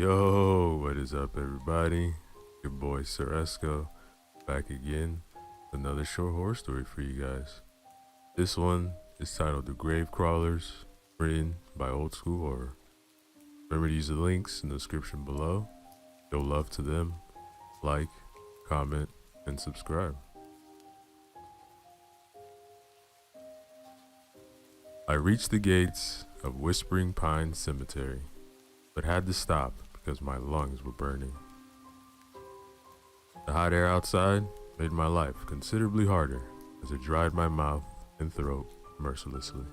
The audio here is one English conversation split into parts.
Yo, what is up, everybody? Your boy Sir Esco back again with another short horror story for you guys. This one is titled The Grave Crawlers, written by Old School Horror. Remember to use the links in the description below. Show love to them, like, comment, and subscribe. I reached the gates of Whispering Pine Cemetery, but had to stop because my lungs were burning. The hot air outside made my life considerably harder as it dried my mouth and throat mercilessly.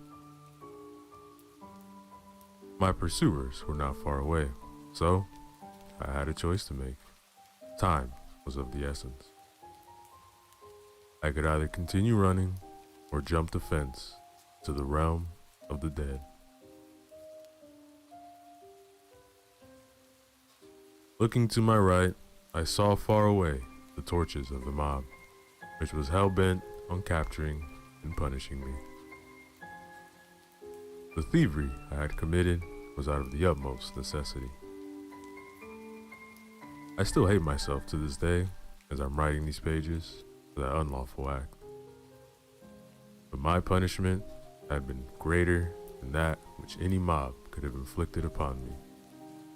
My pursuers were not far away, so I had a choice to make. Time was of the essence. I could either continue running or jump the fence to the realm of the dead. Looking to my right, I saw far away the torches of the mob, which was hell-bent on capturing and punishing me. The thievery I had committed was out of the utmost necessity. I still hate myself to this day as I'm writing these pages for that unlawful act. But my punishment had been greater than that which any mob could have inflicted upon me.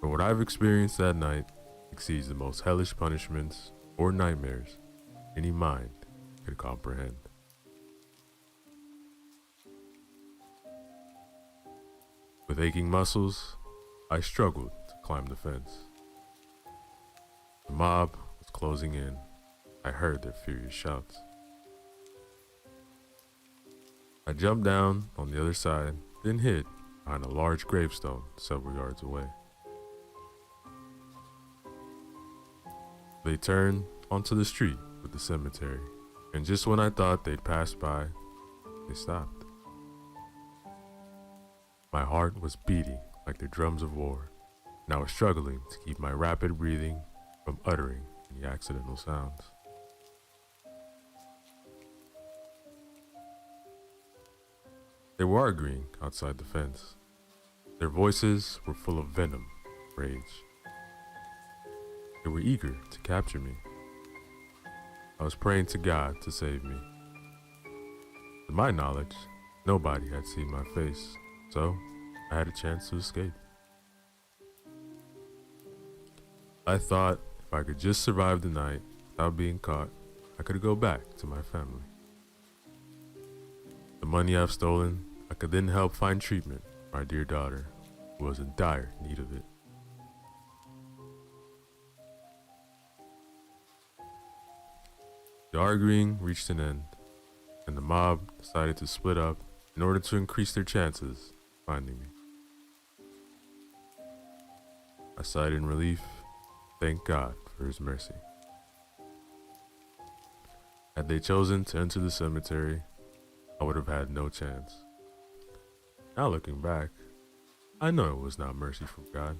For what I've experienced that night exceeds the most hellish punishments or nightmares any mind could comprehend. With aching muscles, I struggled to climb the fence. The mob was closing in. I heard their furious shouts. I jumped down on the other side, then hid behind a large gravestone several yards away. They turned onto the street with the cemetery, and just when I thought they'd pass by, they stopped. My heart was beating like the drums of war, and I was struggling to keep my rapid breathing from uttering any accidental sounds. They were arguing outside the fence. Their voices were full of venom, rage. They were eager to capture me. I was praying to God to save me. To my knowledge, nobody had seen my face, so I had a chance to escape. I thought if I could just survive the night without being caught, I could go back to my family. The money I've stolen, I could then help find treatment for my dear daughter, who was in dire need of it. The arguing reached an end, and the mob decided to split up in order to increase their chances of finding me. I sighed in relief, thanked God for his mercy. Had they chosen to enter the cemetery, I would have had no chance. Now looking back, I know it was not mercy from God,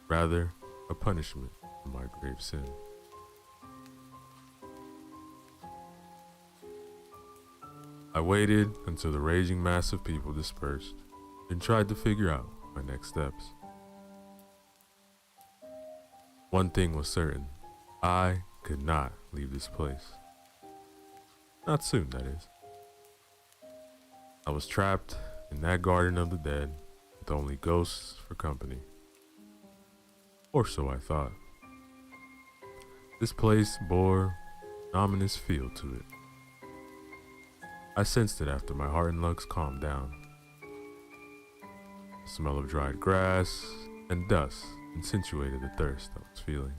rather a punishment for my grave sin. I waited until the raging mass of people dispersed and tried to figure out my next steps. One thing was certain, I could not leave this place. Not soon, that is. I was trapped in that garden of the dead with only ghosts for company. Or so I thought. This place bore an ominous feel to it. I sensed it after my heart and lungs calmed down. The smell of dried grass and dust accentuated the thirst I was feeling.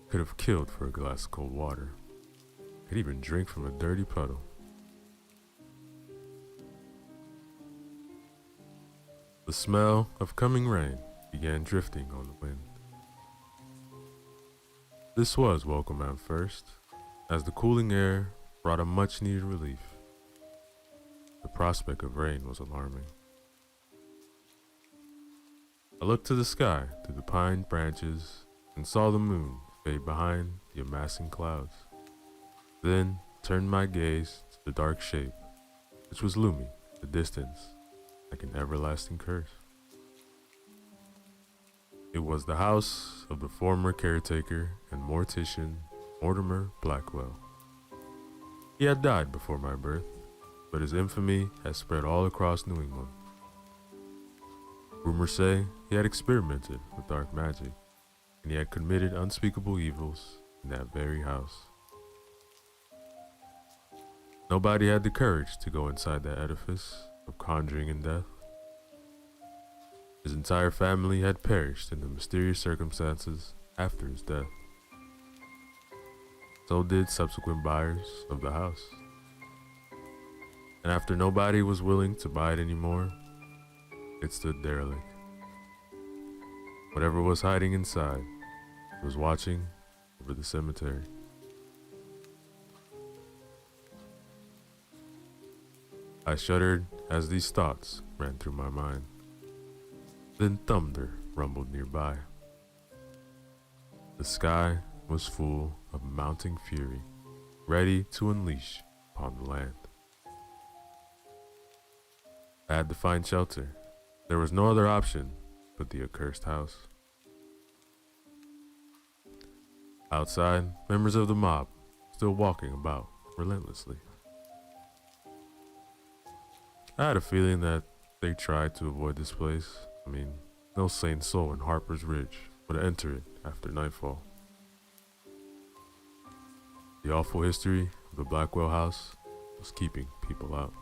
Could have killed for a glass of cold water. Could even drink from a dirty puddle. The smell of coming rain began drifting on the wind. This was welcome at first, as the cooling air brought a much-needed relief. The prospect of rain was alarming. I looked to the sky through the pine branches and saw the moon fade behind the amassing clouds, then turned my gaze to the dark shape which was looming in the distance like an everlasting curse. It was the house of the former caretaker and mortician Mortimer Blackwell. He had died before my birth, but his infamy has spread all across New England. Rumors say he had experimented with dark magic, and he had committed unspeakable evils in that very house. Nobody had the courage to go inside that edifice of conjuring and death. His entire family had perished in the mysterious circumstances after his death. So did subsequent buyers of the house. And after nobody was willing to buy it anymore, it stood derelict. Whatever was hiding inside was watching over the cemetery. I shuddered as these thoughts ran through my mind. Then thunder rumbled nearby. The sky was full of mounting fury, ready to unleash upon the land. I had to find shelter. There was no other option but the accursed house. Outside, members of the mob still walking about relentlessly. I had a feeling that they tried to avoid this place. I mean, no sane soul in Harper's Ridge would enter it after nightfall. The awful history of the Blackwell house was keeping people out.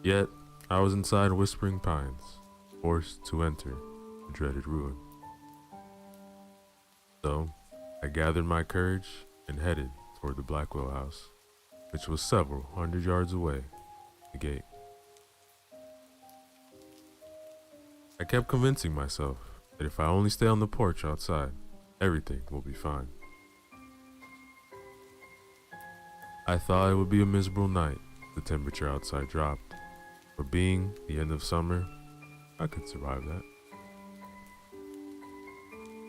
Yet, I was inside Whispering Pines, forced to enter the dreaded ruin. So, I gathered my courage and headed toward the Blackwell house, which was several hundred yards away, the gate. I kept convincing myself that if I only stay on the porch outside, everything will be fine. I thought it would be a miserable night. The temperature outside dropped, but being the end of summer, I could survive that.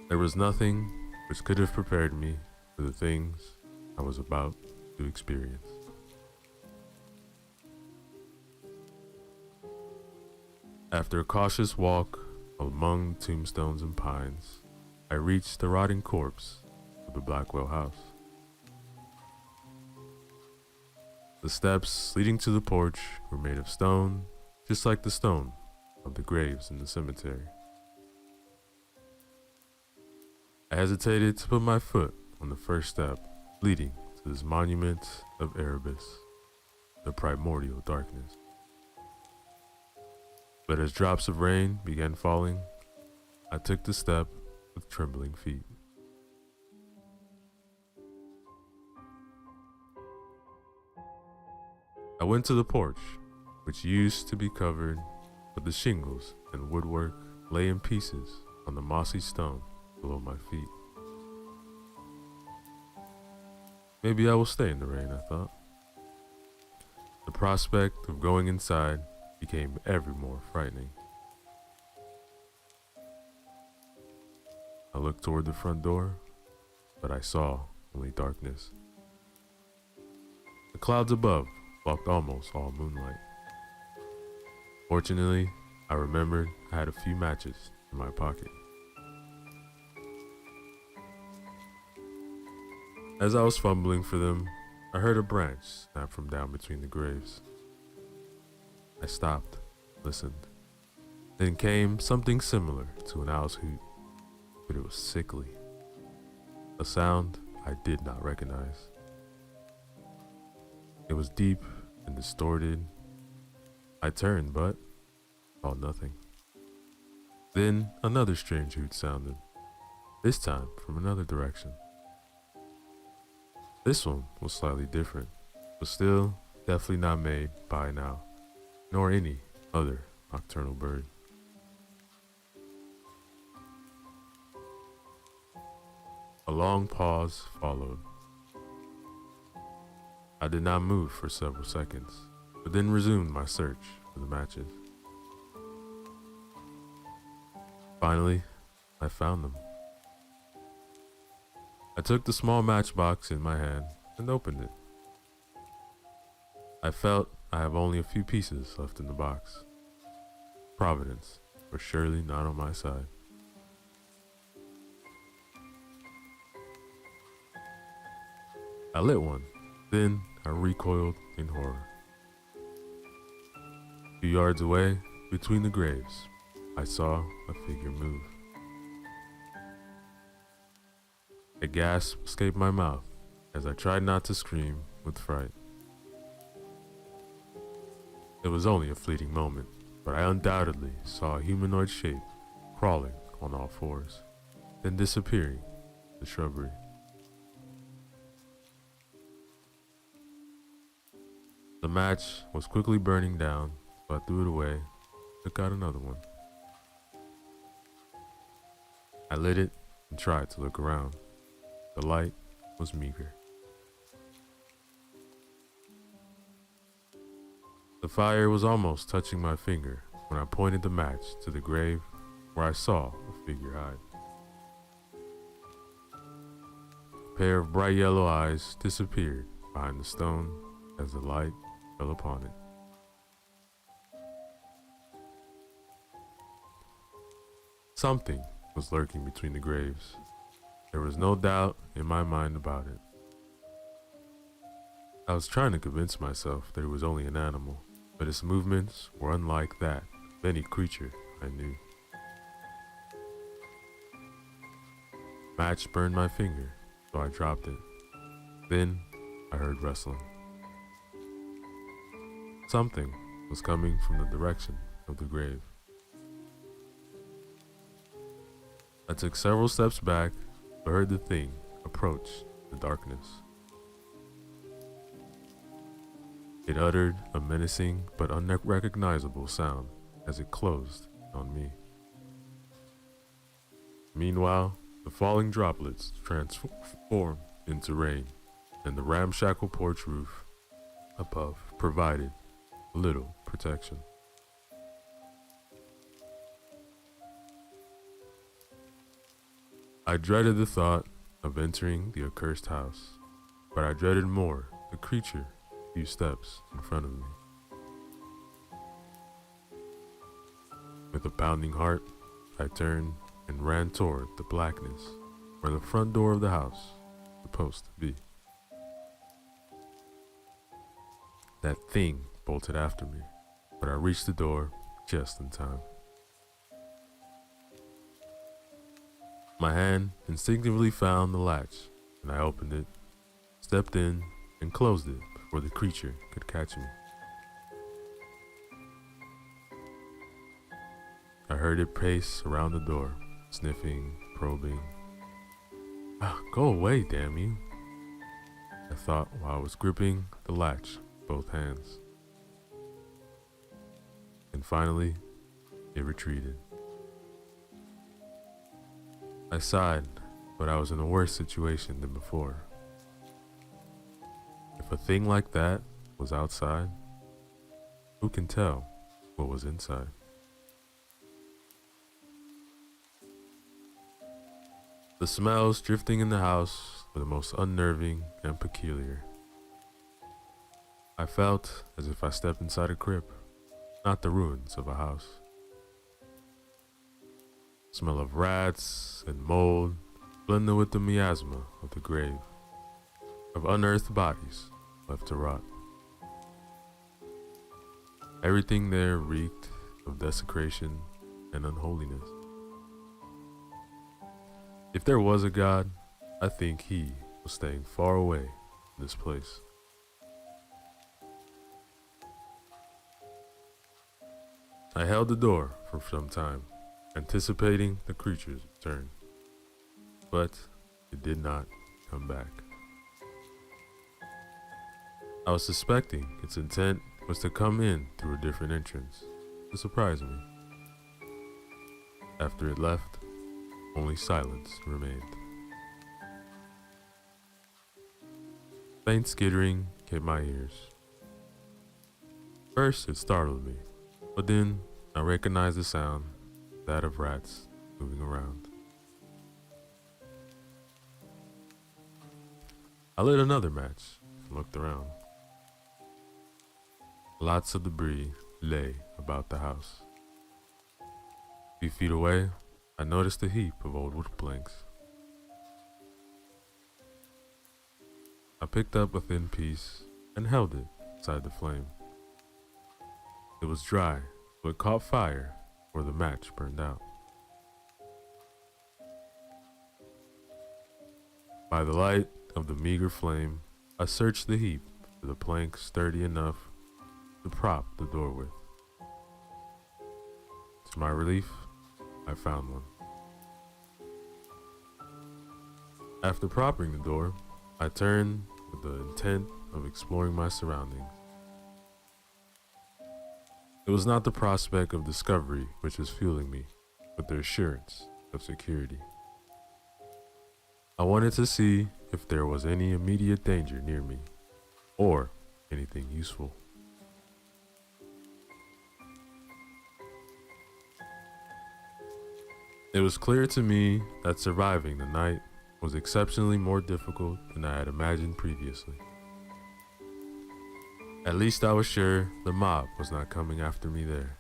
There was nothing which could have prepared me for the things I was about to experience. After a cautious walk among tombstones and pines, I reached the rotting corpse of the Blackwell house. The steps leading to the porch were made of stone, just like the stone of the graves in the cemetery. I hesitated to put my foot on the first step leading to this monument of Erebus, the primordial darkness. But as drops of rain began falling, I took the step with trembling feet. I went to the porch, which used to be covered, but the shingles and woodwork lay in pieces on the mossy stone below my feet. Maybe I will stay in the rain, I thought. The prospect of going inside became ever more frightening. I looked toward the front door, but I saw only darkness. The clouds above blocked almost all moonlight. Fortunately, I remembered I had a few matches in my pocket. As I was fumbling for them, I heard a branch snap from down between the graves. I stopped, listened. Then came something similar to an owl's hoot, but it was sickly. A sound I did not recognize. It was deep and distorted. I turned, but saw nothing. Then another strange hoot sounded, this time from another direction. This one was slightly different, but still definitely not made by an owl, nor any other nocturnal bird. A long pause followed. I did not move for several seconds, but then resumed my search for the matches. Finally, I found them. I took the small matchbox in my hand and opened it. I felt I have only a few pieces left in the box. Providence was surely not on my side. I lit one, then I recoiled in horror. 2 yards away, between the graves, I saw a figure move. A gasp escaped my mouth as I tried not to scream with fright. It was only a fleeting moment, but I undoubtedly saw a humanoid shape crawling on all fours, then disappearing in the shrubbery. The match was quickly burning down, so I threw it away, took out another one. I lit it and tried to look around. The light was meager. The fire was almost touching my finger when I pointed the match to the grave where I saw a figure hide. A pair of bright yellow eyes disappeared behind the stone as the light fell upon it. Something was lurking between the graves. There was no doubt in my mind about it. I was trying to convince myself that it was only an animal, but its movements were unlike that of any creature I knew. Match burned my finger, so I dropped it. Then I heard rustling. Something was coming from the direction of the grave. I took several steps back, but heard the thing approach the darkness. It uttered a menacing but unrecognizable sound as it closed on me. Meanwhile, the falling droplets transformed into rain, and the ramshackle porch roof above provided little protection. I dreaded the thought of entering the accursed house, but I dreaded more the creature a few steps in front of me. With a pounding heart, I turned and ran toward the blackness where the front door of the house was supposed to be. That thing bolted after me, but I reached the door just in time. My hand instinctively found the latch, and I opened it, stepped in, and closed it before the creature could catch me. I heard it pace around the door, sniffing, probing. Go away, damn you, I thought while I was gripping the latch with both hands. And finally, it retreated. I sighed, but I was in a worse situation than before. If a thing like that was outside, who can tell what was inside? The smells drifting in the house were the most unnerving and peculiar. I felt as if I stepped inside a crypt, not the ruins of a house. Smell of rats and mold blended with the miasma of the grave, of unearthed bodies left to rot. Everything there reeked of desecration and unholiness. If there was a God, I think he was staying far away from this place. I held the door for some time, anticipating the creature's return, but it did not come back. I was suspecting its intent was to come in through a different entrance to surprise me. After it left, only silence remained. Faint skittering came my ears. First it startled me, but then I recognized the sound, that of rats moving around. I lit another match and looked around. Lots of debris lay about the house. A few feet away, I noticed a heap of old wood planks. I picked up a thin piece and held it beside the flame. It was dry, but caught fire where the match burned out. By the light of the meager flame, I searched the heap for the plank sturdy enough to prop the door with. To my relief, I found one. After propping the door, I turned with the intent of exploring my surroundings. It was not the prospect of discovery which was fueling me, but the assurance of security. I wanted to see if there was any immediate danger near me, or anything useful. It was clear to me that surviving the night was exceptionally more difficult than I had imagined previously. At least I was sure the mob was not coming after me there.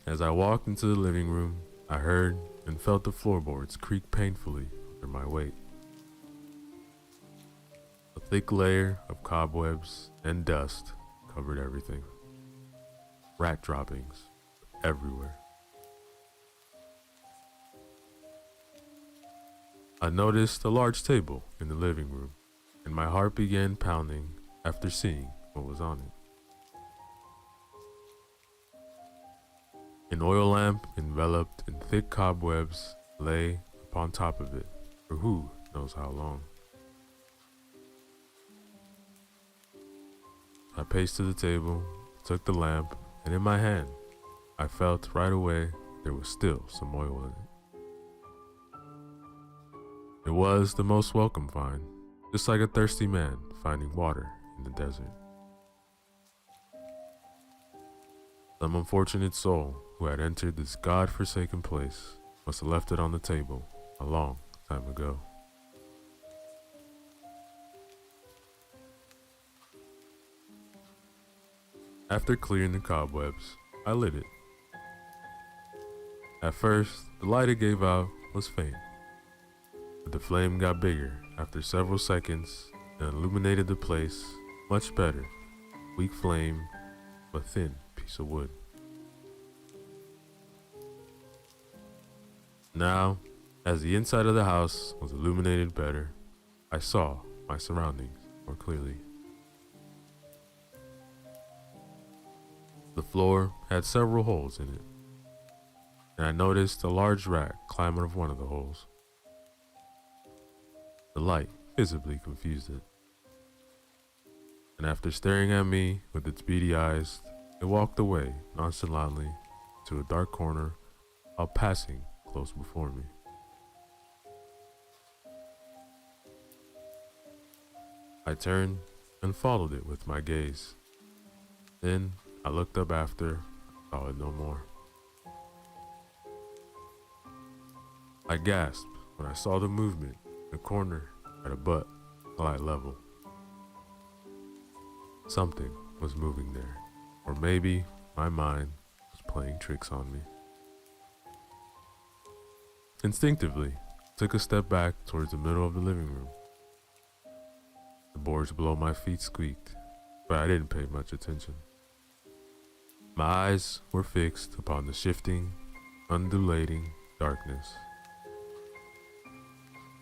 As I walked into the living room, I heard and felt the floorboards creak painfully under my weight. A thick layer of cobwebs and dust covered everything. Rat droppings everywhere. I noticed a large table in the living room, and my heart began pounding after seeing what was on it. An oil lamp enveloped in thick cobwebs lay upon top of it for who knows how long. I paced to the table, took the lamp, and in my hand, I felt right away there was still some oil in it. It was the most welcome find, just like a thirsty man finding water in the desert. Some unfortunate soul who had entered this God-forsaken place must have left it on the table a long time ago. After clearing the cobwebs, I lit it. At first, the light it gave out was faint, but the flame got bigger after several seconds and illuminated the place much better. Weak flame, but thin piece of wood. Now, as the inside of the house was illuminated better, I saw my surroundings more clearly. The floor had several holes in it, and I noticed a large rat climb out of one of the holes. The light visibly confused it, and after staring at me with its beady eyes, it walked away nonchalantly to a dark corner while passing close before me. I turned and followed it with my gaze. Then I looked up after I saw it no more. I gasped when I saw the movement in the corner at a butt eye level. Something was moving there, or maybe my mind was playing tricks on me. Instinctively, I took a step back towards the middle of the living room. The boards below my feet squeaked, but I didn't pay much attention. My eyes were fixed upon the shifting, undulating darkness.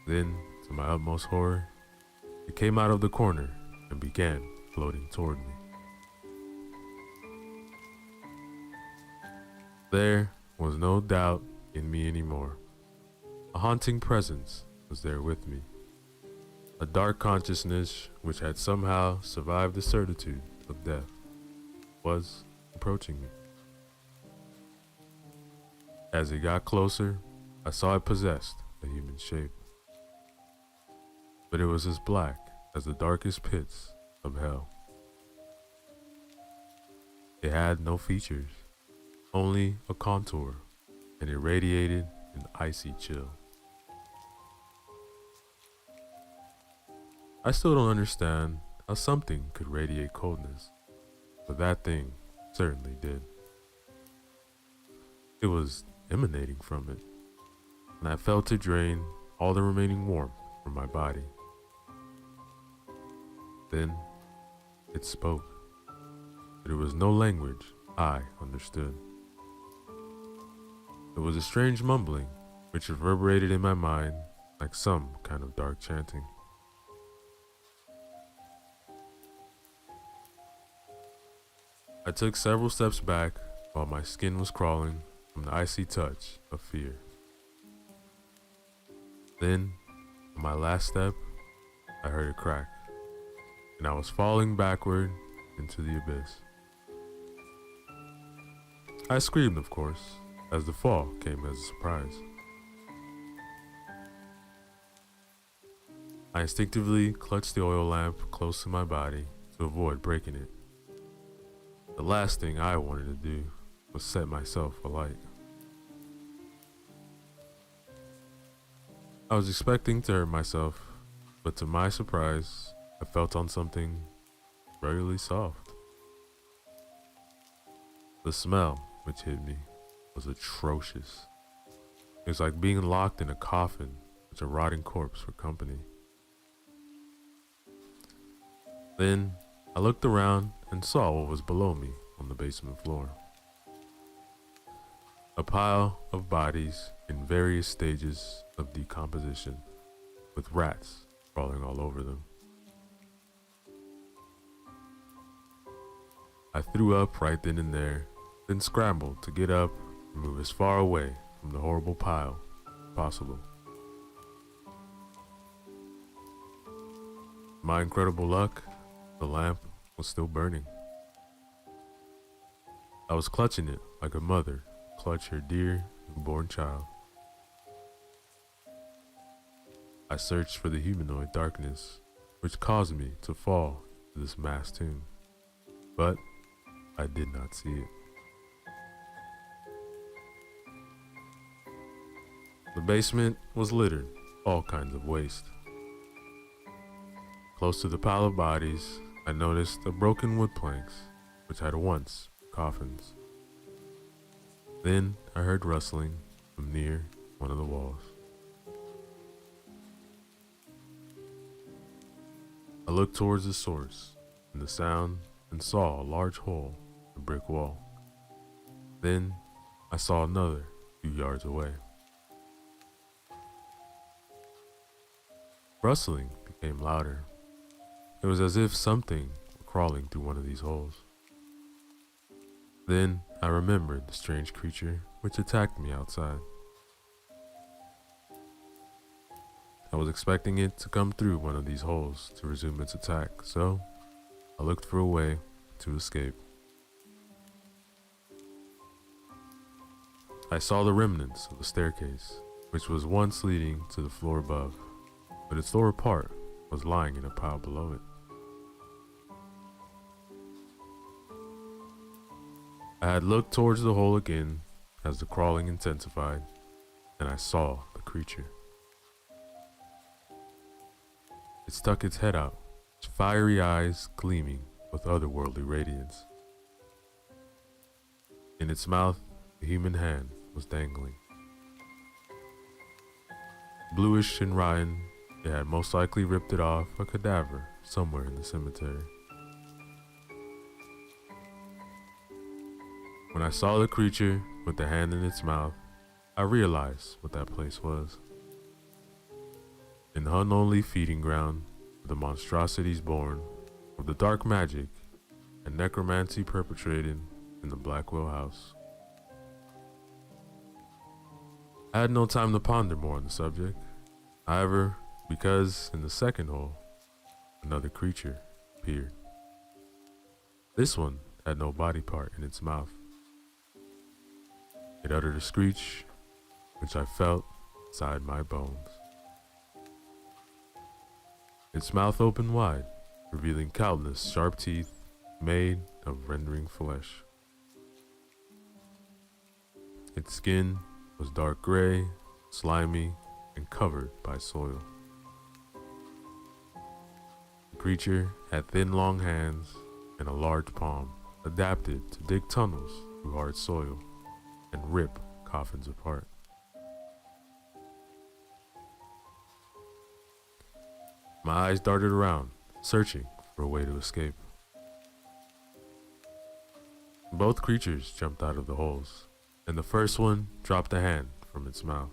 Then, to my utmost horror, it came out of the corner and began floating toward me. There was no doubt in me anymore. A haunting presence was there with me. A dark consciousness which had somehow survived the certitude of death was approaching me. As it got closer, I saw it possessed a human shape. But it was as black as the darkest pits of hell. It had no features, only a contour, and it radiated an icy chill. I still don't understand how something could radiate coldness, but that thing certainly did. It was emanating from it, and I felt it drain all the remaining warmth from my body. Then it spoke, but it was no language I understood. It was a strange mumbling which reverberated in my mind like some kind of dark chanting. I took several steps back while my skin was crawling from the icy touch of fear. Then, on my last step, I heard a crack, and I was falling backward into the abyss. I screamed, of course, as the fall came as a surprise. I instinctively clutched the oil lamp close to my body to avoid breaking it. The last thing I wanted to do was set myself alight. I was expecting to hurt myself, but to my surprise, I felt on something regularly soft. The smell which hit me was atrocious. It was like being locked in a coffin with a rotting corpse for company. Then I looked around and saw what was below me on the basement floor. A pile of bodies in various stages of decomposition, with rats crawling all over them. I threw up right then and there, then scrambled to get up and move as far away from the horrible pile as possible. My incredible luck, the lamp was still burning. I was clutching it like a mother clutch her dear newborn child. I searched for the humanoid darkness which caused me to fall to this mass tomb, but I did not see it. The basement was littered with all kinds of waste. Close to the pile of bodies, I noticed a broken wood planks which had once been coffins. Then I heard rustling from near one of the walls. I looked towards the source in the sound and saw a large hole in the brick wall. Then I saw another few yards away. Rustling became louder. It was as if something were crawling through one of these holes. Then I remembered the strange creature which attacked me outside. I was expecting it to come through one of these holes to resume its attack, so I looked for a way to escape. I saw the remnants of a staircase, which was once leading to the floor above, but its lower part was lying in a pile below it. I had looked towards the hole again as the crawling intensified, and I saw the creature. It stuck its head out, its fiery eyes gleaming with otherworldly radiance. In its mouth, a human hand was dangling. Bluish and rotten, it had most likely ripped it off a cadaver somewhere in the cemetery. When I saw the creature with the hand in its mouth, I realized what that place was. An unholy feeding ground for the monstrosities born of the dark magic and necromancy perpetrated in the Blackwell house. I had no time to ponder more on the subject, however, because in the second hole, another creature appeared. This one had no body part in its mouth. It uttered a screech, which I felt inside my bones. Its mouth opened wide, revealing countless sharp teeth made of rending flesh. Its skin was dark gray, slimy, and covered by soil. The creature had thin, long hands and a large palm adapted to dig tunnels through hard soil and rip coffins apart. My eyes darted around, searching for a way to escape. Both creatures jumped out of the holes, and the first one dropped a hand from its mouth.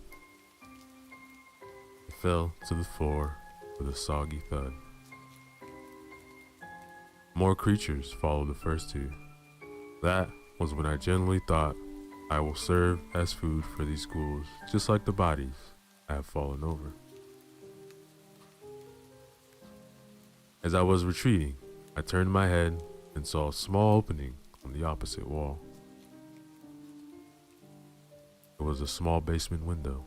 It fell to the floor with a soggy thud. More creatures followed the first two. That was when I genuinely thought, I will serve as food for these ghouls, just like the bodies I have fallen over. As I was retreating, I turned my head and saw a small opening on the opposite wall. It was a small basement window.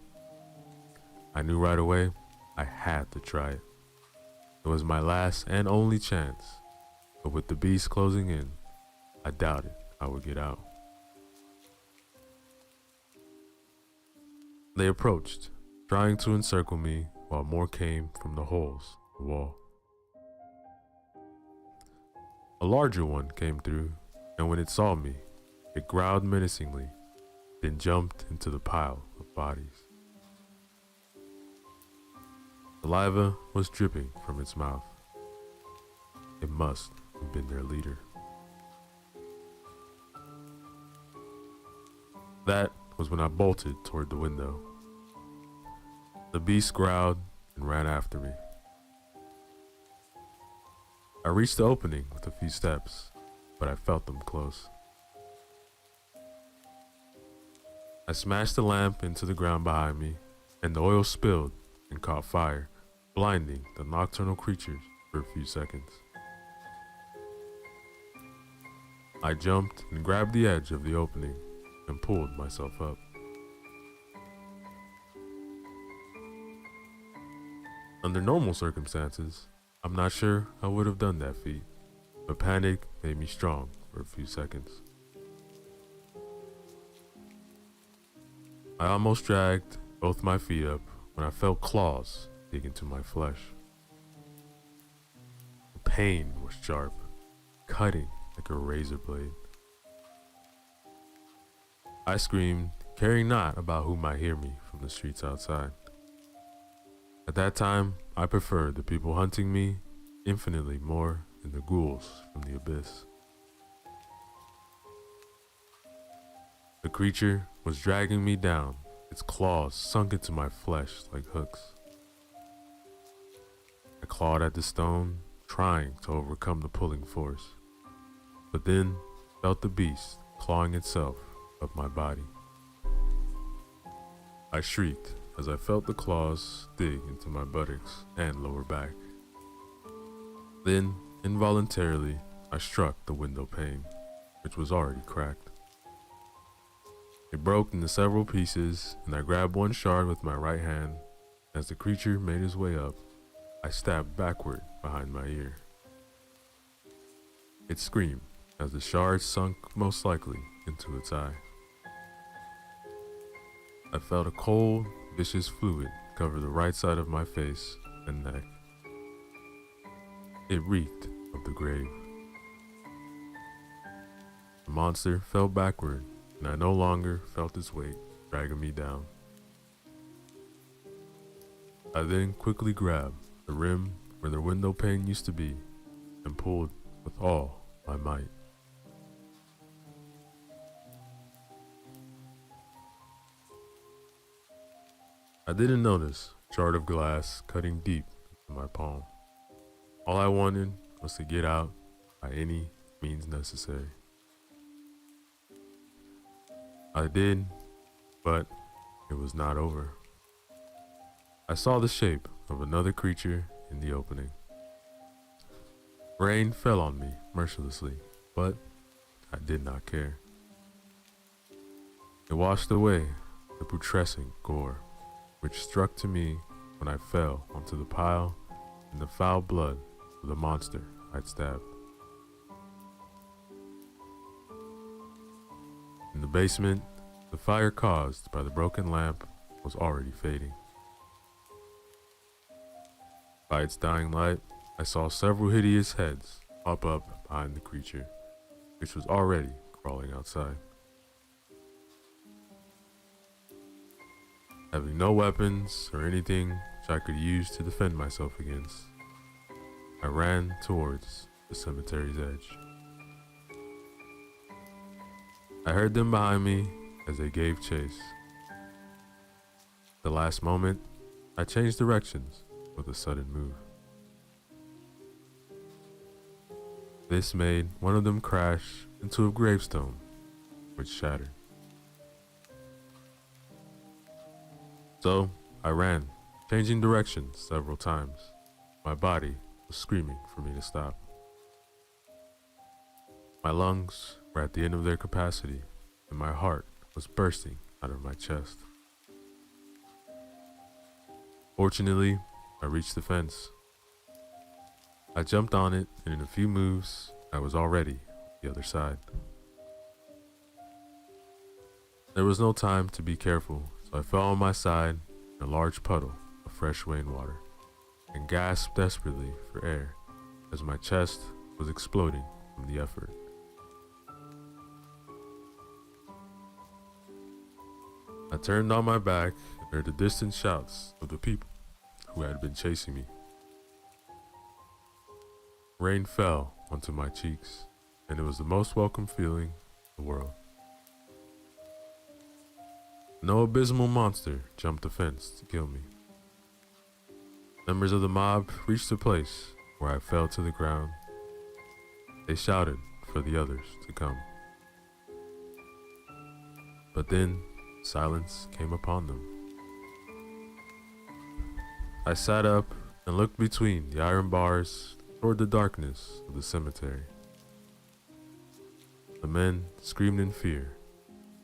I knew right away I had to try it. It was my last and only chance, but with the beast closing in, I doubted I would get out. They approached, trying to encircle me while more came from the holes in the wall. A larger one came through, and when it saw me, it growled menacingly, then jumped into the pile of bodies. Saliva was dripping from its mouth. It must have been their leader. That was when I bolted toward the window. The beast growled and ran after me. I reached the opening with a few steps, but I felt them close. I smashed the lamp into the ground behind me, and the oil spilled and caught fire, blinding the nocturnal creatures for a few seconds. I jumped and grabbed the edge of the opening and pulled myself up. Under normal circumstances, I'm not sure I would have done that feat, but panic made me strong for a few seconds. I almost dragged both my feet up when I felt claws dig into my flesh. The pain was sharp, cutting like a razor blade. I screamed, caring not about who might hear me from the streets outside. At that time, I preferred the people hunting me infinitely more than the ghouls from the abyss. The creature was dragging me down, its claws sunk into my flesh like hooks. I clawed at the stone, trying to overcome the pulling force, but then felt the beast clawing itself up my body. I shrieked as I felt the claws dig into my buttocks and lower back. Then, involuntarily, I struck the window pane, which was already cracked. It broke into several pieces, and I grabbed one shard with my right hand. As the creature made his way up, I stabbed backward behind my ear. It screamed as the shard sunk most likely into its eye. I felt a cold, vicious fluid cover the right side of my face and neck. It reeked of the grave. The monster fell backward, and I no longer felt its weight dragging me down. I then quickly grabbed the rim where the window pane used to be and pulled with all my might. I didn't notice a shard of glass cutting deep into my palm. All I wanted was to get out by any means necessary. I did, but it was not over. I saw the shape of another creature in the opening. Rain fell on me mercilessly, but I did not care. It washed away the putrescent gore, which struck to me when I fell onto the pile in the foul blood of the monster I'd stabbed. In the basement, the fire caused by the broken lamp was already fading. By its dying light, I saw several hideous heads pop up behind the creature, which was already crawling outside. Having no weapons or anything which I could use to defend myself against, I ran towards the cemetery's edge. I heard them behind me as they gave chase. The last moment, I changed directions with a sudden move. This made one of them crash into a gravestone, which shattered. So I ran, changing directions several times. My body was screaming for me to stop. My lungs were at the end of their capacity, and my heart was bursting out of my chest. Fortunately, I reached the fence. I jumped on it, and in a few moves, I was already on the other side. There was no time to be careful, so I fell on my side in a large puddle of fresh rainwater and gasped desperately for air as my chest was exploding from the effort. I turned on my back and heard the distant shouts of the people who had been chasing me. Rain fell onto my cheeks, and it was the most welcome feeling in the world. No abysmal monster jumped the fence to kill me. Members of the mob reached the place where I fell to the ground. They shouted for the others to come. But then silence came upon them. I sat up and looked between the iron bars toward the darkness of the cemetery. The men screamed in fear,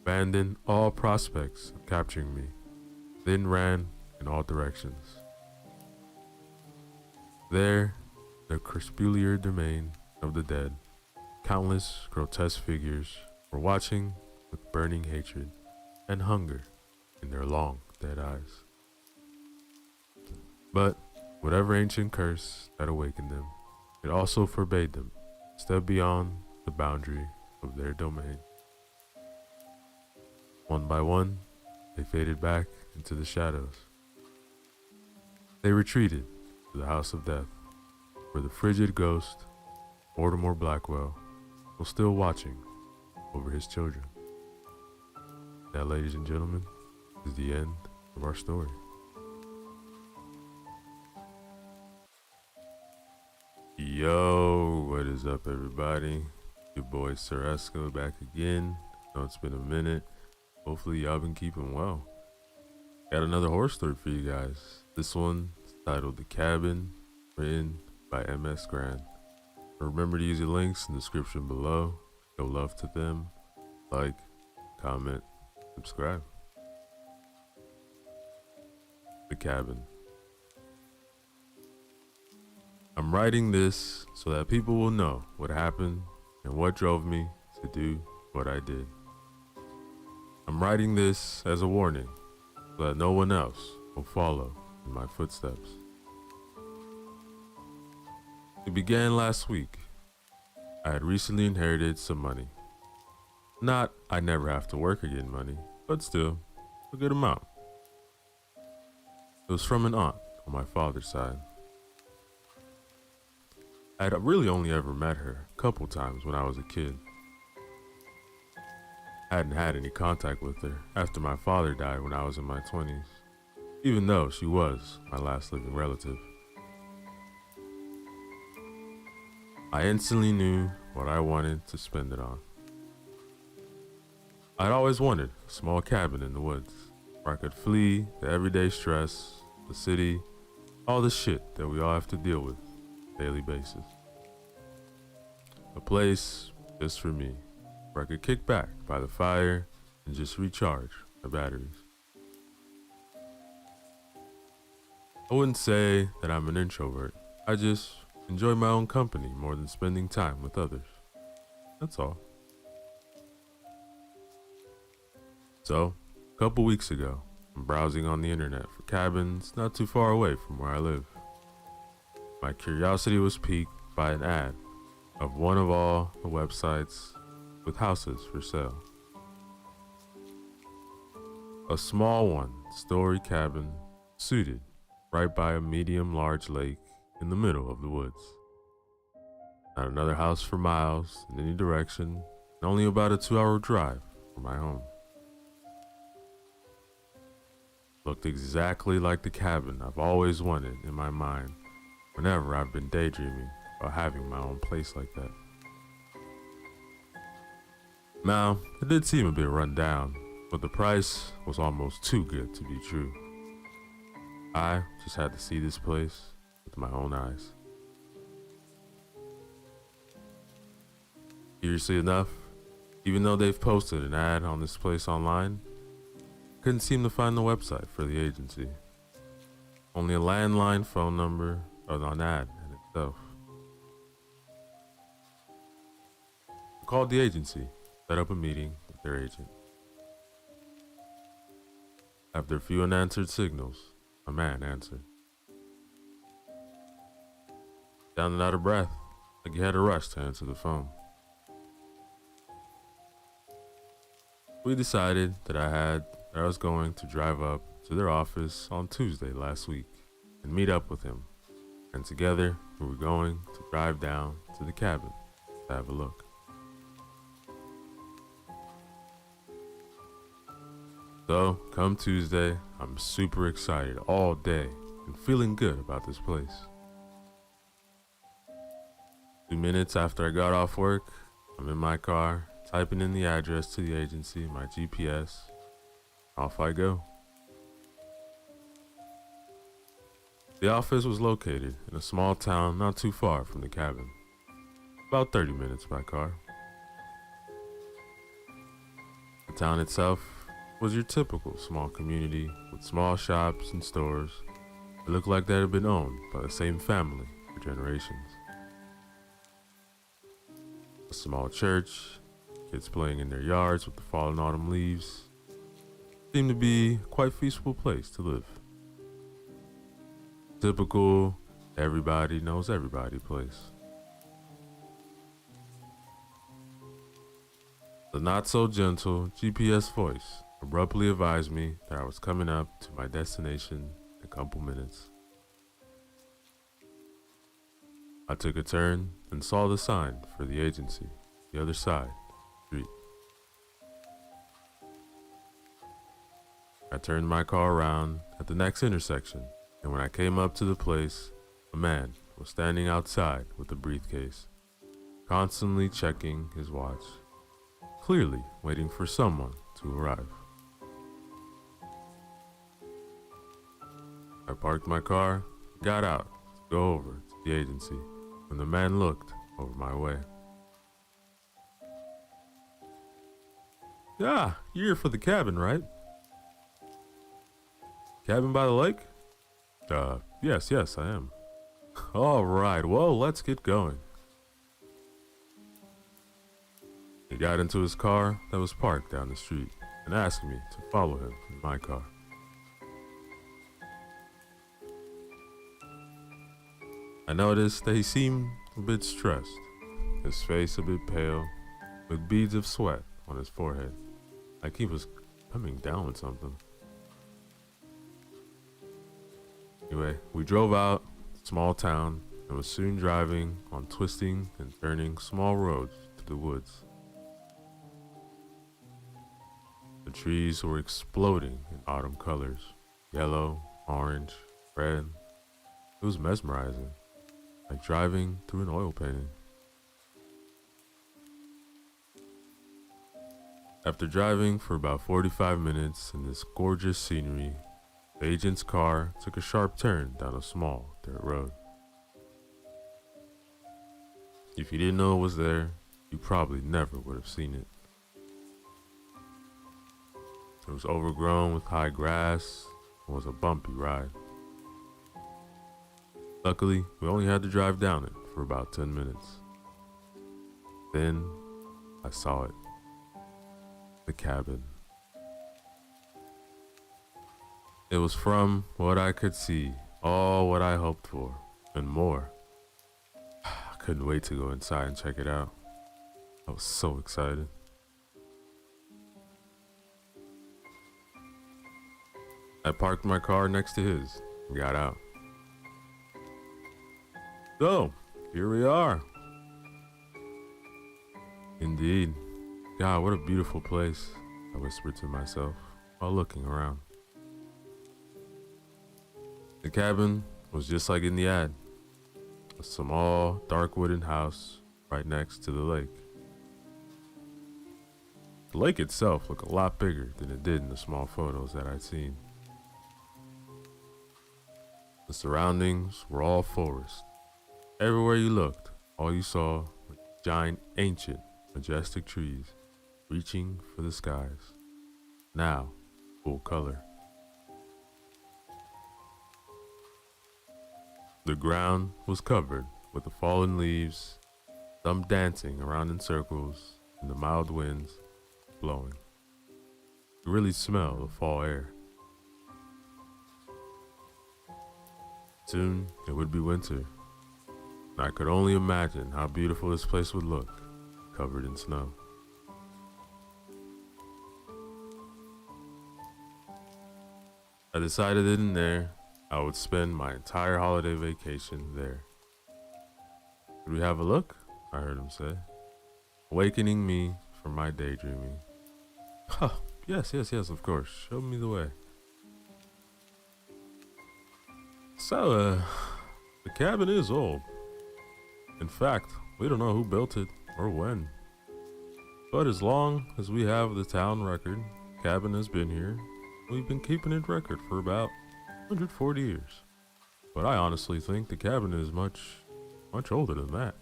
abandoned all prospects of capturing me, then ran in all directions. There, the crepuscular domain of the dead, countless grotesque figures were watching with burning hatred and hunger in their long, dead eyes. But whatever ancient curse that awakened them, it also forbade them to step beyond the boundary of their domain. One by one, they faded back into the shadows. They retreated to the house of death, where the frigid ghost, Mortimer Blackwell, was still watching over his children. That, ladies and gentlemen, is the end of our story. Yo, what is up, everybody? Your boy Ceresco back again. I know it's been a minute. Hopefully y'all been keeping well. Got another horror story for you guys. This one is titled The Cabin, written by MS Grant. Remember to use the links in the description below. Show love to them. Like, comment, subscribe. The Cabin. I'm writing this so that people will know what happened and what drove me to do what I did. I'm writing this as a warning so that no one else will follow in my footsteps. It began last week. I had recently inherited some money. Not I never have to work again money, but still a good amount. It was from an aunt on my father's side. I had really only ever met her a couple times when I was a kid. I hadn't had any contact with her after my father died when I was in my 20s, even though she was my last living relative. I instantly knew what I wanted to spend it on. I'd always wanted a small cabin in the woods where I could flee the everyday stress, the city, all the shit that we all have to deal with on a daily basis. A place just for me, where I could kick back by the fire and just recharge my batteries. I wouldn't say that I'm an introvert. I just enjoy my own company more than spending time with others. That's all. So, a couple weeks ago, I'm browsing on the internet for cabins not too far away from where I live. My curiosity was piqued by an ad of one of all the websites with houses for sale. A small one-story cabin suited right by a medium-large lake in the middle of the woods. Not another house for miles in any direction, and only about a 2-hour drive from my home. Looked exactly like the cabin I've always wanted in my mind whenever I've been daydreaming about having my own place like that. Now, it did seem a bit run down, but the price was almost too good to be true. I just had to see this place with my own eyes. Curiously enough, even though they've posted an ad on this place online, I couldn't seem to find the website for the agency. Only a landline phone number or an ad in itself. I called the agency, set up a meeting with their agent. After a few unanswered signals, a man answered. Down and out of breath, like he had a rush to answer the phone. We decided that I was going to drive up to their office on Tuesday last week and meet up with him. And together we were going to drive down to the cabin to have a look. So, come Tuesday, I'm super excited all day and feeling good about this place. 2 minutes after I got off work, I'm in my car, typing in the address to the agency, my GPS. Off I go. The office was located in a small town not too far from the cabin. About 30 minutes by car. The town itself was your typical small community with small shops and stores that looked like they had been owned by the same family for generations. A small church, kids playing in their yards with the fallen autumn leaves. Seemed to be quite a peaceful place to live. Typical everybody knows everybody place. The not so gentle GPS voice abruptly advised me that I was coming up to my destination in a couple minutes. I took a turn and saw the sign for the agency, the other side of the street. I turned my car around at the next intersection, and when I came up to the place, a man was standing outside with a briefcase, constantly checking his watch, clearly waiting for someone to arrive. I parked my car, got out to go over to the agency when the man looked over my way. "Yeah, you're here for the cabin, right?" "Cabin by the lake?" Yes, I am." "All right, well, let's get going." He got into his car that was parked down the street and asked me to follow him in my car. I noticed that he seemed a bit stressed, his face a bit pale, with beads of sweat on his forehead, like he was coming down with something. Anyway, we drove out to a small town and was soon driving on twisting and turning small roads to the woods. The trees were exploding in autumn colors, yellow, orange, red. It was mesmerizing, like driving through an oil painting. After driving for about 45 minutes in this gorgeous scenery, the agent's car took a sharp turn down a small dirt road. If you didn't know it was there, you probably never would have seen it. It was overgrown with high grass and was a bumpy ride. Luckily, we only had to drive down it for about 10 minutes. Then, I saw it. The cabin. It was, from what I could see, all what I hoped for, and more. I couldn't wait to go inside and check it out. I was so excited. I parked my car next to his and got out. So, here we are. Indeed. God, what a beautiful place, I whispered to myself while looking around. The cabin was just like in the ad. A small, dark wooden house right next to the lake. The lake itself looked a lot bigger than it did in the small photos that I'd seen. The surroundings were all forest. Everywhere you looked, all you saw were giant, ancient, majestic trees reaching for the skies, now full color. The ground was covered with the fallen leaves, some dancing around in circles, and the mild winds blowing. You could really smell the fall air. Soon it would be winter, and I could only imagine how beautiful this place would look, covered in snow. I decided in there I would spend my entire holiday vacation there. Could we have a look? I heard him say, awakening me from my daydreaming. Oh, yes, of course. Show me the way. So, the cabin is old. In fact, we don't know who built it or when. But as long as we have the town record, cabin has been here. We've been keeping it record for about 140 years. But I honestly think the cabin is much older than that.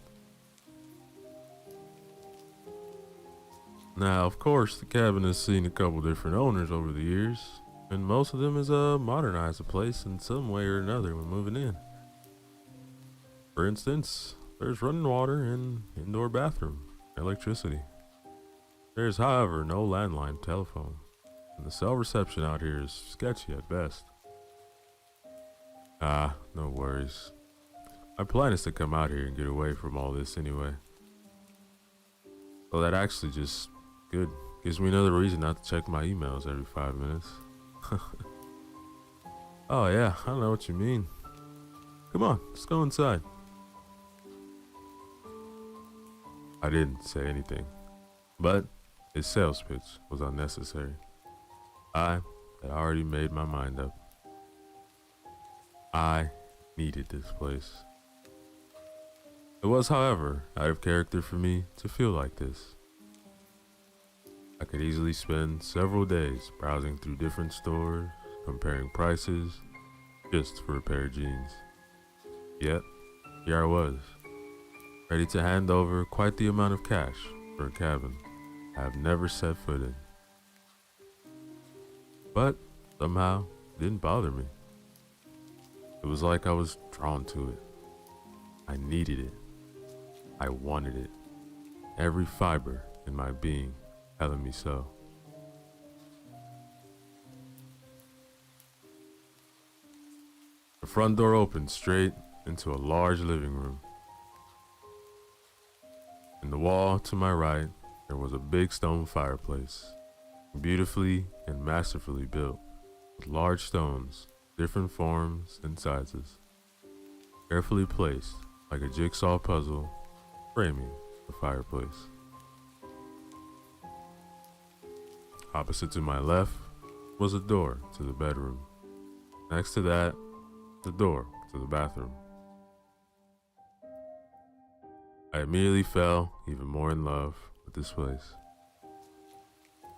Now, of course, the cabin has seen a couple different owners over the years, and most of them has modernized the place in some way or another when moving in. For instance, there's running water and indoor bathroom, electricity. There's, however, no landline telephone, and the cell reception out here is sketchy at best. No worries. My plan is to come out here and get away from all this anyway. So that actually just good. Gives me another reason not to check my emails every 5 minutes. Oh yeah, I know what you mean. Come on, let's go inside. I didn't say anything, but his sales pitch was unnecessary. I had already made my mind up. I needed this place. It was, however, out of character for me to feel like this. I could easily spend several days browsing through different stores, comparing prices, just for a pair of jeans. Yet, here I was, ready to hand over quite the amount of cash for a cabin I have never set foot in. But somehow, it didn't bother me. It was like I was drawn to it. I needed it. I wanted it. Every fiber in my being telling me so. The front door opened straight into a large living room. In the wall to my right, there was a big stone fireplace, beautifully and masterfully built, with large stones, different forms and sizes, carefully placed like a jigsaw puzzle, framing the fireplace. Opposite to my left was a door to the bedroom. Next to that, the door to the bathroom. I immediately fell even more in love with this place.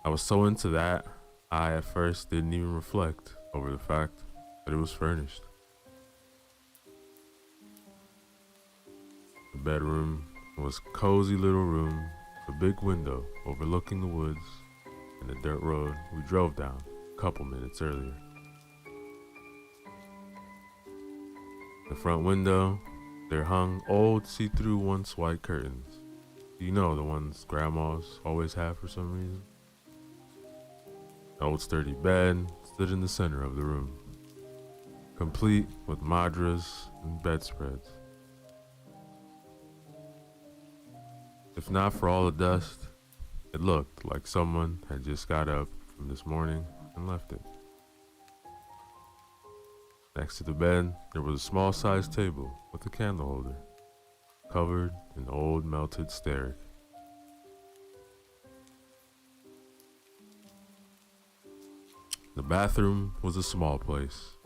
I was so into that, I at first didn't even reflect over the fact that it was furnished. The bedroom was a cozy little room, with a big window overlooking the woods and the dirt road we drove down a couple minutes earlier. The front window, there hung old see-through once white curtains. You know, the ones grandmas always have for some reason. An old sturdy bed stood in the center of the room, complete with madras and bedspreads. If not for all the dust, it looked like someone had just got up from this morning and left it. Next to the bed, there was a small-sized table with a candle holder, covered in old melted stearic. The bathroom was a small place,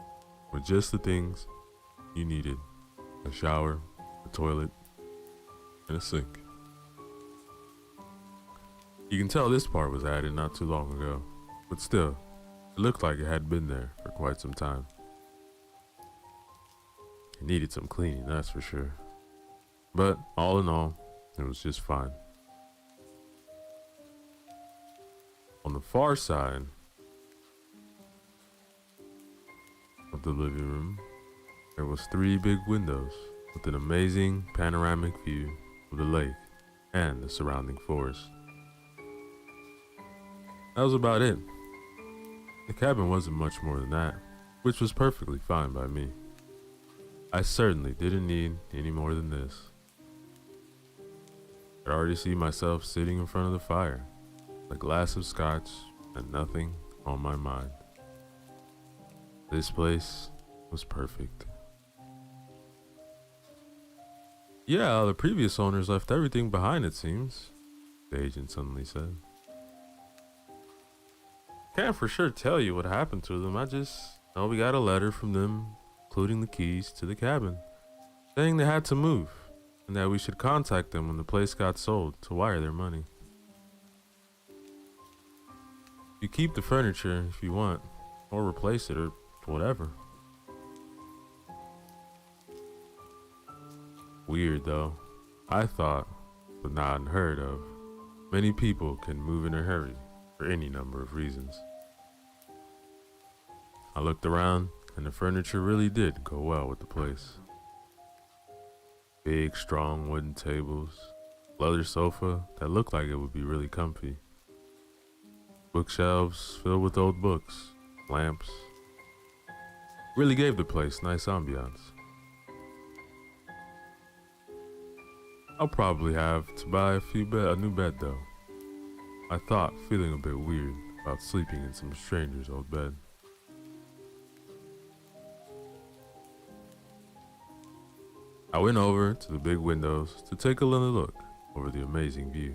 with just the things you needed: a shower, a toilet, and a sink. You can tell this part was added not too long ago, but still, it looked like it had been there for quite some time. It needed some cleaning, that's for sure. But all in all, it was just fine. On the far side of the living room, there was 3 big windows with an amazing panoramic view of the lake and the surrounding forest. That was about it. The cabin wasn't much more than that, which was perfectly fine by me. I certainly didn't need any more than this. I could already see myself sitting in front of the fire, a glass of scotch, and nothing on my mind. This place was perfect. Yeah, the previous owners left everything behind, it seems, the agent suddenly said. Can't for sure tell you what happened to them. I just know we got a letter from them, including the keys to the cabin, saying they had to move and that we should contact them when the place got sold to wire their money. You keep the furniture if you want, or replace it, or whatever. Weird though. I thought, but not unheard of, many people can move in a hurry for any number of reasons. I looked around, and the furniture really did go well with the place. Big, strong wooden tables, leather sofa that looked like it would be really comfy, bookshelves filled with old books, lamps. Really gave the place nice ambiance. I'll probably have to buy a new bed though. I thought, feeling a bit weird about sleeping in some stranger's old bed. I went over to the big windows to take a little look over the amazing view.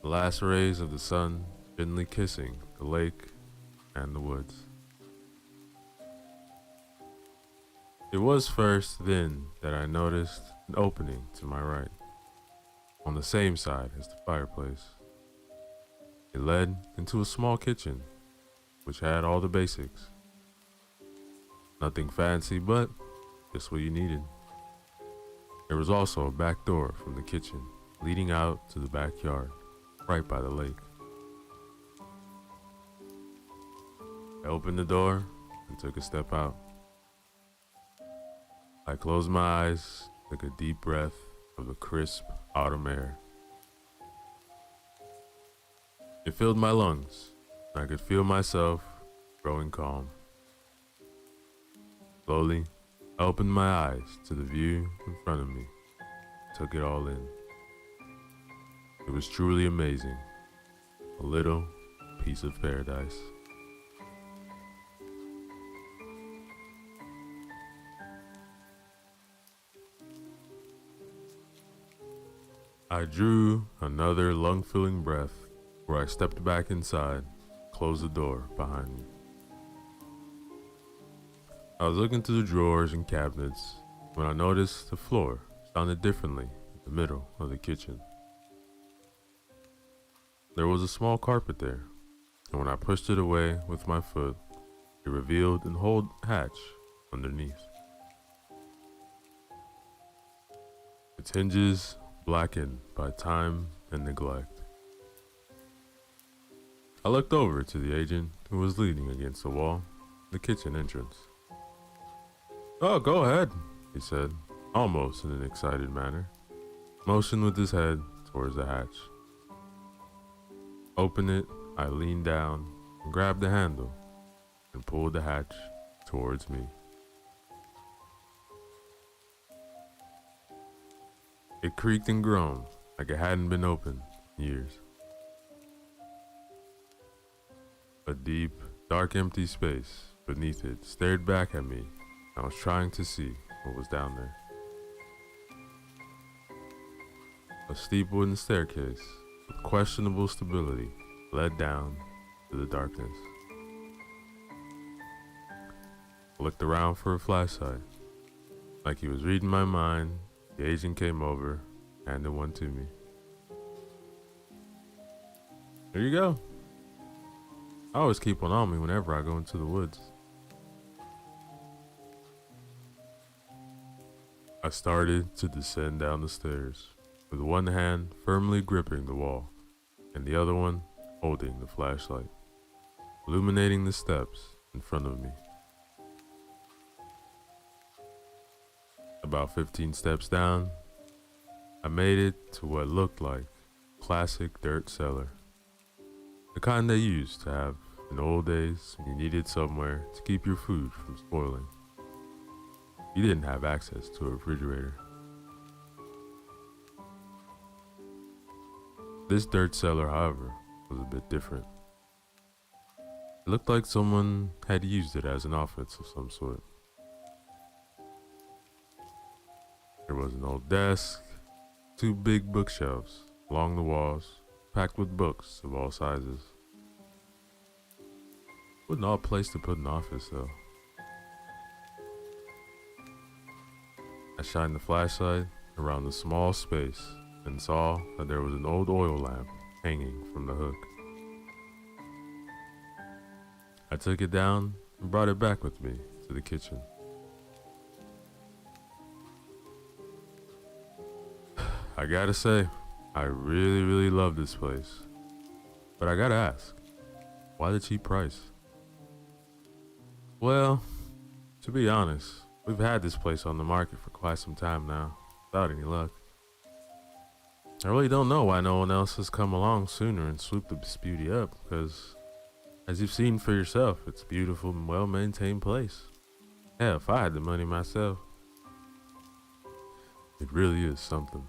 The last rays of the sun gently kissing the lake and the woods. It was first then that I noticed an opening to my right, on the same side as the fireplace. It led into a small kitchen, which had all the basics. Nothing fancy, but just what you needed. There was also a back door from the kitchen leading out to the backyard, right by the lake. I opened the door and took a step out. I closed my eyes, took a deep breath of the crisp autumn air. It filled my lungs, and I could feel myself growing calm. Slowly, I opened my eyes to the view in front of me, took it all in. It was truly amazing, a little piece of paradise. I drew another lung-filling breath where I stepped back inside, closed the door behind me. I was looking through the drawers and cabinets when I noticed the floor sounded differently in the middle of the kitchen. There was a small carpet there, and when I pushed it away with my foot, it revealed an old hatch underneath. Its hinges blackened by time and neglect. I looked over to the agent who was leaning against the wall, the kitchen entrance. "Oh, go ahead," he said, almost in an excited manner, motioned with his head towards the hatch. Open it, I leaned down and grabbed the handle and pulled the hatch towards me. It creaked and groaned like it hadn't been opened in years. A deep, dark, empty space beneath it stared back at me. I was trying to see what was down there. A steep wooden staircase with questionable stability led down to the darkness. I looked around for a flashlight. Like he was reading my mind, the agent came over, handed one to me. There you go. I always keep one on me whenever I go into the woods. I started to descend down the stairs, with one hand firmly gripping the wall, and the other one holding the flashlight, illuminating the steps in front of me. About 15 steps down, I made it to what looked like a classic dirt cellar. The kind they used to have in old days when you needed somewhere to keep your food from spoiling. You didn't have access to a refrigerator. This dirt cellar, however, was a bit different. It looked like someone had used it as an office of some sort. There was an old desk, 2 big bookshelves along the walls, packed with books of all sizes. What an odd place to put an office, though. I shined the flashlight around the small space and saw that there was an old oil lamp hanging from the hook. I took it down and brought it back with me to the kitchen. I gotta say, I really love this place. But I gotta ask, why the cheap price? Well, to be honest, we've had this place on the market for quite some time now, without any luck. I really don't know why no one else has come along sooner and swooped this beauty up, because as you've seen for yourself, it's a beautiful and well-maintained place. Yeah, if I had the money myself, it really is something.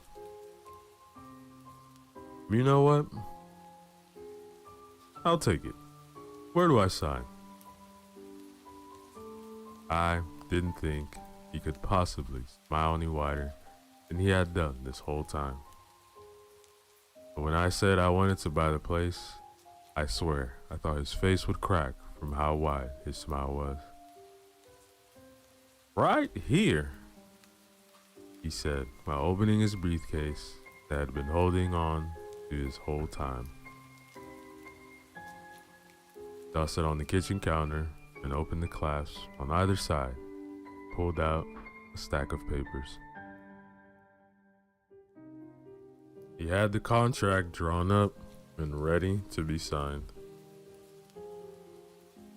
You know what? I'll take it. Where do I sign? I didn't think he could possibly smile any wider than he had done this whole time. But when I said I wanted to buy the place, I swear I thought his face would crack from how wide his smile was. Right here, he said while opening his briefcase that had been holding on to his whole time. Tossed it on the kitchen counter and opened the clasps on either side, pulled out a stack of papers. He had the contract drawn up and ready to be signed.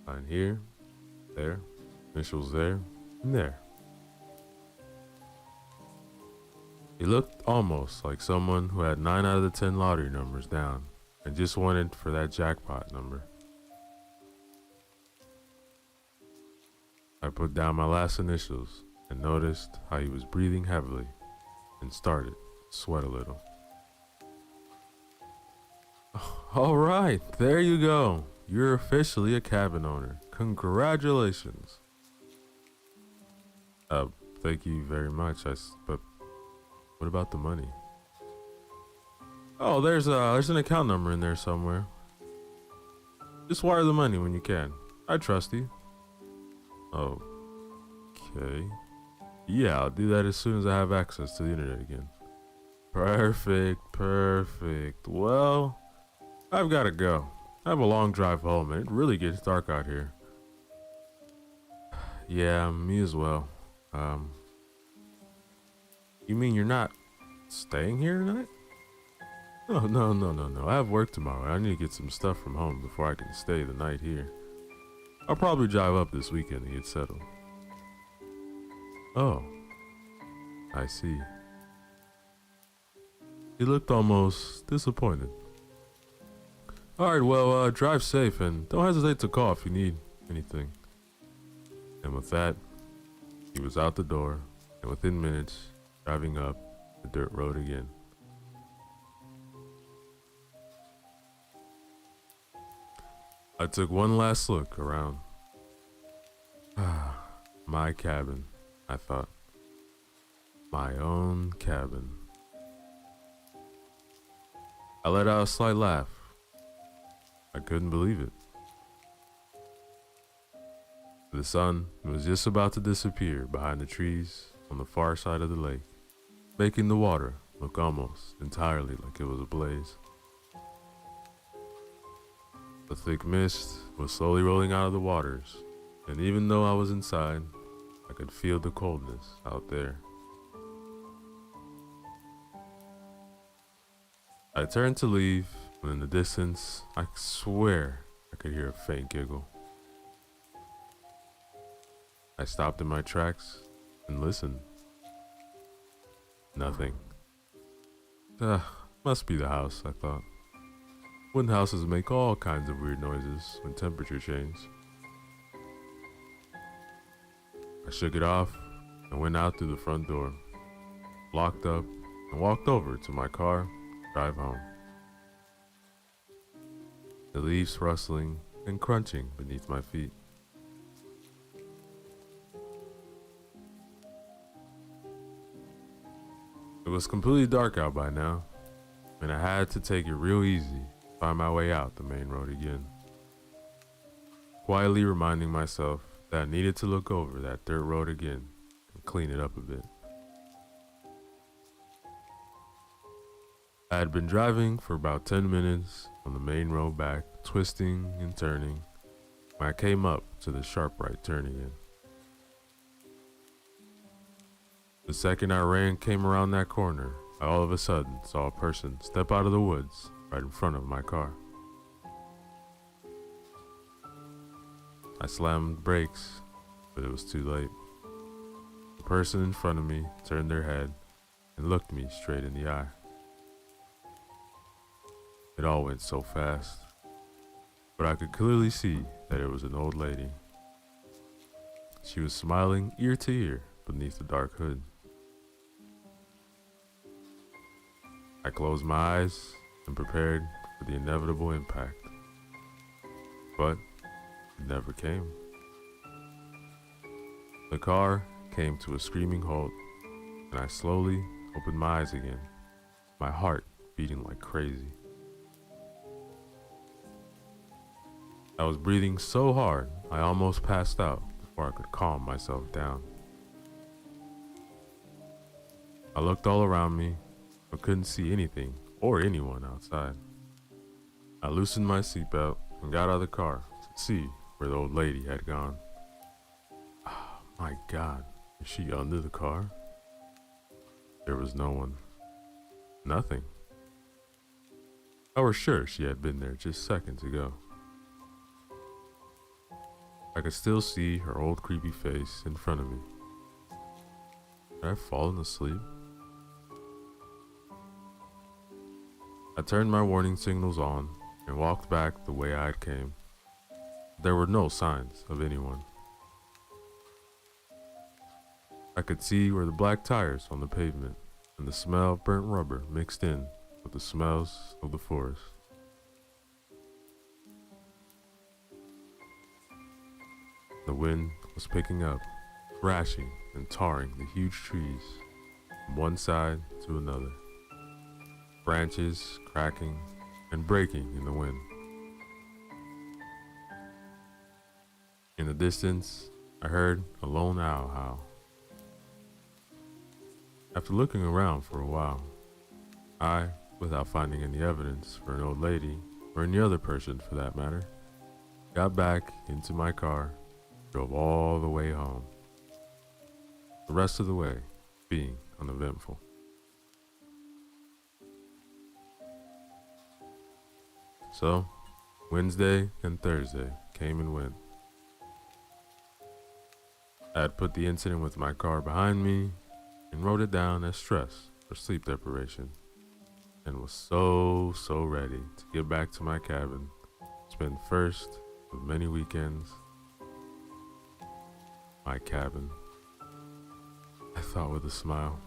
Sign here, there, initials there, and there. He looked almost like someone who had 9 out of the 10 lottery numbers down and just wanted for that jackpot number. I put down my last initials and noticed how he was breathing heavily and started to sweat a little. All right, there you go. You're officially a cabin owner. Congratulations. Thank you very much. But what about the money? Oh, there's an account number in there somewhere. Just wire the money when you can. I trust you. Okay. Yeah, I'll do that as soon as I have access to the internet again. Perfect. Well, I've got to go. I have a long drive home and it really gets dark out here. Yeah, me as well. You mean you're not staying here tonight? Oh, no. I have work tomorrow. I need to get some stuff from home before I can stay the night here. I'll probably drive up this weekend to get settled. Oh, I see. He looked almost disappointed. Alright, well, drive safe and don't hesitate to call if you need anything. And with that, he was out the door, and within minutes, driving up the dirt road again. I took one last look around. My cabin, I thought. My own cabin. I let out a slight laugh. I couldn't believe it. The sun was just about to disappear behind the trees on the far side of the lake, making the water look almost entirely like it was ablaze. The thick mist was slowly rolling out of the waters, and even though I was inside, I could feel the coldness out there. I turned to leave, when in the distance, I swear I could hear a faint giggle. I stopped in my tracks and listened. Nothing. Must be the house, I thought. Wooden houses make all kinds of weird noises when temperature changes. I shook it off and went out through the front door, locked up, and walked over to my car to drive home. The leaves rustling and crunching beneath my feet. It was completely dark out by now, and I had to take it real easy to find my way out the main road again. Quietly reminding myself that I needed to look over that dirt road again and clean it up a bit. I had been driving for about 10 minutes on the main road back, twisting and turning, when I came up to the sharp right turn again. The second came around that corner, I all of a sudden saw a person step out of the woods right in front of my car. I slammed brakes, but it was too late. The person in front of me turned their head and looked me straight in the eye. It all went so fast, but I could clearly see that it was an old lady. She was smiling ear to ear beneath the dark hood. I closed my eyes and prepared for the inevitable impact, but it never came. The car came to a screaming halt, and I slowly opened my eyes again, my heart beating like crazy. I was breathing so hard, I almost passed out before I could calm myself down. I looked all around me, but couldn't see anything or anyone outside. I loosened my seatbelt and got out of the car to see where the old lady had gone. Oh my God, is she under the car? There was no one. Nothing. I was sure she had been there just seconds ago. I could still see her old creepy face in front of me. Had I fallen asleep? I turned my warning signals on and walked back the way I had came. There were no signs of anyone. I could see where the black tires on the pavement and the smell of burnt rubber mixed in with the smells of the forest. The wind was picking up, thrashing and tarring the huge trees from one side to another. Branches cracking and breaking in the wind. In the distance, I heard a lone owl howl. After looking around for a while, I, without finding any evidence for an old lady, or any other person for that matter, got back into my car, drove all the way home. The rest of the way being uneventful. So, Wednesday and Thursday came and went. I had put the incident with my car behind me and wrote it down as stress or sleep deprivation, and was so ready to get back to my cabin, spend first of many weekends. My cabin, I thought with a smile.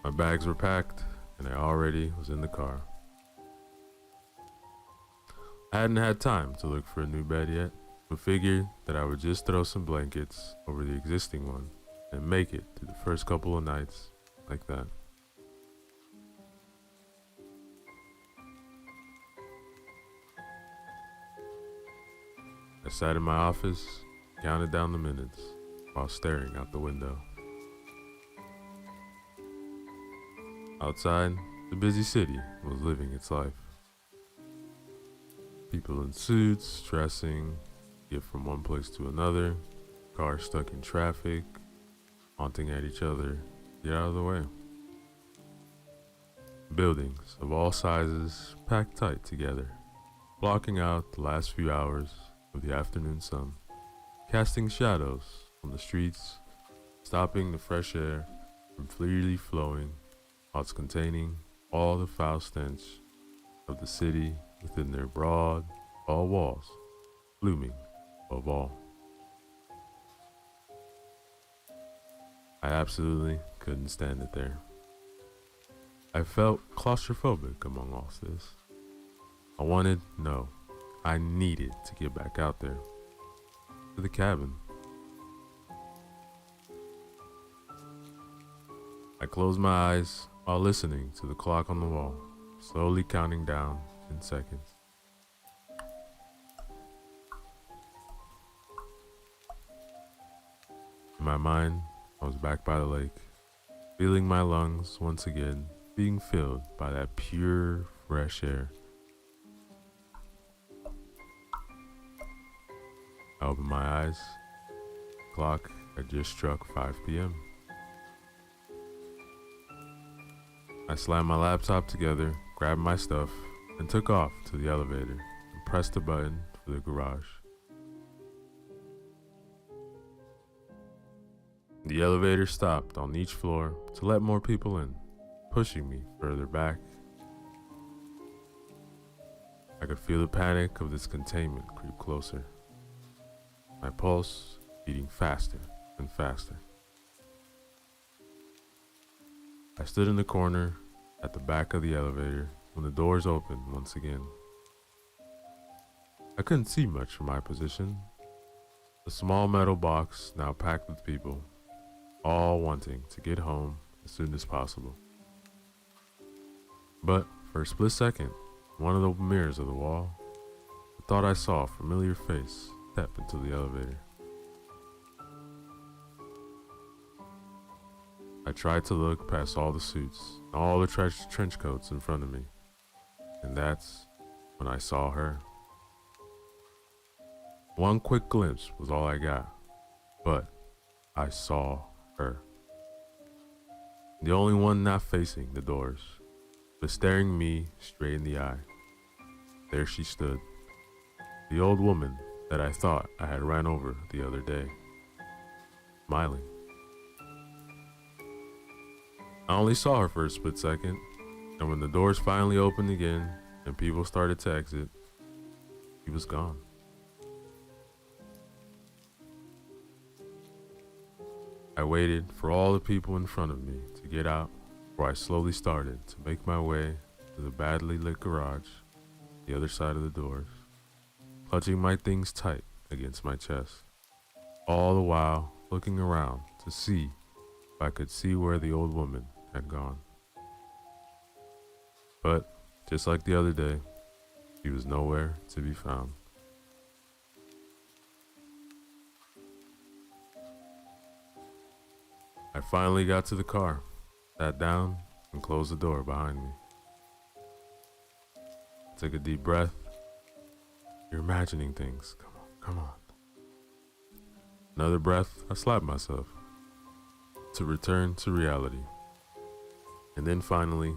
My bags were packed, and I already was in the car. I hadn't had time to look for a new bed yet, but figured that I would just throw some blankets over the existing one and make it through the first couple of nights like that. I sat in my office, counted down the minutes while staring out the window. Outside, the busy city was living its life. People in suits, stressing, get from one place to another, cars stuck in traffic, honking at each other, get out of the way. Buildings of all sizes packed tight together, blocking out the last few hours of the afternoon sun, casting shadows on the streets, stopping the fresh air from freely flowing, whilst containing all the foul stench of the city within their broad, tall walls, looming above all. I absolutely couldn't stand it there. I felt claustrophobic among all this. I needed to get back out there, to the cabin. I closed my eyes while listening to the clock on the wall, slowly counting down in seconds. In my mind, I was back by the lake, feeling my lungs once again being filled by that pure, fresh air. I opened my eyes. The clock had just struck 5 p.m. I slammed my laptop together, grabbed my stuff, and took off to the elevator and pressed the button for the garage. The elevator stopped on each floor to let more people in, pushing me further back. I could feel the panic of this containment creep closer, my pulse beating faster and faster. I stood in the corner at the back of the elevator when the doors opened once again. I couldn't see much from my position. The small metal box now packed with people, all wanting to get home as soon as possible. But for a split second, one of the mirrors of the wall, I thought I saw a familiar face step into the elevator. I tried to look past all the suits, all the trench coats in front of me, and that's when I saw her. One quick glimpse was all I got, but I saw her. The only one not facing the doors, but staring me straight in the eye. There she stood, the old woman that I thought I had ran over the other day, smiling. I only saw her for a split second, and when the doors finally opened again and people started to exit, she was gone. I waited for all the people in front of me to get out before I slowly started to make my way to the badly lit garage, the other side of the doors, clutching my things tight against my chest, all the while looking around to see if I could see where the old woman had gone. But just like the other day, she was nowhere to be found. I finally got to the car, sat down, and closed the door behind me. I took a deep breath. You're imagining things. Come on. Another breath, I slapped myself to return to reality. And then finally,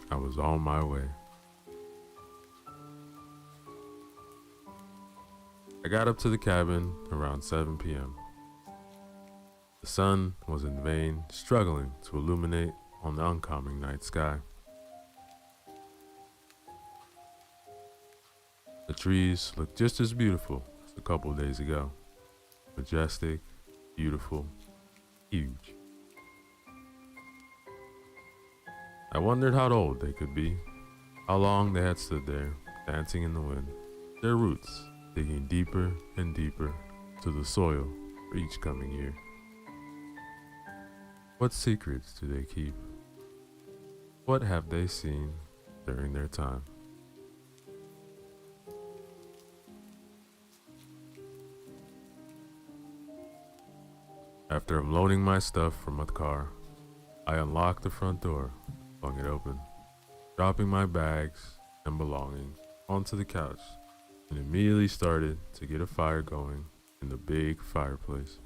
I was on my way. I got up to the cabin around 7 p.m. The sun was in vain struggling to illuminate on the oncoming night sky. The trees looked just as beautiful as a couple days ago. Majestic, beautiful, huge. I wondered how old they could be, how long they had stood there, dancing in the wind, their roots digging deeper and deeper to the soil for each coming year. What secrets do they keep? What have they seen during their time? After unloading my stuff from my car, I unlocked the front door, flung it open, dropping my bags and belongings onto the couch, and immediately started to get a fire going in the big fireplace.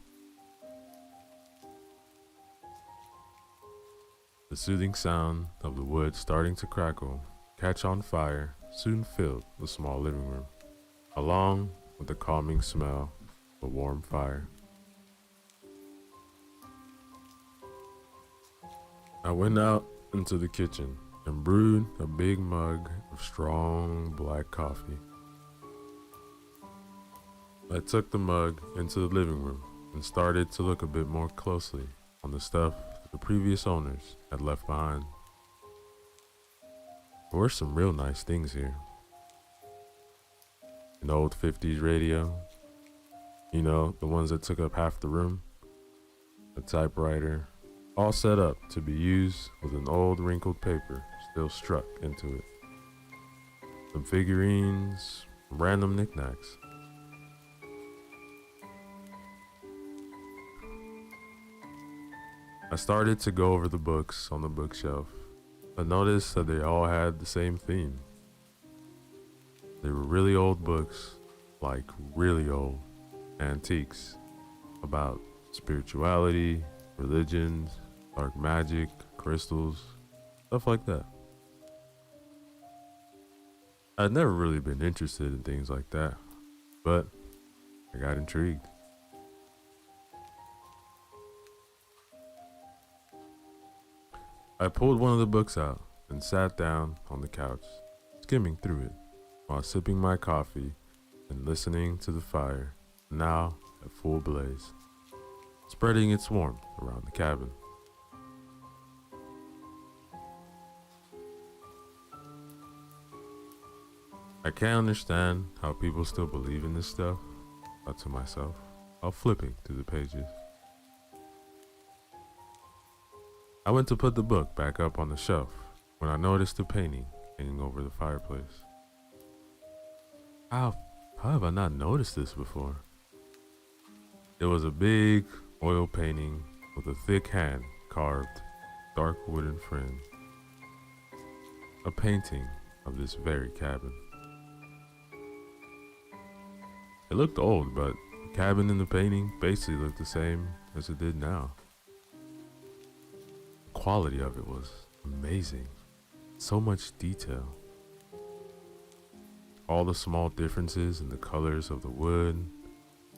The soothing sound of the wood starting to crackle, catch on fire, soon filled the small living room, along with the calming smell of a warm fire. I went out into the kitchen and brewed a big mug of strong black coffee. I took the mug into the living room and started to look a bit more closely on the stuff the previous owners had left behind. There were some real nice things here. An old 50s radio, the ones that took up half the room, a typewriter, all set up to be used with an old wrinkled paper still struck into it. Some figurines, random knickknacks. I started to go over the books on the bookshelf. I noticed that they all had the same theme. They were really old books, like really old antiques, about spirituality, religions, dark magic, crystals, stuff like that. I'd never really been interested in things like that, but I got intrigued. I pulled one of the books out and sat down on the couch, skimming through it while sipping my coffee and listening to the fire, now at full blaze, spreading its warmth around the cabin. I can't understand how people still believe in this stuff, I thought to myself while flipping through the pages. I went to put the book back up on the shelf when I noticed a painting hanging over the fireplace. How have I not noticed this before? It was a big oil painting with a thick hand carved dark wooden frame. A painting of this very cabin. It looked old, but the cabin in the painting basically looked the same as it did now. The quality of it was amazing. So much detail. All the small differences in the colors of the wood,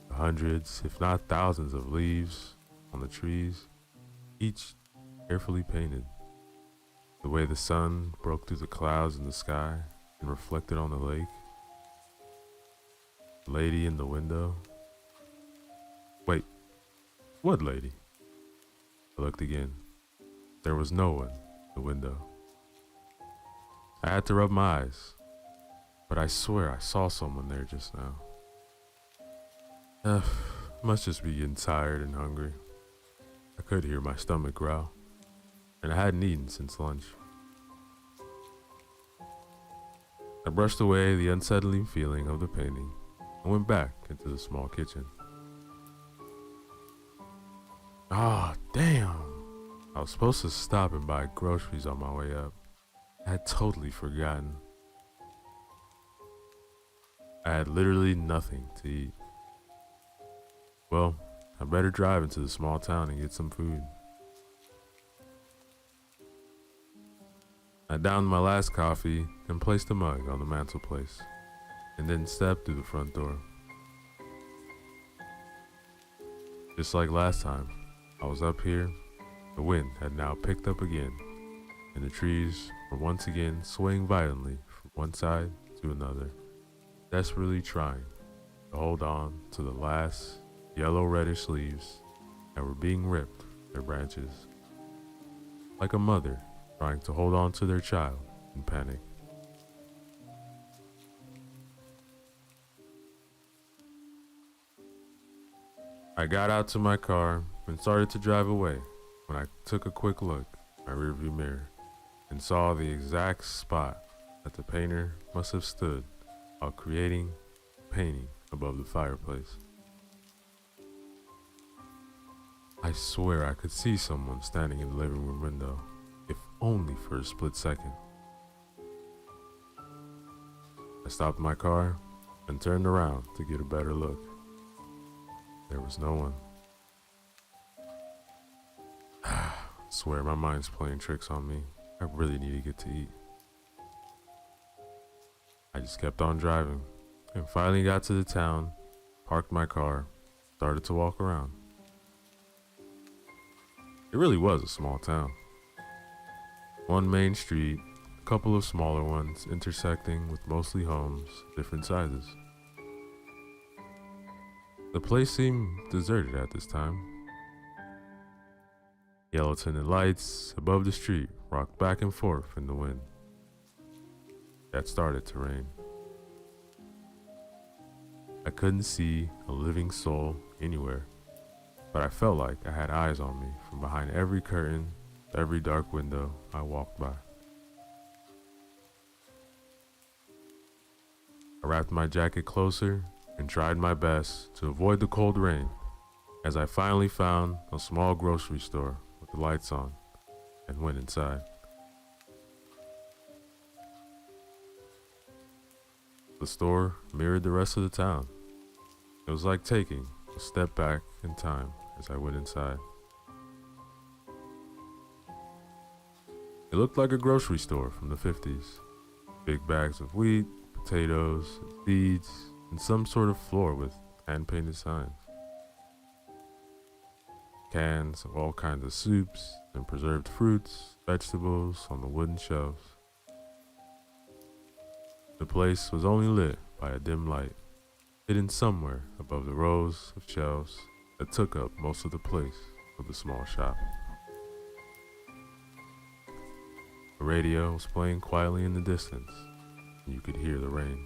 the hundreds, if not thousands of leaves on the trees, each carefully painted. The way the sun broke through the clouds in the sky and reflected on the lake. The lady in the window. Wait, what lady? I looked again. There was no one in the window. I had to rub my eyes, but I swear I saw someone there just now. Must just be getting tired and hungry. I could hear my stomach growl, and I hadn't eaten since lunch. I brushed away the unsettling feeling of the painting and went back into the small kitchen. Ah, damn! I was supposed to stop and buy groceries on my way up. I had totally forgotten. I had literally nothing to eat. Well, I better drive into the small town and get some food. I downed my last coffee and placed the mug on the mantelpiece, and then stepped through the front door. Just like last time, I was up here. The wind had now picked up again, and the trees were once again swaying violently from one side to another, desperately trying to hold on to the last yellow-reddish leaves that were being ripped from their branches. Like a mother trying to hold on to their child in panic. I got out to my car and started to drive away when I took a quick look in my rearview mirror and saw the exact spot that the painter must have stood while creating a painting above the fireplace. I swear I could see someone standing in the living room window, if only for a split second. I stopped my car and turned around to get a better look. There was no one. Swear my mind's playing tricks on me. I really need to get to eat. I just kept on driving and finally got to the town, parked my car, started to walk around. It really was a small town. One main street, a couple of smaller ones intersecting with mostly homes, different sizes. The place seemed deserted at this time. Yellow tinted lights above the street rocked back and forth in the wind. It started to rain. I couldn't see a living soul anywhere, but I felt like I had eyes on me from behind every curtain, every dark window I walked by. I wrapped my jacket closer and tried my best to avoid the cold rain as I finally found a small grocery store with the lights on and went inside. The store mirrored the rest of the town. It was like taking a step back in time as I went inside. It looked like a grocery store from the 50s. Big bags of wheat, potatoes, seeds, and some sort of floor with hand-painted signs. Cans of all kinds of soups and preserved fruits, vegetables on the wooden shelves. The place was only lit by a dim light, hidden somewhere above the rows of shelves that took up most of the place of the small shop. The radio was playing quietly in the distance, and you could hear the rain,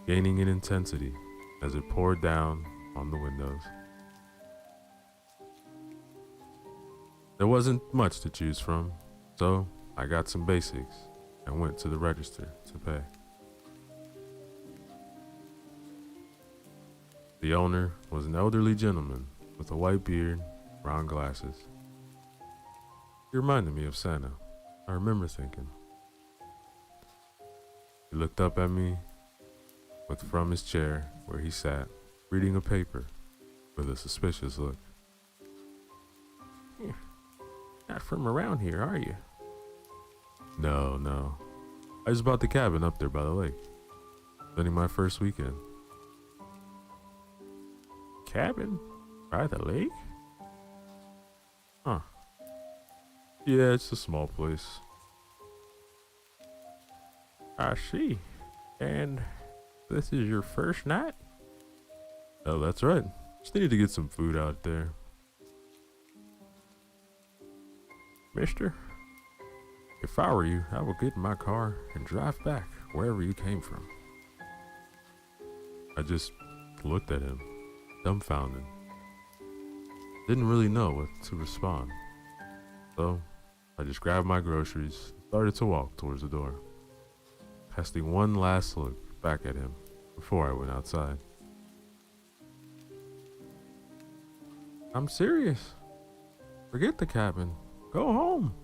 gaining in intensity as it poured down on the windows. There wasn't much to choose from, so I got some basics and went to the register to pay. The owner was an elderly gentleman with a white beard, round glasses. He reminded me of Santa, I remember thinking. He looked up at me from his chair where he sat, reading a paper with a suspicious look. Not from around here, are you? No. I just bought the cabin up there by the lake. Spending my first weekend. Cabin? By the lake? Huh. Yeah, it's a small place. I see. And this is your first night? Oh, that's right. Just needed to get some food out there. Mister, if I were you, I would get in my car and drive back wherever you came from. I just looked at him, dumbfounded. Didn't really know what to respond. So I just grabbed my groceries and started to walk towards the door, casting one last look back at him before I went outside. I'm serious. Forget the cabin. Go home.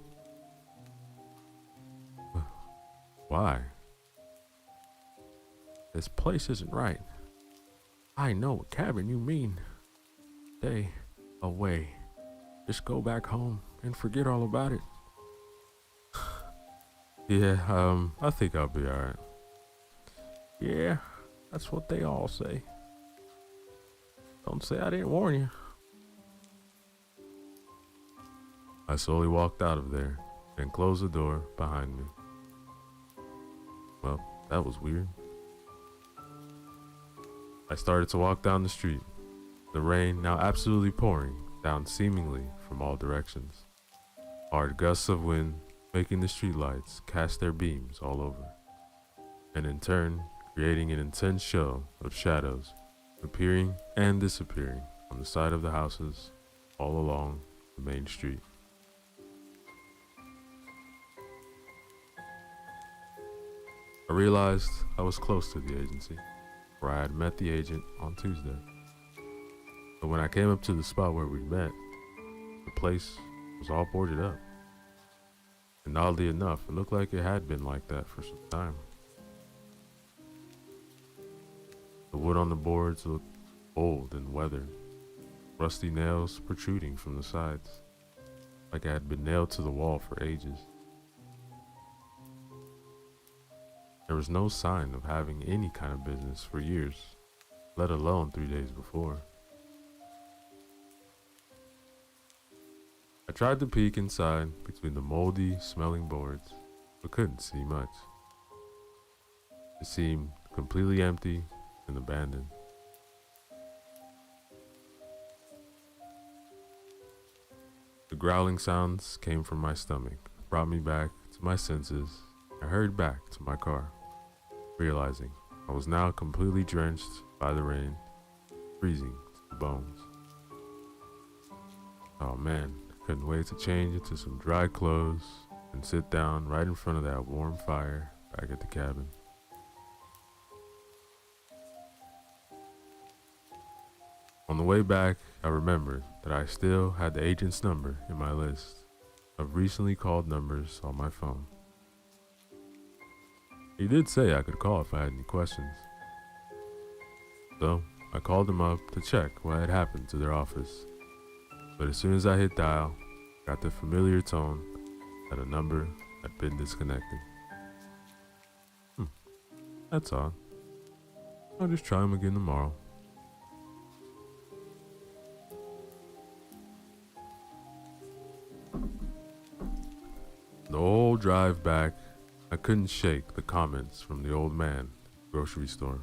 Why? This place isn't right. I know what cabin you mean. Stay away. Just go back home and forget all about it. Yeah, I think I'll be alright. Yeah, that's what they all say. Don't say I didn't warn you. I slowly walked out of there and closed the door behind me. Well, that was weird. I started to walk down the street, the rain now absolutely pouring down seemingly from all directions. Hard gusts of wind making the streetlights cast their beams all over, and in turn, creating an intense show of shadows appearing and disappearing on the side of the houses all along the main street. I realized I was close to the agency, where I had met the agent on Tuesday. But when I came up to the spot where we'd met, the place was all boarded up. And oddly enough, it looked like it had been like that for some time. The wood on the boards looked old and weathered, rusty nails protruding from the sides, like it had been nailed to the wall for ages. There was no sign of having any kind of business for years, let alone 3 days before. I tried to peek inside between the moldy, smelling boards, but couldn't see much. It seemed completely empty and abandoned. The growling sounds came from my stomach, brought me back to my senses. I hurried back to my car, realizing I was now completely drenched by the rain, freezing to the bones. Oh man, I couldn't wait to change into some dry clothes and sit down right in front of that warm fire back at the cabin. On the way back, I remembered that I still had the agent's number in my list of recently called numbers on my phone. He did say I could call if I had any questions. So I called him up to check what had happened to their office. But as soon as I hit dial, I got the familiar tone that a number had been disconnected. That's odd. I'll just try him again tomorrow. The whole drive back, I couldn't shake the comments from the old man at the grocery store.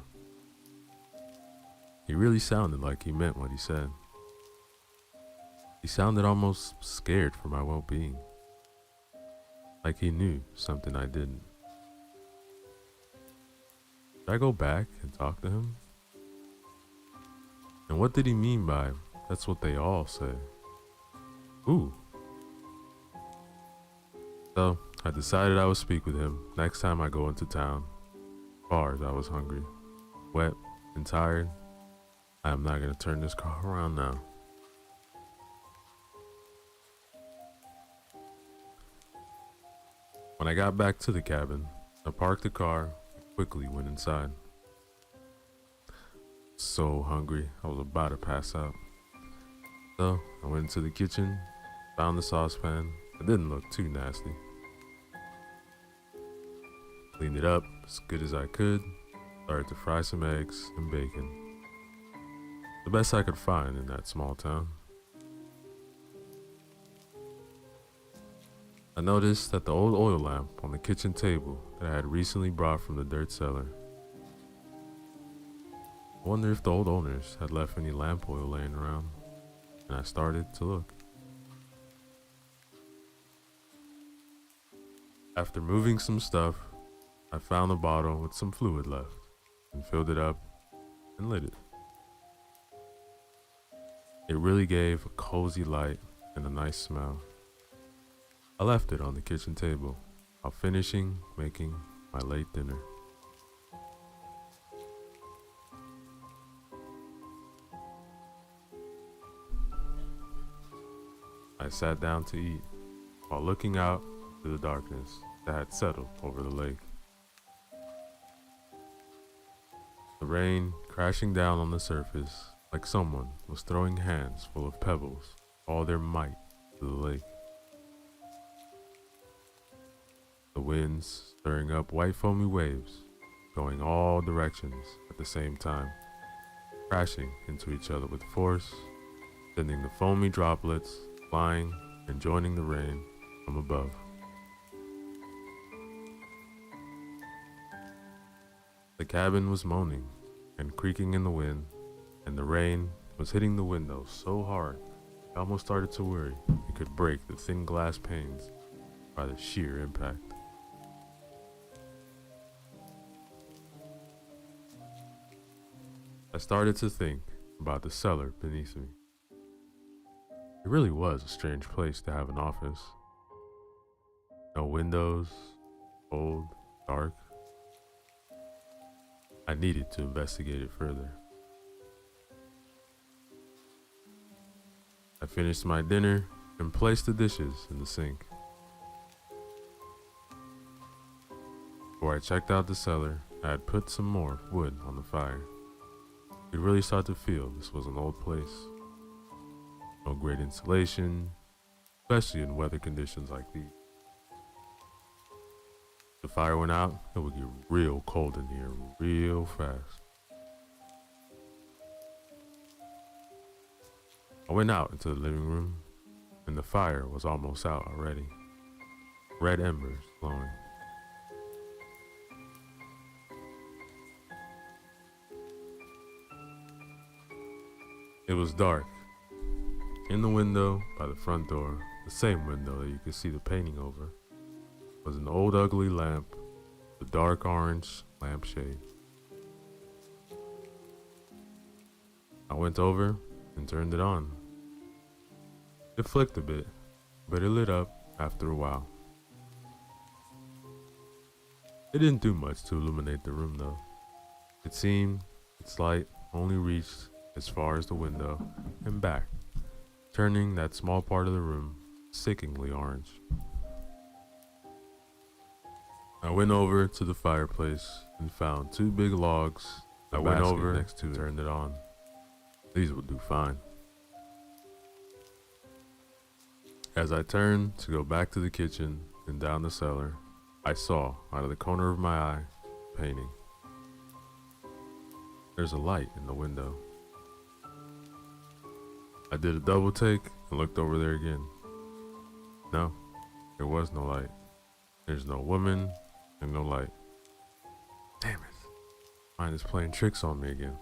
He really sounded like he meant what he said. He sounded almost scared for my well-being, like he knew something I didn't. Should I go back and talk to him? And what did he mean by, that's what they all say? Ooh. So, I decided I would speak with him next time I go into town. As far as I was hungry, wet, and tired, I am not going to turn this car around now. When I got back to the cabin, I parked the car and quickly went inside. So hungry, I was about to pass out. So, I went into the kitchen, found the saucepan. It didn't look too nasty. Cleaned it up as good as I could, started to fry some eggs and bacon. The best I could find in that small town. I noticed that the old oil lamp on the kitchen table that I had recently brought from the dirt cellar. I wonder if the old owners had left any lamp oil laying around, and I started to look. After moving some stuff, I found a bottle with some fluid left and filled it up and lit it. It really gave a cozy light and a nice smell. I left it on the kitchen table while finishing making my late dinner. I sat down to eat while looking out into the darkness that had settled over the lake. The rain crashing down on the surface like someone was throwing hands full of pebbles, all their might, to the lake. The winds stirring up white foamy waves, going all directions at the same time, crashing into each other with force, sending the foamy droplets flying and joining the rain from above. The cabin was moaning and creaking in the wind, and the rain was hitting the windows so hard I almost started to worry it could break the thin glass panes by the sheer impact. I started to think about the cellar beneath me. It really was a strange place to have an office. No windows, cold, dark. I needed to investigate it further. I finished my dinner and placed the dishes in the sink. Before I checked out the cellar, I had put some more wood on the fire. You really start to feel this was an old place. No great insulation, especially in weather conditions like these. If the fire went out, it would get real cold in here real fast. I went out into the living room, and the fire was almost out already. Red embers glowing. It was dark. In the window by the front door, the same window that you could see the painting over, was an old ugly lamp with a dark orange lampshade. I went over and turned it on. It flicked a bit, but it lit up after a while. It didn't do much to illuminate the room though. It seemed its light only reached as far as the window and back, turning that small part of the room sickeningly orange. I went over to the fireplace and found two big logs. I went over next to it, turned it on. These would do fine. As I turned to go back to the kitchen and down the cellar, I saw out of the corner of my eye a painting. There's a light in the window. I did a double take and looked over there again. No, there was no light. There's no woman and no light. Damn it. Mine is playing tricks on me again.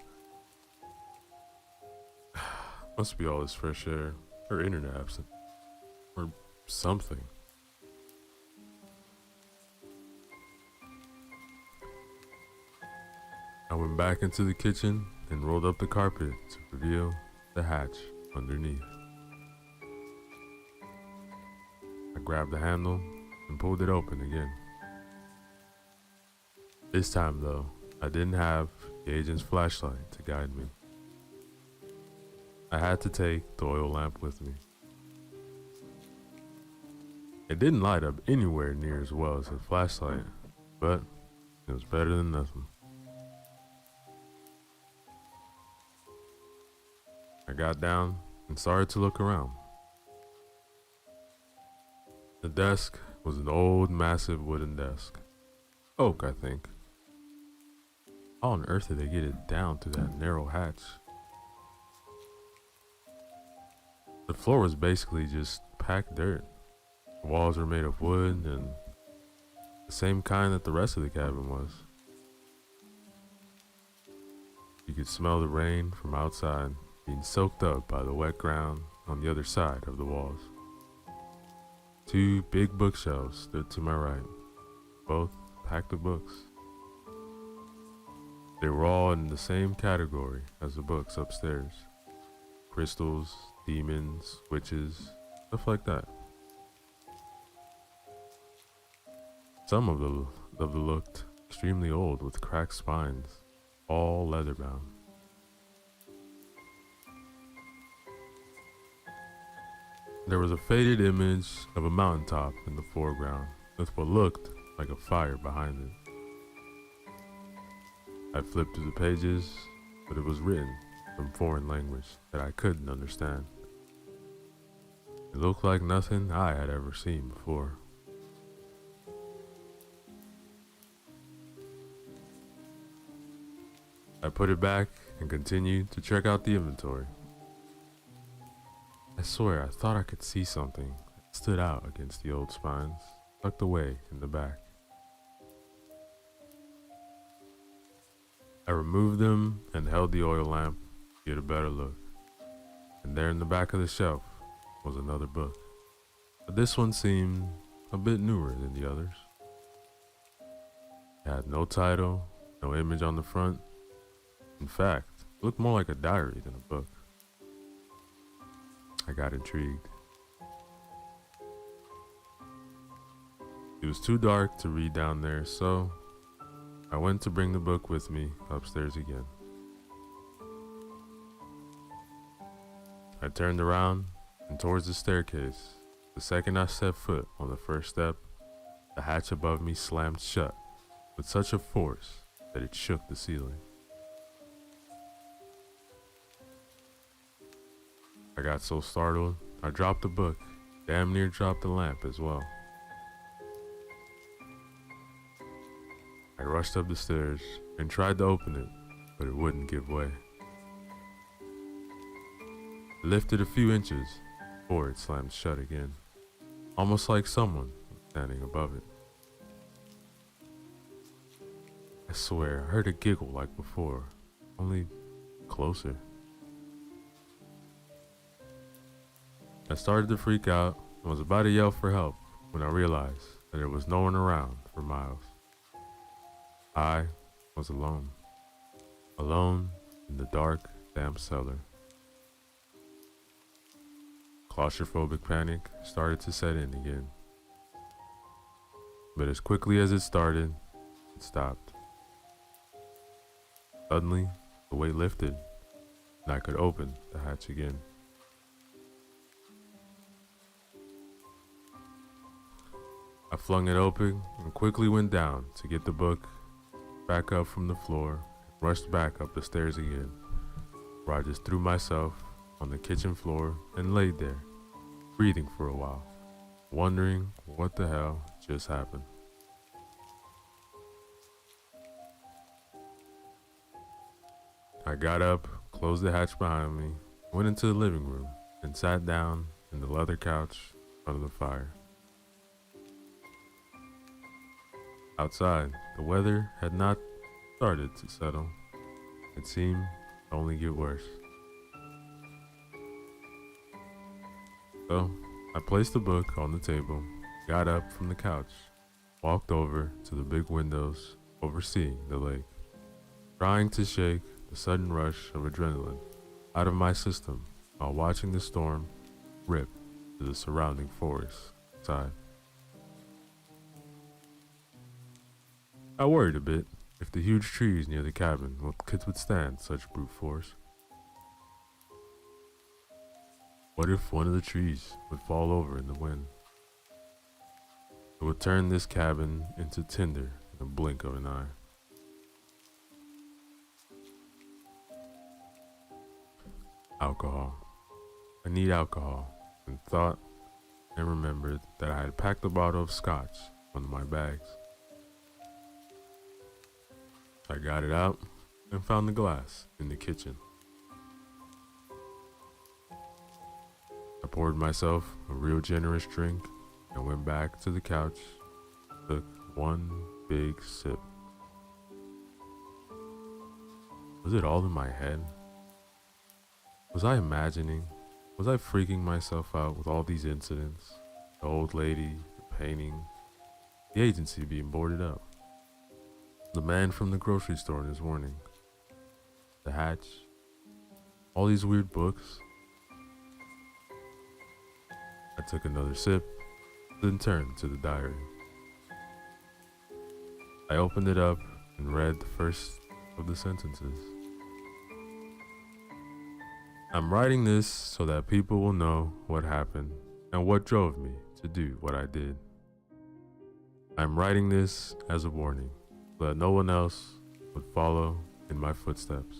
Must be all this fresh air or internet absent or something. I went back into the kitchen and rolled up the carpet to reveal the hatch underneath. I grabbed the handle and pulled it open again. This time though, I didn't have the agent's flashlight to guide me. I had to take the oil lamp with me. It didn't light up anywhere near as well as the flashlight, but it was better than nothing. I got down and started to look around. The desk was an old, massive wooden desk. Oak, I think. How on earth did they get it down through that narrow hatch? The floor was basically just packed dirt. The walls were made of wood and the same kind that the rest of the cabin was. You could smell the rain from outside being soaked up by the wet ground on the other side of the walls. Two big bookshelves stood to my right, both packed with books. They were all in the same category as the books upstairs. Crystals, demons, witches, stuff like that. Some of them looked extremely old with cracked spines, all leather bound. There was a faded image of a mountaintop in the foreground with what looked like a fire behind it. I flipped through the pages, but it was written in foreign language that I couldn't understand. It looked like nothing I had ever seen before. I put it back and continued to check out the inventory. I swear I thought I could see something that stood out against the old spines, tucked away in the back. I removed them and held the oil lamp to get a better look. And there in the back of the shelf was another book. But this one seemed a bit newer than the others. It had no title, no image on the front. In fact, it looked more like a diary than a book. I got intrigued. It was too dark to read down there, so I went to bring the book with me upstairs again. I turned around and towards the staircase. The second I set foot on the first step, the hatch above me slammed shut with such a force that it shook the ceiling. I got so startled, I dropped the book, damn near dropped the lamp as well. I rushed up the stairs and tried to open it, but it wouldn't give way. It lifted a few inches before it slammed shut again, almost like someone was standing above it. I swear I heard a giggle like before, only closer. I started to freak out and was about to yell for help when I realized that there was no one around for miles. I was alone. Alone in the dark, damp cellar. Claustrophobic panic started to set in again. But as quickly as it started, it stopped. Suddenly, the weight lifted, and I could open the hatch again. I flung it open and quickly went down to get the book back up from the floor and rushed back up the stairs again, where I just threw myself on the kitchen floor and laid there, breathing for a while, wondering what the hell just happened. I got up, closed the hatch behind me, went into the living room, and sat down in the leather couch in front of the fire. Outside, the weather had not started to settle. It seemed to only get worse. So, I placed the book on the table, got up from the couch, walked over to the big windows overseeing the lake, trying to shake the sudden rush of adrenaline out of my system while watching the storm rip through the surrounding forest outside. I worried a bit if the huge trees near the cabin could withstand such brute force. What if one of the trees would fall over in the wind? It would turn this cabin into tinder in a blink of an eye. Alcohol. I need alcohol, and thought and remembered that I had packed a bottle of scotch in one of my bags. I got it out and found the glass in the kitchen. I poured myself a real generous drink and went back to the couch, took one big sip. Was it all in my head? Was I imagining? Was I freaking myself out with all these incidents? The old lady, the painting, the agency being boarded up, the man from the grocery store in his warning, the hatch, all these weird books. I took another sip, then turned to the diary. I opened it up and read the first of the sentences. I'm writing this so that people will know what happened and what drove me to do what I did. I'm writing this as a warning so that no one else would follow in my footsteps.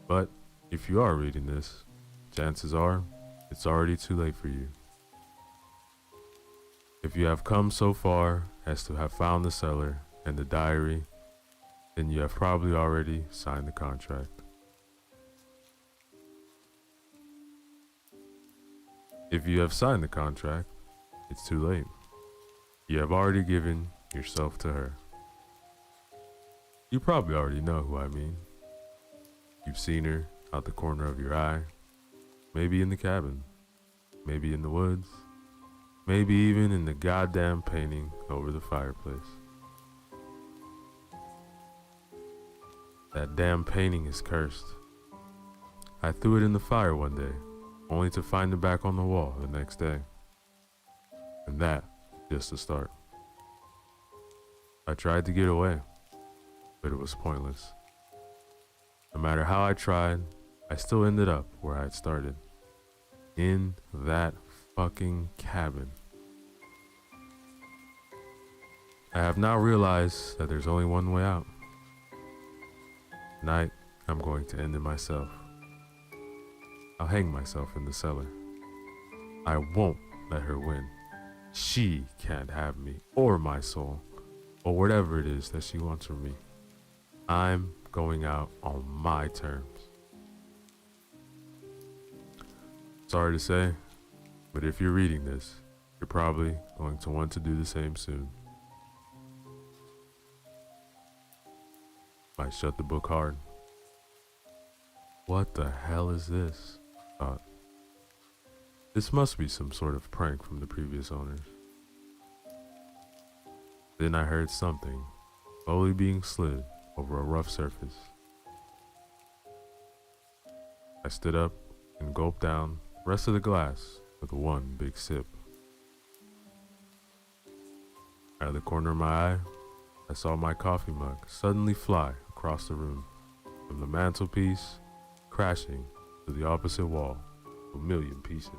But if you are reading this, chances are it's already too late for you. If you have come so far as to have found the cellar and the diary, then you have probably already signed the contract. If you have signed the contract, it's too late. You have already given yourself to her. You probably already know who I mean. You've seen her out the corner of your eye, maybe in the cabin, maybe in the woods, Maybe even in the goddamn painting over the fireplace. That damn painting is cursed. I threw it in the fire one day, only to find it back on the wall the next day. And that, just the start. I tried to get away, but it was pointless. No matter how I tried, I still ended up where I had started. In that fucking cabin. I have now realized that there's only one way out. Tonight, I'm going to end it myself. I'll hang myself in the cellar. I won't let her win. She can't have me or my soul or whatever it is that she wants from me. I'm going out on my terms. Sorry to say, but if you're reading this, you're probably going to want to do the same soon. Might shut the book hard. What the hell is this? Thought. This must be some sort of prank from the previous owners. Then I heard something slowly being slid over a rough surface. I stood up and gulped down the rest of the glass with one big sip. Out of the corner of my eye, I saw my coffee mug suddenly fly across the room, from the mantelpiece, crashing to the opposite wall, a million pieces.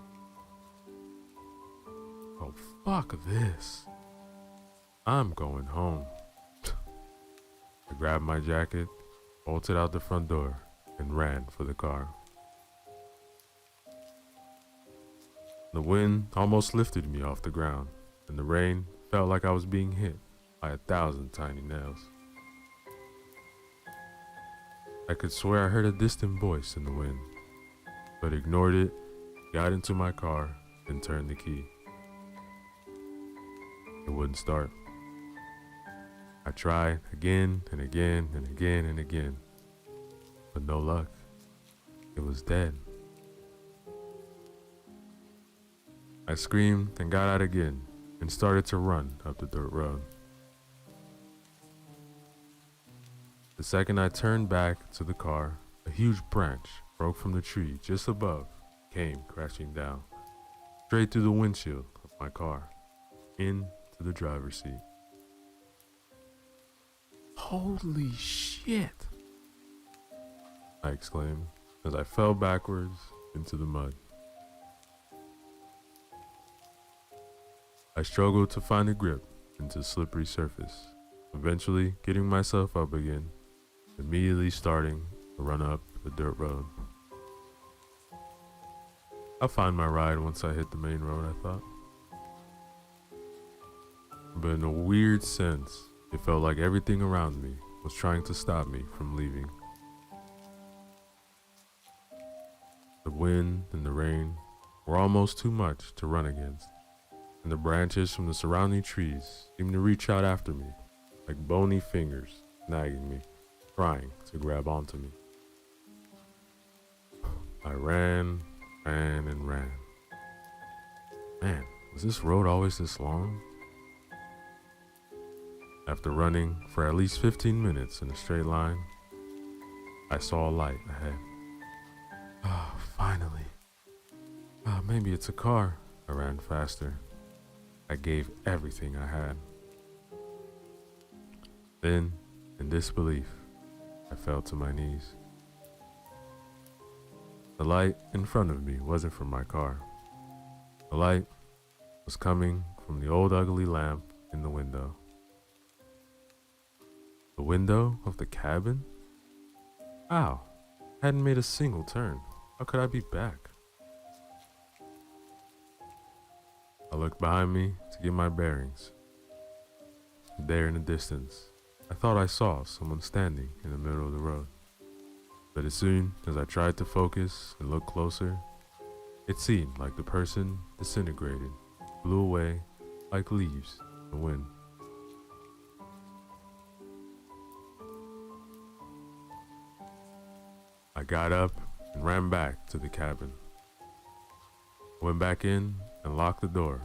Oh, fuck this. I'm going home. I grabbed my jacket, bolted out the front door, and ran for the car. The wind almost lifted me off the ground, and the rain felt like I was being hit by 1,000 tiny nails. I could swear I heard a distant voice in the wind, but ignored it, got into my car, and turned the key. It wouldn't start. I tried again and again and again and again, but no luck. It was dead. I screamed and got out again and started to run up the dirt road. The second I turned back to the car, a huge branch broke from the tree just above, came crashing down, straight through the windshield of my car, into the driver's seat. Holy shit! I exclaimed as I fell backwards into the mud. I struggled to find a grip into the slippery surface, eventually getting myself up again, immediately starting to run up the dirt road. I'll find my ride once I hit the main road, I thought. But in a weird sense, it felt like everything around me was trying to stop me from leaving. The wind and the rain were almost too much to run against, and the branches from the surrounding trees seemed to reach out after me, like bony fingers nagging me, trying to grab onto me. I ran, and ran. Man, was this road always this long? After running for at least 15 minutes in a straight line, I saw a light ahead. Oh, finally. Maybe it's a car. I ran faster. I gave everything I had. Then, in disbelief, I fell to my knees. The light in front of me wasn't from my car. The light was coming from the old ugly lamp in the window. The window of the cabin? Ow, I hadn't made a single turn. How could I be back? I looked behind me to get my bearings. There in the distance, I thought I saw someone standing in the middle of the road. But as soon as I tried to focus and look closer, it seemed like the person disintegrated, blew away like leaves in the wind. I got up and ran back to the cabin. I went back in and locked the door,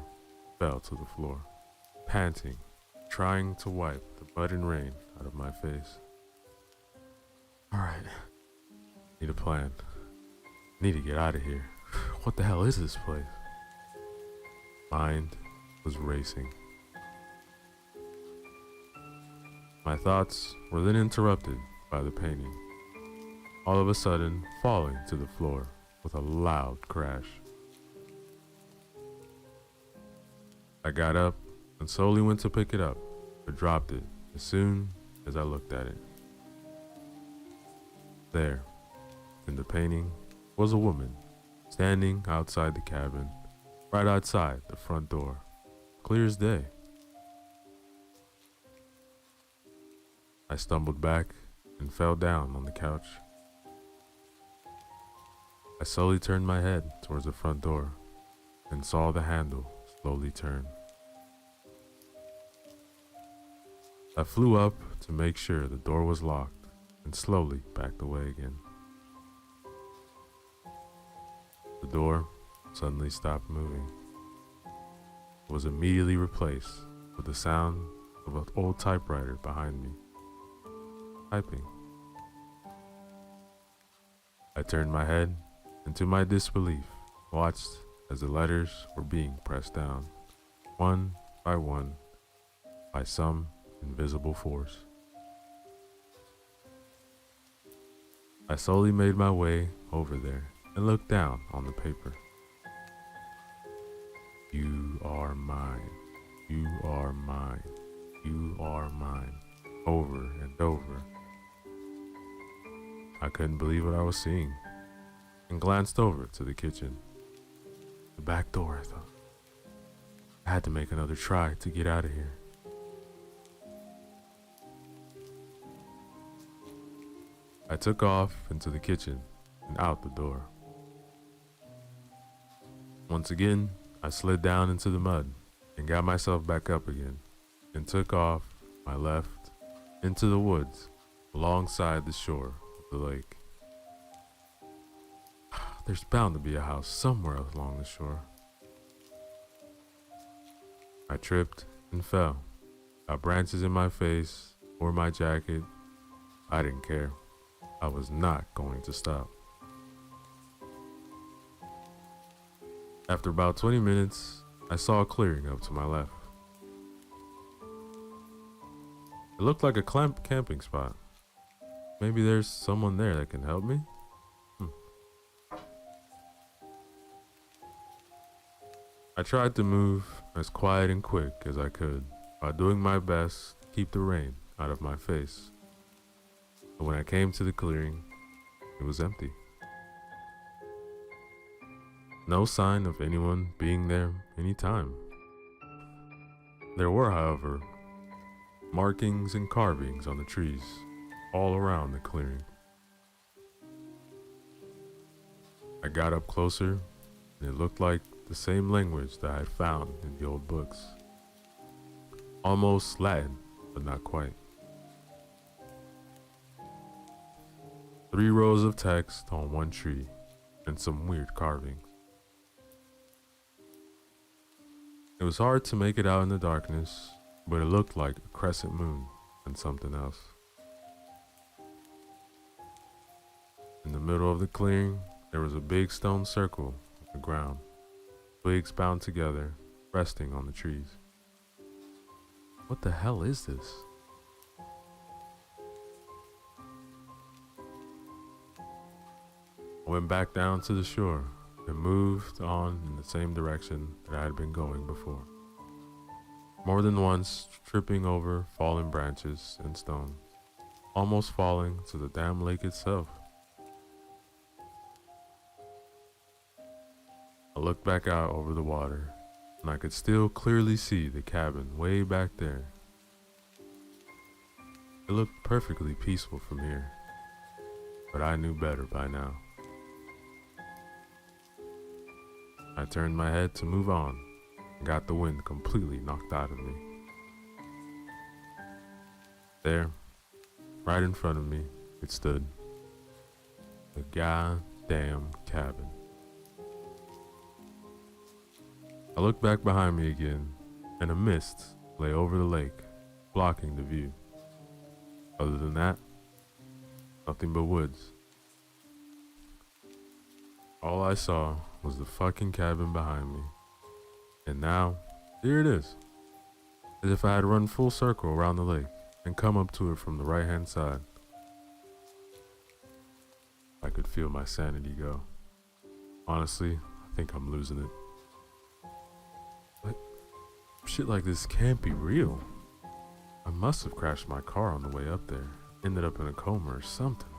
fell to the floor, panting, trying to wipe the mud and rain out of my face. Alright, need a plan. Need to get out of here. What the hell is this place? Mind was racing. My thoughts were then interrupted by the painting, all of a sudden falling to the floor with a loud crash. I got up and slowly went to pick it up, but dropped it as soon as I looked at it. There, in the painting, was a woman standing outside the cabin, right outside the front door, clear as day. I stumbled back and fell down on the couch. I slowly turned my head towards the front door and saw the handle slowly turn. I flew up to make sure the door was locked and slowly backed away again. The door suddenly stopped moving. It was immediately replaced with the sound of an old typewriter behind me, typing. I turned my head and, to my disbelief, watched as the letters were being pressed down, one by one, by some invisible force. I slowly made my way over there and looked down on the paper. You are mine. You are mine. You are mine. Over and over. I couldn't believe what I was seeing and glanced over to the kitchen. The back door, I thought. I had to make another try to get out of here. I took off into the kitchen and out the door. Once again, I slid down into the mud and got myself back up again and took off my left into the woods alongside the shore of the lake. There's bound to be a house somewhere along the shore. I tripped and fell, got branches in my face or my jacket. I didn't care. I was not going to stop. After about 20 minutes, I saw a clearing up to my left. It looked like a camping spot. Maybe there's someone there that can help me? I tried to move as quiet and quick as I could while doing my best to keep the rain out of my face. But when I came to the clearing, it was empty. No sign of anyone being there any time. There were, however, markings and carvings on the trees all around the clearing. I got up closer, and it looked like the same language that I had found in the old books. Almost Latin, but not quite. 3 rows of text on one tree and some weird carvings. It was hard to make it out in the darkness, but it looked like a crescent moon and something else. In the middle of the clearing, there was a big stone circle on the ground, twigs bound together, resting on the trees. What the hell is this? I went back down to the shore and moved on in the same direction that I had been going before. More than once, tripping over fallen branches and stones, almost falling to the damn lake itself. I looked back out over the water, and I could still clearly see the cabin way back there. It looked perfectly peaceful from here, but I knew better by now. I turned my head to move on and got the wind completely knocked out of me. There, right in front of me, it stood. The goddamn cabin. I looked back behind me again, and a mist lay over the lake, blocking the view. Other than that, nothing but woods. All I saw was the fucking cabin behind me. And now, here it is. As if I had run full circle around the lake and come up to it from the right-hand side. I could feel my sanity go. Honestly, I think I'm losing it. But shit like this can't be real. I must have crashed my car on the way up there, ended up in a coma or something.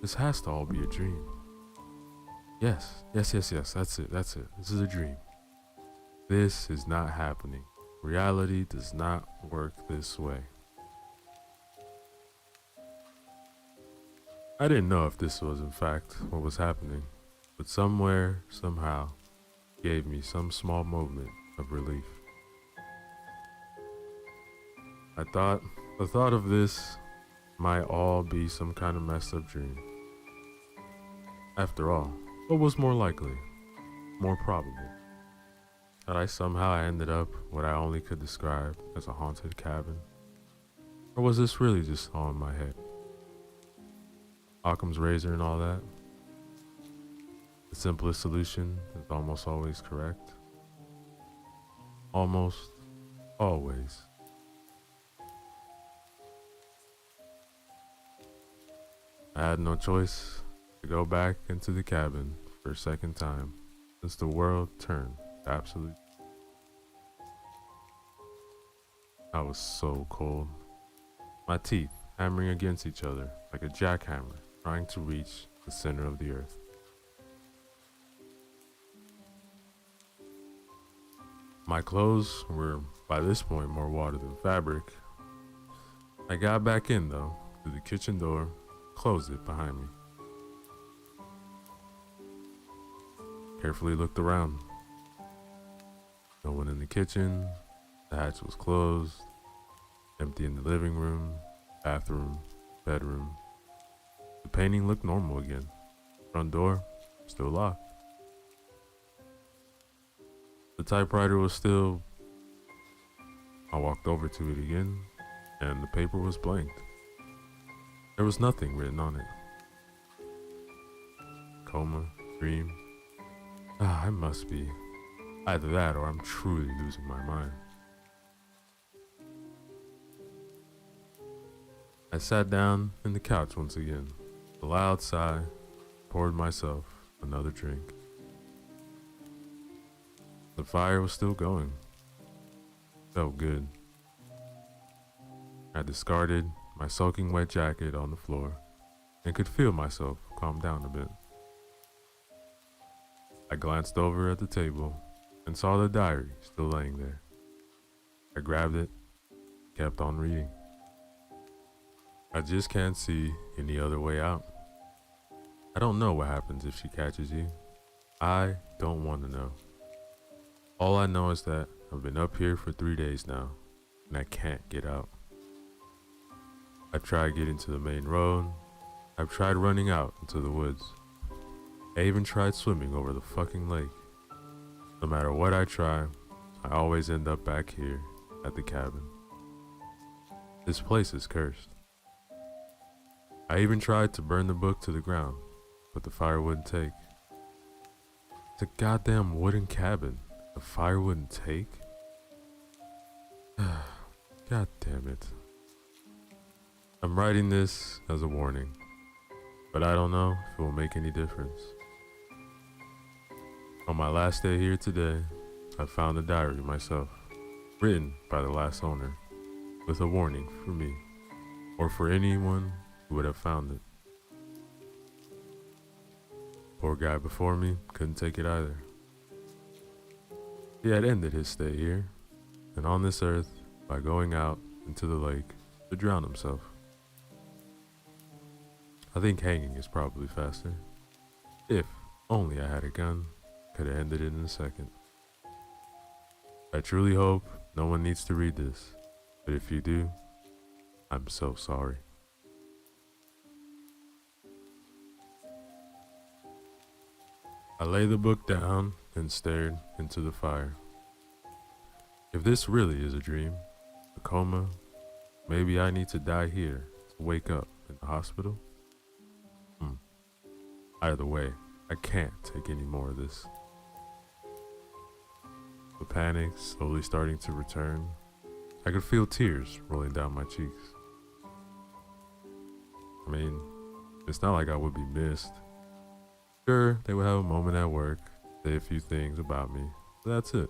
This has to all be a dream. Yes, that's it. This is a dream. This is not happening. Reality does not work this way. I didn't know if this was in fact what was happening, but somewhere, somehow, gave me some small moment of relief. The thought of this might all be some kind of messed up dream. After all, what was more likely, more probable? That I somehow ended up what I only could describe as a haunted cabin? Or was this really just all in my head? Occam's razor and all that? The simplest solution is almost always correct. Almost always. I had no choice to go back into the cabin for a second time since the world turned absolute. I was so cold. My teeth hammering against each other like a jackhammer trying to reach the center of the earth. My clothes were by this point more water than fabric. I got back in though, through the kitchen door, closed it behind me. Carefully looked around. No one in the kitchen, the hatch was closed, empty in the living room, bathroom, bedroom. The painting looked normal again. Front door, still locked. The typewriter was still. I walked over to it again, and the paper was blanked. There was nothing written on it. Coma, dream. I must be. Either that or I'm truly losing my mind. I sat down in the couch once again. A loud sigh, poured myself another drink. The fire was still going. Felt good. I discarded my soaking wet jacket on the floor and could feel myself calm down a bit. I glanced over at the table and saw the diary still laying there. I grabbed it, kept on reading. I just can't see any other way out. I don't know what happens if she catches you. I don't want to know. All I know is that I've been up here for 3 days now, and I can't get out. I've tried getting to the main road. I've tried running out into the woods. I even tried swimming over the fucking lake. No matter what I try, I always end up back here at the cabin. This place is cursed. I even tried to burn the book to the ground, but the fire wouldn't take. It's a goddamn wooden cabin. The fire wouldn't take? God damn it. I'm writing this as a warning, but I don't know if it will make any difference. On my last day here today, I found a diary myself, written by the last owner, with a warning for me, or for anyone who would have found it. Poor guy before me couldn't take it either. He had ended his stay here, and on this earth, by going out into the lake to drown himself. I think hanging is probably faster. If only I had a gun, could have ended it in a second. I truly hope no one needs to read this, but if you do, I'm so sorry. I laid the book down and stared into the fire. If this really is a dream, a coma, maybe I need to die here to wake up in the hospital. Either way, I can't take any more of this. The panic slowly starting to return. I could feel tears rolling down my cheeks. I mean, it's not like I would be missed. Sure, they would have a moment at work, say a few things about me, but that's it.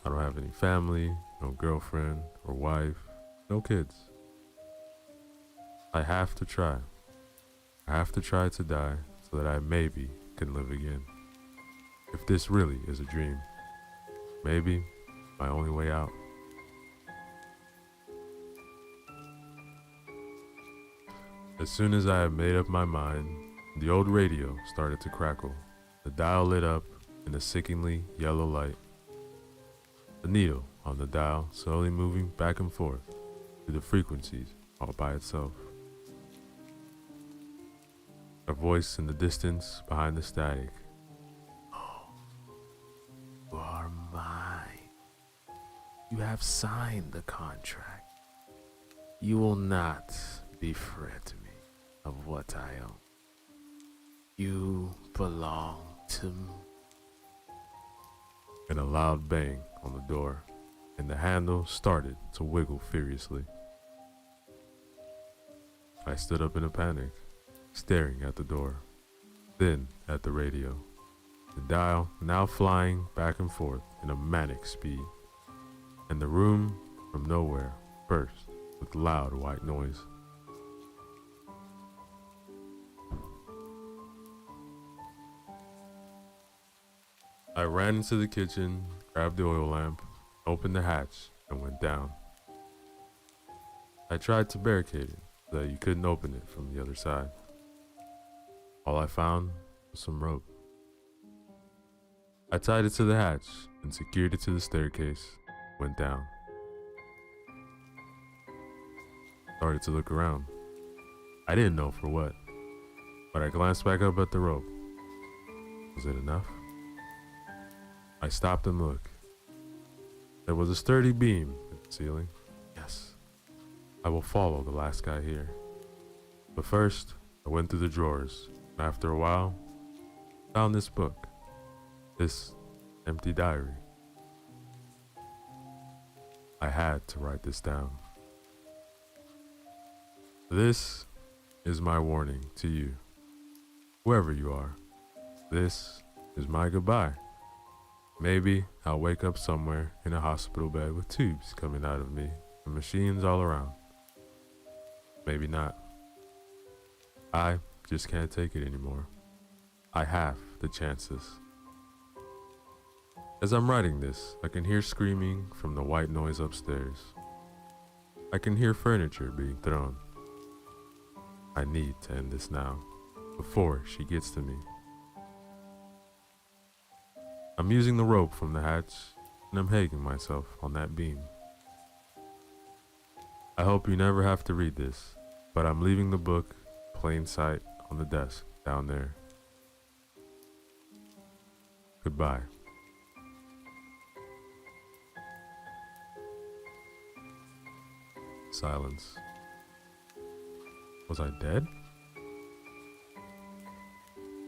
I don't have any family, no girlfriend or wife, no kids. I have to try. I have to try to die so that I maybe can live again. If this really is a dream, maybe my only way out. As soon as I had made up my mind, the old radio started to crackle. The dial lit up in a sickeningly yellow light. The needle on the dial slowly moving back and forth through the frequencies all by itself. A voice in the distance behind the static. "Oh, you are mine. You have signed the contract. You will not befriend me of what I own. You belong to me." And a loud bang on the door, and the handle started to wiggle furiously. I stood up in a panic, staring at the door, then at the radio, the dial now flying back and forth in a manic speed, and the room from nowhere burst with loud white noise. I ran into the kitchen, grabbed the oil lamp, opened the hatch, and went down. I tried to barricade it so that you couldn't open it from the other side. All I found was some rope. I tied it to the hatch and secured it to the staircase, went down. Started to look around. I didn't know for what, but I glanced back up at the rope. Was it enough? I stopped and looked. There was a sturdy beam in the ceiling. Yes, I will follow the last guy here. But first, I went through the drawers, and after a while, found this book, this empty diary. I had to write this down. This is my warning to you, whoever you are. This is my goodbye. Maybe I'll wake up somewhere in a hospital bed with tubes coming out of me and machines all around. Maybe not. I just can't take it anymore. I have the chances. As I'm writing this, I can hear screaming from the white noise upstairs. I can hear furniture being thrown. I need to end this now, before she gets to me. I'm using the rope from the hatch, and I'm hanging myself on that beam. I hope you never have to read this, but I'm leaving the book in plain sight on the desk down there. Goodbye. Silence. Was I dead?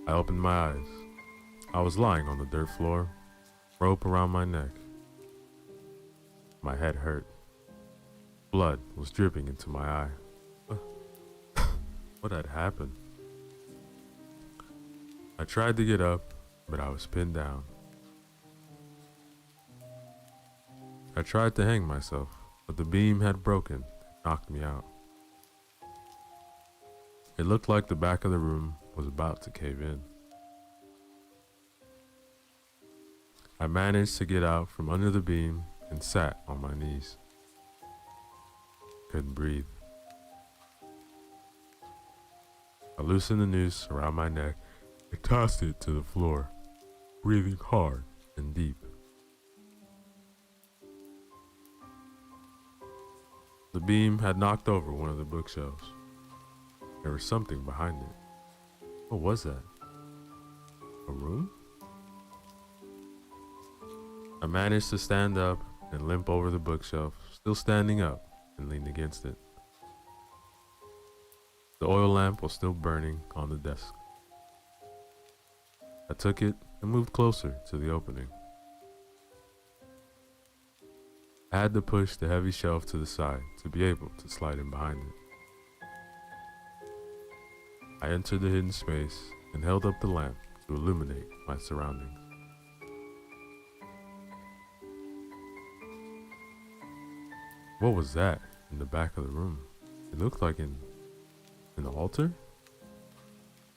I opened my eyes. I was lying on the dirt floor, rope around my neck. My head hurt. Blood was dripping into my eye. What had happened? I tried to get up, but I was pinned down. I tried to hang myself, but the beam had broken and knocked me out. It looked like the back of the room was about to cave in. I managed to get out from under the beam and sat on my knees. Couldn't breathe. I loosened the noose around my neck and tossed it to the floor, breathing hard and deep. The beam had knocked over one of the bookshelves. There was something behind it. What was that? A room? I managed to stand up and limp over the bookshelf, still standing up, and leaned against it. The oil lamp was still burning on the desk. I took it and moved closer to the opening. I had to push the heavy shelf to the side to be able to slide in behind it. I entered the hidden space and held up the lamp to illuminate my surroundings. What was that in the back of the room? It looked like an altar?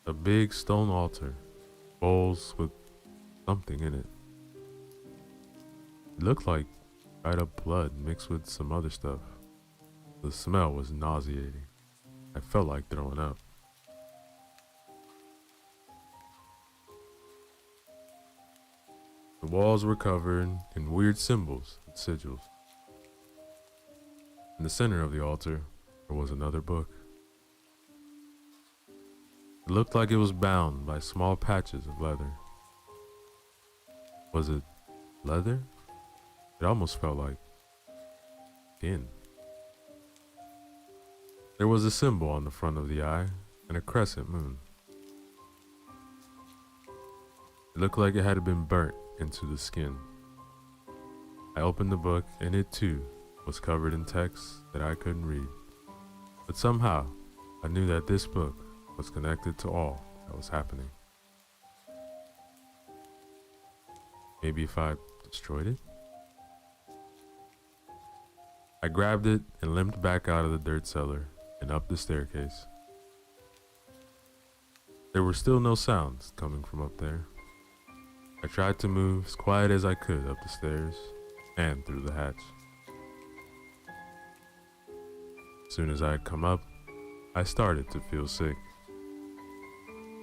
A big stone altar, bowls with something in it. It looked like dried up blood mixed with some other stuff. The smell was nauseating. I felt like throwing up. The walls were covered in weird symbols and sigils. In the center of the altar, there was another book. It looked like it was bound by small patches of leather. Was it leather? It almost felt like skin. There was a symbol on the front of the eye and a crescent moon. It looked like it had been burnt into the skin. I opened the book and it too was covered in text that I couldn't read. But somehow I knew that this book was connected to all that was happening. Maybe if I destroyed it? I grabbed it and limped back out of the dirt cellar and up the staircase. There were still no sounds coming from up there. I tried to move as quiet as I could up the stairs and through the hatch. As soon as I had come up, I started to feel sick.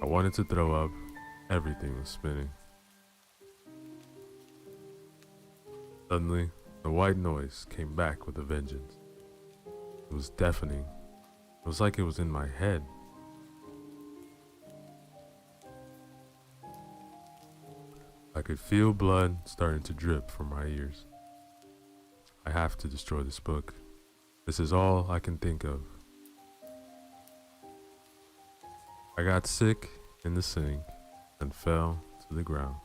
I wanted to throw up. Everything was spinning. Suddenly, the white noise came back with a vengeance. It was deafening. It was like it was in my head. I could feel blood starting to drip from my ears. I have to destroy this book. This is all I can think of. I got sick in the sink and fell to the ground.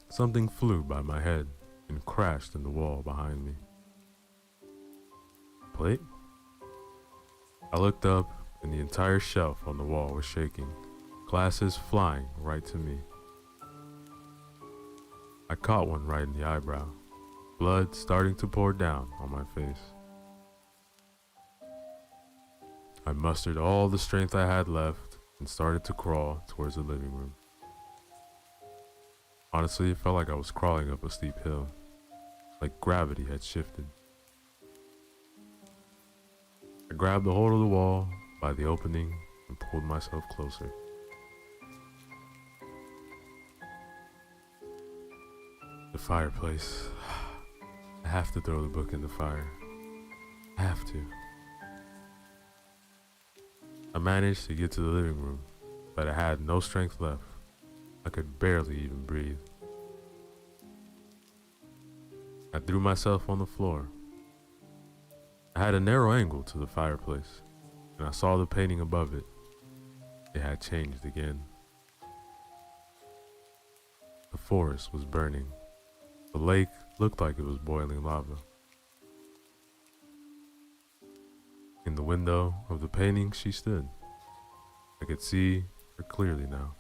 Something flew by my head and crashed in the wall behind me. Plate? I looked up and the entire shelf on the wall was shaking, glasses flying right to me. I caught one right in the eyebrow, blood starting to pour down on my face. I mustered all the strength I had left and started to crawl towards the living room. Honestly, it felt like I was crawling up a steep hill, like gravity had shifted. I grabbed the hold of the wall by the opening and pulled myself closer. The fireplace. I have to throw the book in the fire. I have to. I managed to get to the living room, but I had no strength left. I could barely even breathe. I threw myself on the floor. I had a narrow angle to the fireplace, and I saw the painting above it. It had changed again. The forest was burning. The lake looked like it was boiling lava. In the window of the painting she stood. I could see her clearly now.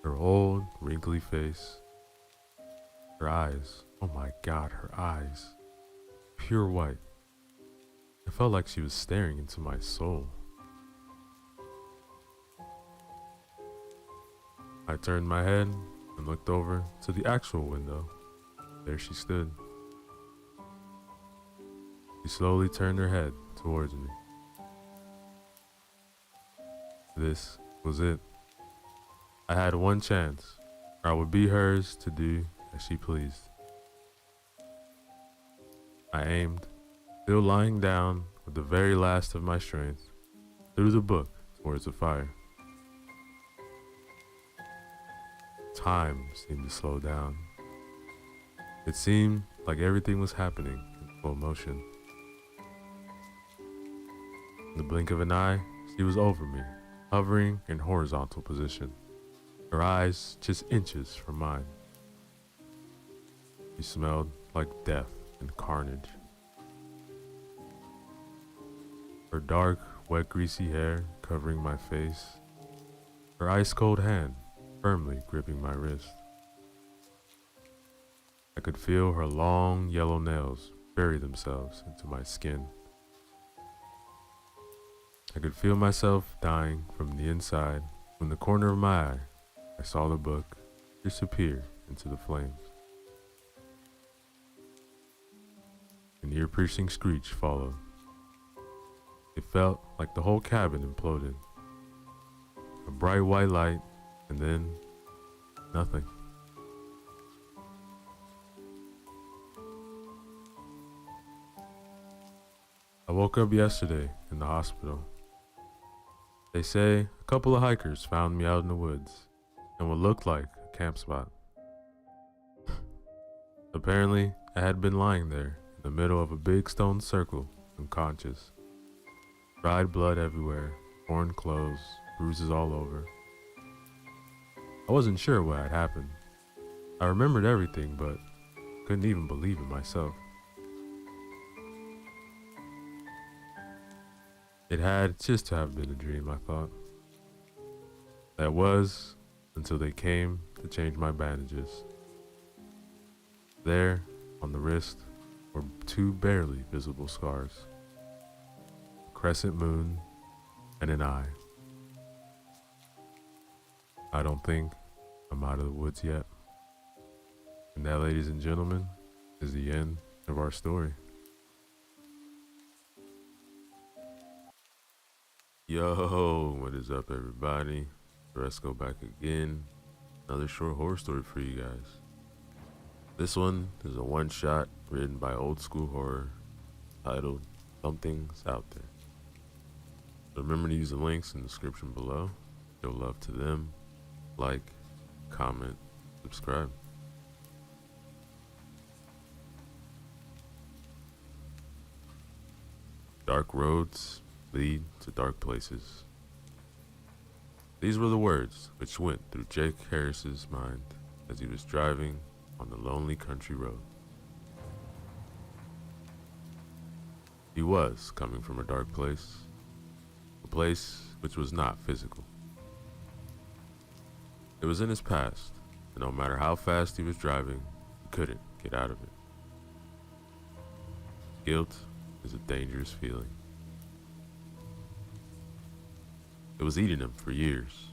Her old, wrinkly face. Her eyes. Oh my God, her eyes. Pure white. I felt like she was staring into my soul. I turned my head and looked over to the actual window. There she stood. She slowly turned her head towards me. This was it. I had one chance, or I would be hers to do as she pleased. I aimed, still lying down with the very last of my strength, threw the book towards the fire. Time seemed to slow down. It seemed like everything was happening in full motion. In the blink of an eye, she was over me, hovering in horizontal position, her eyes just inches from mine. She smelled like death and carnage. Her dark, wet, greasy hair covering my face, her ice-cold hand firmly gripping my wrist. I could feel her long, yellow nails bury themselves into my skin. I could feel myself dying from the inside when the corner of my eye, I saw the book disappear into the flames. An ear-piercing screech followed. It felt like the whole cabin imploded. A bright white light, and then nothing. I woke up yesterday in the hospital. They say a couple of hikers found me out in the woods in what looked like a camp spot. Apparently, I had been lying there in the middle of a big stone circle, unconscious. Dried blood everywhere, torn clothes, bruises all over. I wasn't sure what had happened. I remembered everything, but couldn't even believe it myself. It had just to have been a dream, I thought. That was until they came to change my bandages. There, on the wrist, were two barely visible scars. A crescent moon and an eye. I don't think I'm out of the woods yet. And that, ladies and gentlemen, is the end of our story. Yo, what is up, everybody? Let's go back again. Another short horror story for you guys. This one is a one-shot written by Old School Horror titled Something's Out There. Remember to use the links in the description below. Show love to them. Like, comment, subscribe. Dark roads lead to dark places. These were the words which went through Jake Harris's mind as he was driving on the lonely country road. He was coming from a dark place, a place which was not physical. It was in his past, and no matter how fast he was driving, he couldn't get out of it. Guilt is a dangerous feeling. It was eating him for years,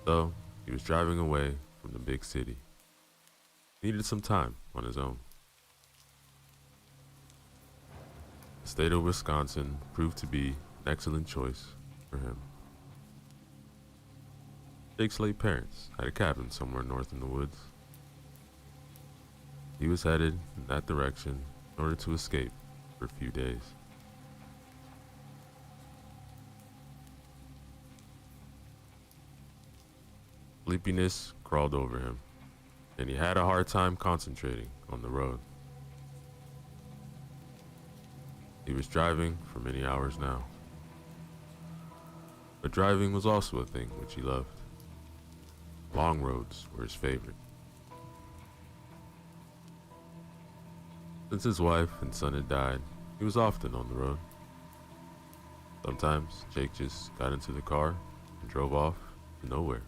so he was driving away from the big city. He needed some time on his own. The state of Wisconsin proved to be an excellent choice for him. Jake's late parents had a cabin somewhere north in the woods. He was headed in that direction in order to escape for a few days. Sleepiness crawled over him, and he had a hard time concentrating on the road. He was driving for many hours now. But driving was also a thing which he loved. Long roads were his favorite. Since his wife and son had died, he was often on the road. Sometimes Jake just got into the car and drove off to nowhere.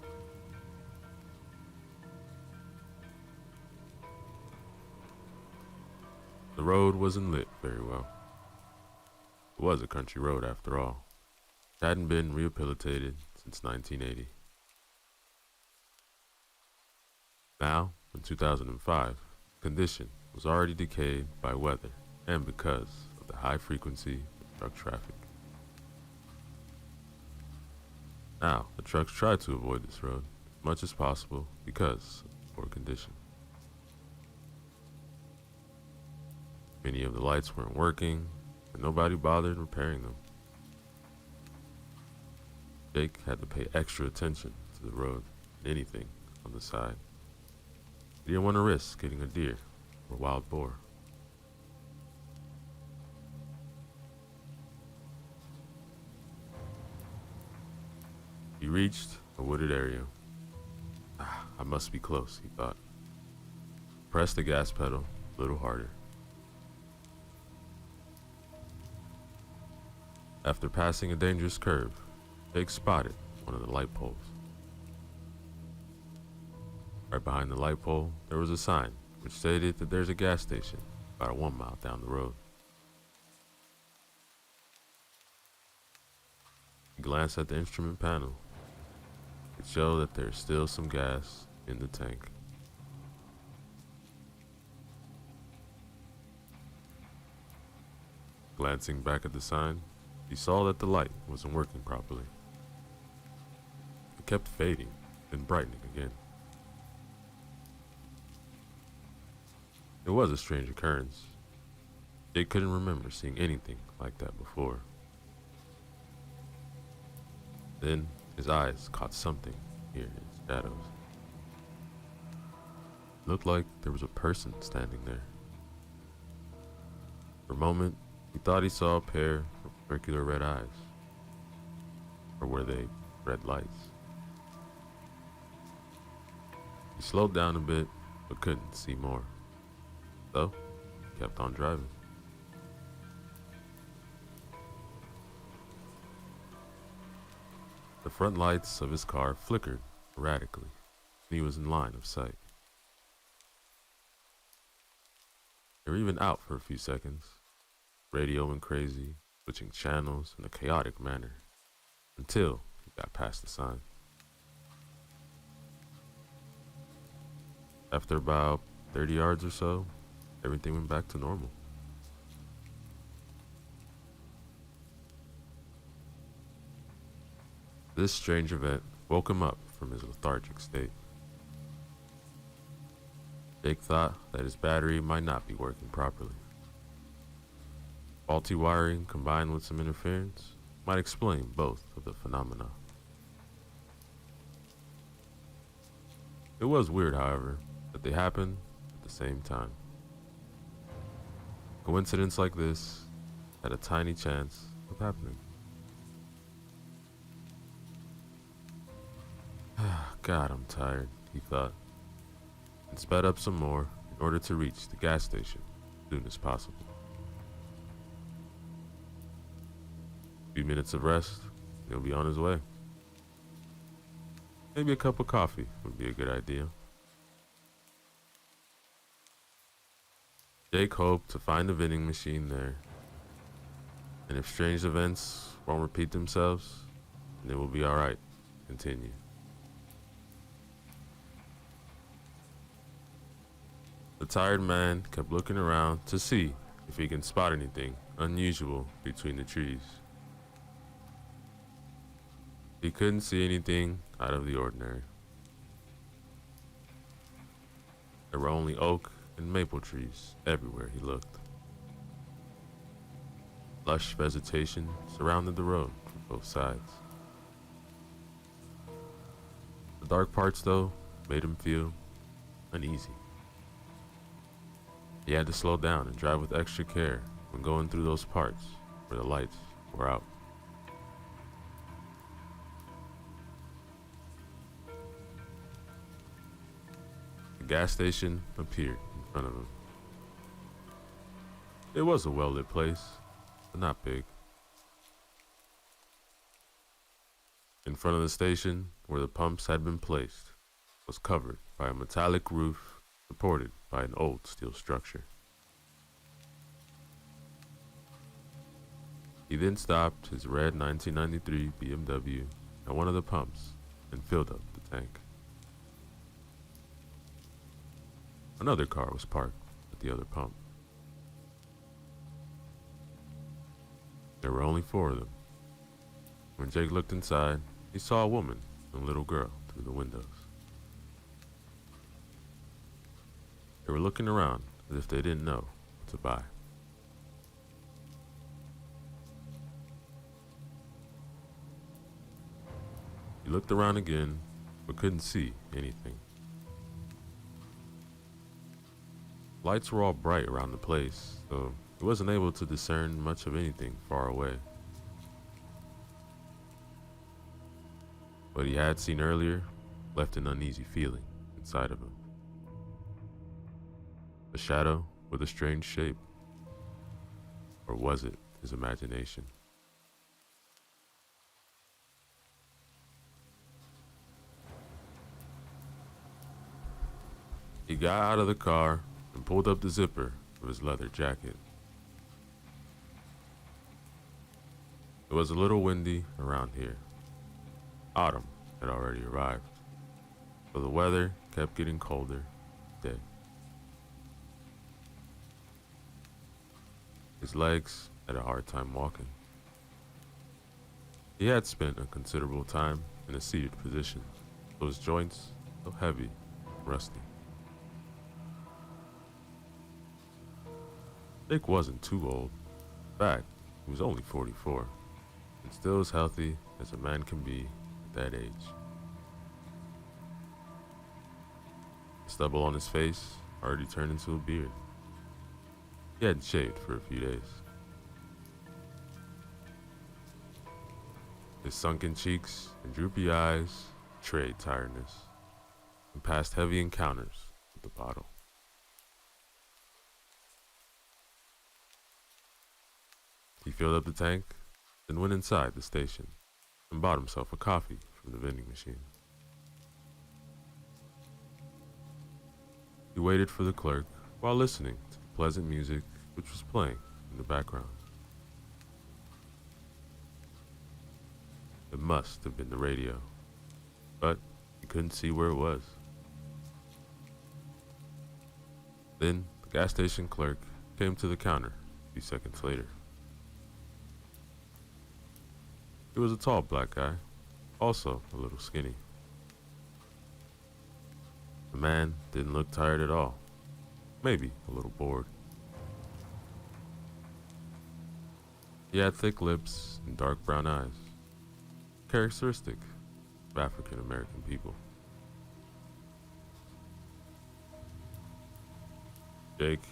The road wasn't lit very well. It was a country road after all. It hadn't been rehabilitated since 1980. Now, in 2005, condition was already decayed by weather and because of the high frequency of truck traffic. Now, the trucks tried to avoid this road as much as possible because of the poor condition. Many of the lights weren't working, and nobody bothered repairing them. Jake had to pay extra attention to the road and anything on the side. He didn't want to risk getting a deer or wild boar. He reached a wooded area. I must be close, he thought. Pressed the gas pedal a little harder. After passing a dangerous curve, Jake spotted one of the light poles. Right behind the light pole, there was a sign which stated that there's a gas station about 1 mile down the road. He glanced at the instrument panel. It showed that there's still some gas in the tank. Glancing back at the sign, he saw that the light wasn't working properly. It kept fading, then brightening again. It was a strange occurrence. Jake couldn't remember seeing anything like that before. Then his eyes caught something here in the shadows. It looked like there was a person standing there. For a moment, he thought he saw a pair of circular red eyes. Or were they red lights? He slowed down a bit, but couldn't see more. So, he kept on driving. The front lights of his car flickered erratically, and he was in line of sight. They were even out for a few seconds. Radio went crazy, switching channels in a chaotic manner, until he got past the sign. After about 30 yards or so, everything went back to normal. This strange event woke him up from his lethargic state. Jake thought that his battery might not be working properly. Faulty wiring combined with some interference might explain both of the phenomena. It was weird, however, that they happened at the same time. Coincidence like this had a tiny chance of happening. God, I'm tired, he thought, and sped up some more in order to reach the gas station as soon as possible. A few minutes of rest, and he'll be on his way. Maybe a cup of coffee would be a good idea. Jake hoped to find a vending machine there, and if strange events won't repeat themselves, then it will be alright. Continue. The tired man kept looking around to see if he can spot anything unusual between the trees. He couldn't see anything out of the ordinary. There were only oak and maple trees everywhere he looked. Lush vegetation surrounded the road from both sides. The dark parts, though, made him feel uneasy. He had to slow down and drive with extra care when going through those parts where the lights were out. The gas station appeared in front of him. It was a well-lit place, but not big. In front of the station, where the pumps had been placed, was covered by a metallic roof supported by an old steel structure. He then stopped his red 1993 BMW at one of the pumps and filled up the tank. Another car was parked at the other pump. There were only 4 of them. When Jake looked inside, he saw a woman and a little girl through the windows. They were looking around as if they didn't know what to buy. He looked around again, but couldn't see anything. Lights were all bright around the place, so he wasn't able to discern much of anything far away. What he had seen earlier left an uneasy feeling inside of him. A shadow with a strange shape. Or was it his imagination? He got out of the car and pulled up the zipper of his leather jacket. It was a little windy around here. Autumn had already arrived, so the weather kept getting colder each day. His legs had a hard time walking. He had spent a considerable time in a seated position, so his joints felt heavy and rusty. Jake wasn't too old. In fact, he was only 44, and still as healthy as a man can be at that age. The stubble on his face already turned into a beard. He hadn't shaved for a few days. His sunken cheeks and droopy eyes betrayed tiredness and past heavy encounters with the bottle. He filled up the tank, then went inside the station and bought himself a coffee from the vending machine. He waited for the clerk while listening to the pleasant music which was playing in the background. It must have been the radio, but he couldn't see where it was. Then the gas station clerk came to the counter a few seconds later. He was a tall black guy, also a little skinny. The man didn't look tired at all, maybe a little bored. He had thick lips and dark brown eyes, characteristic of African American people. Jake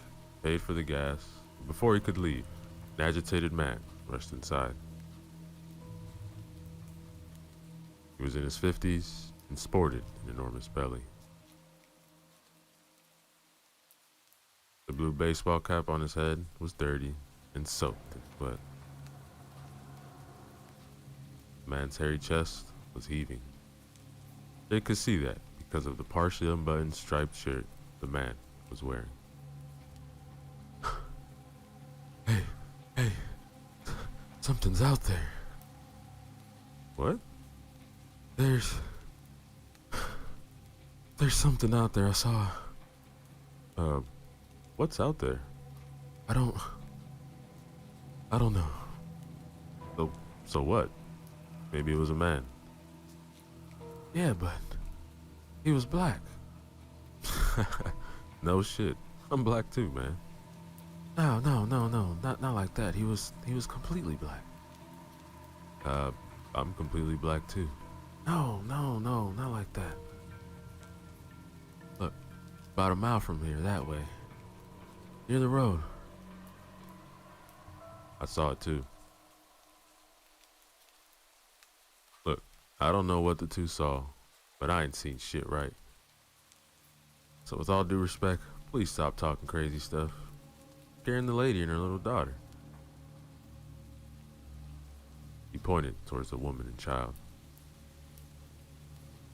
paid for the gas. Before he could leave, an agitated man rushed inside. He was in his 50s and sported an enormous belly. The blue baseball cap on his head was dirty and soaked in sweat. The man's hairy chest was heaving. Jake could see that because of the partially unbuttoned striped shirt the man was wearing. Hey, something's out there. What? There's something out there I saw. What's out there? I don't know. So what? Maybe it was a man. Yeah, but he was black. No shit. I'm black too, man. No, not like that. He was completely black. I'm completely black too. No, not like that. Look, about a mile from here, that way. Near the road. I saw it too. Look, I don't know what the two saw, but I ain't seen shit right. So with all due respect, please stop talking crazy stuff. Scaring the lady and her little daughter. He pointed towards the woman and child.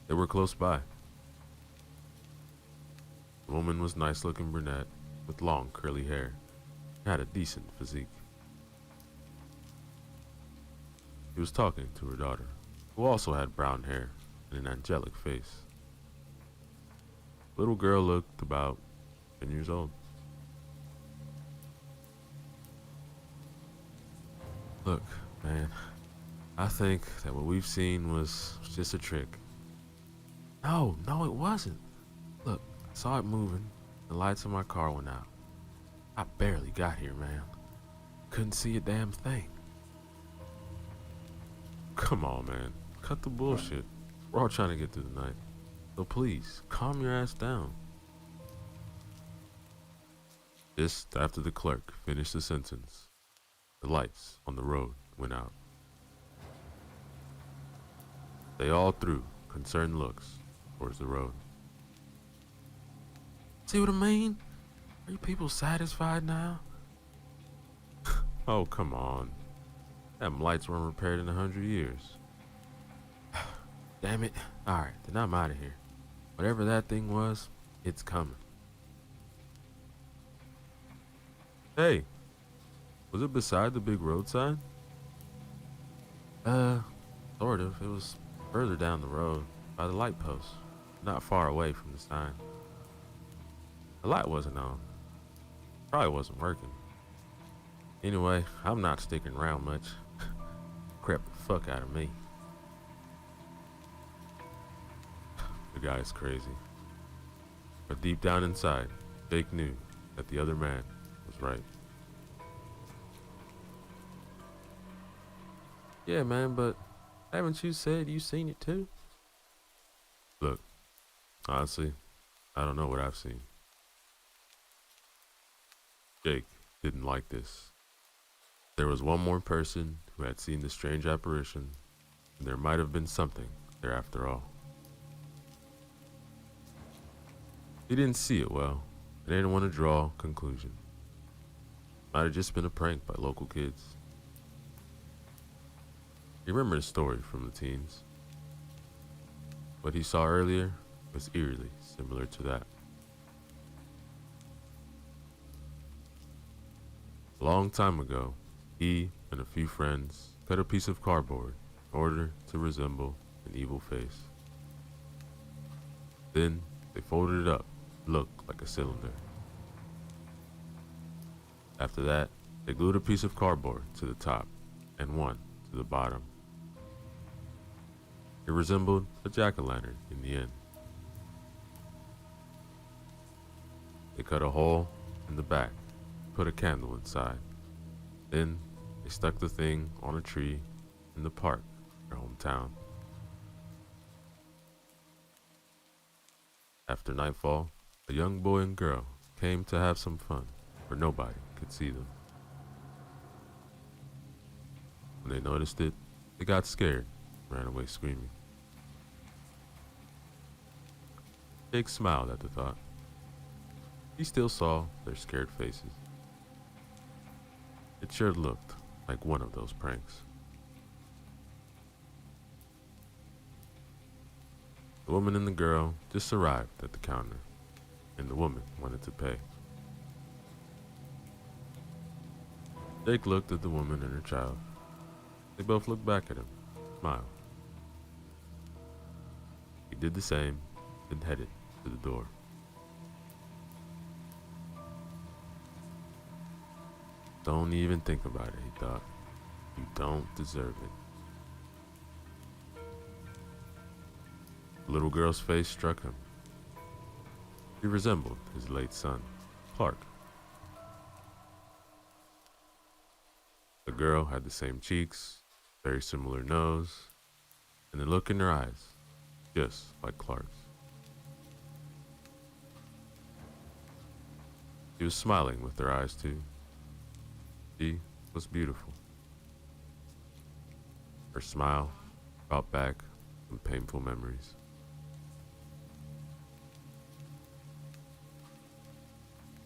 They were close by. The woman was nice-looking brunette with long curly hair and had a decent physique. He was talking to her daughter, who also had brown hair and an angelic face. The little girl looked about 10 years old. Look, man, I think that what we've seen was just a trick. No, it wasn't. Look, I saw it moving. The lights in my car went out. I barely got here, man. Couldn't see a damn thing. Come on, man. Cut the bullshit. We're all trying to get through the night. So please, calm your ass down. Just after the clerk finished the sentence, the lights on the road went out. They all threw concerned looks towards the road. See what I mean? Are you people satisfied now? Oh, come on. Them lights weren't repaired in 100 years. Damn it. Alright, then I'm out of here. Whatever that thing was, it's coming. Hey, was it beside the big road sign? Sort of. It was further down the road, by the light post, not far away from the sign. The light wasn't on. Probably wasn't working. Anyway, I'm not sticking around much. Crept the fuck out of me. The guy's crazy. But deep down inside, Jake knew that the other man was right. Yeah, man, but haven't you said you seen it too? Look, honestly, I don't know what I've seen. Jake didn't like this. There was one more person who had seen the strange apparition, and there might have been something there after all. He didn't see it well, and didn't want to draw a conclusion. Might have just been a prank by local kids. He remembered a story from the teens. What he saw earlier was eerily similar to that. A long time ago, he and a few friends cut a piece of cardboard in order to resemble an evil face. Then they folded it up to look like a cylinder. After that, they glued a piece of cardboard to the top and one to the bottom. It resembled a jack-o'-lantern in the end. They cut a hole in the back, put a candle inside. Then they stuck the thing on a tree in the park in their hometown. After nightfall, a young boy and girl came to have some fun where nobody could see them. When they noticed it, they got scared and ran away screaming. Jake smiled at the thought. He still saw their scared faces. It sure looked like one of those pranks. The woman and the girl just arrived at the counter, and the woman wanted to pay. Jake looked at the woman and her child. They both looked back at him, smiled. He did the same, then headed to the door. Don't even think about it, he thought. You don't deserve it. The little girl's face struck him. He resembled his late son, Clark. The girl had the same cheeks, very similar nose, and the look in her eyes, just like Clark's. She was smiling with her eyes too. She was beautiful. Her smile brought back some painful memories.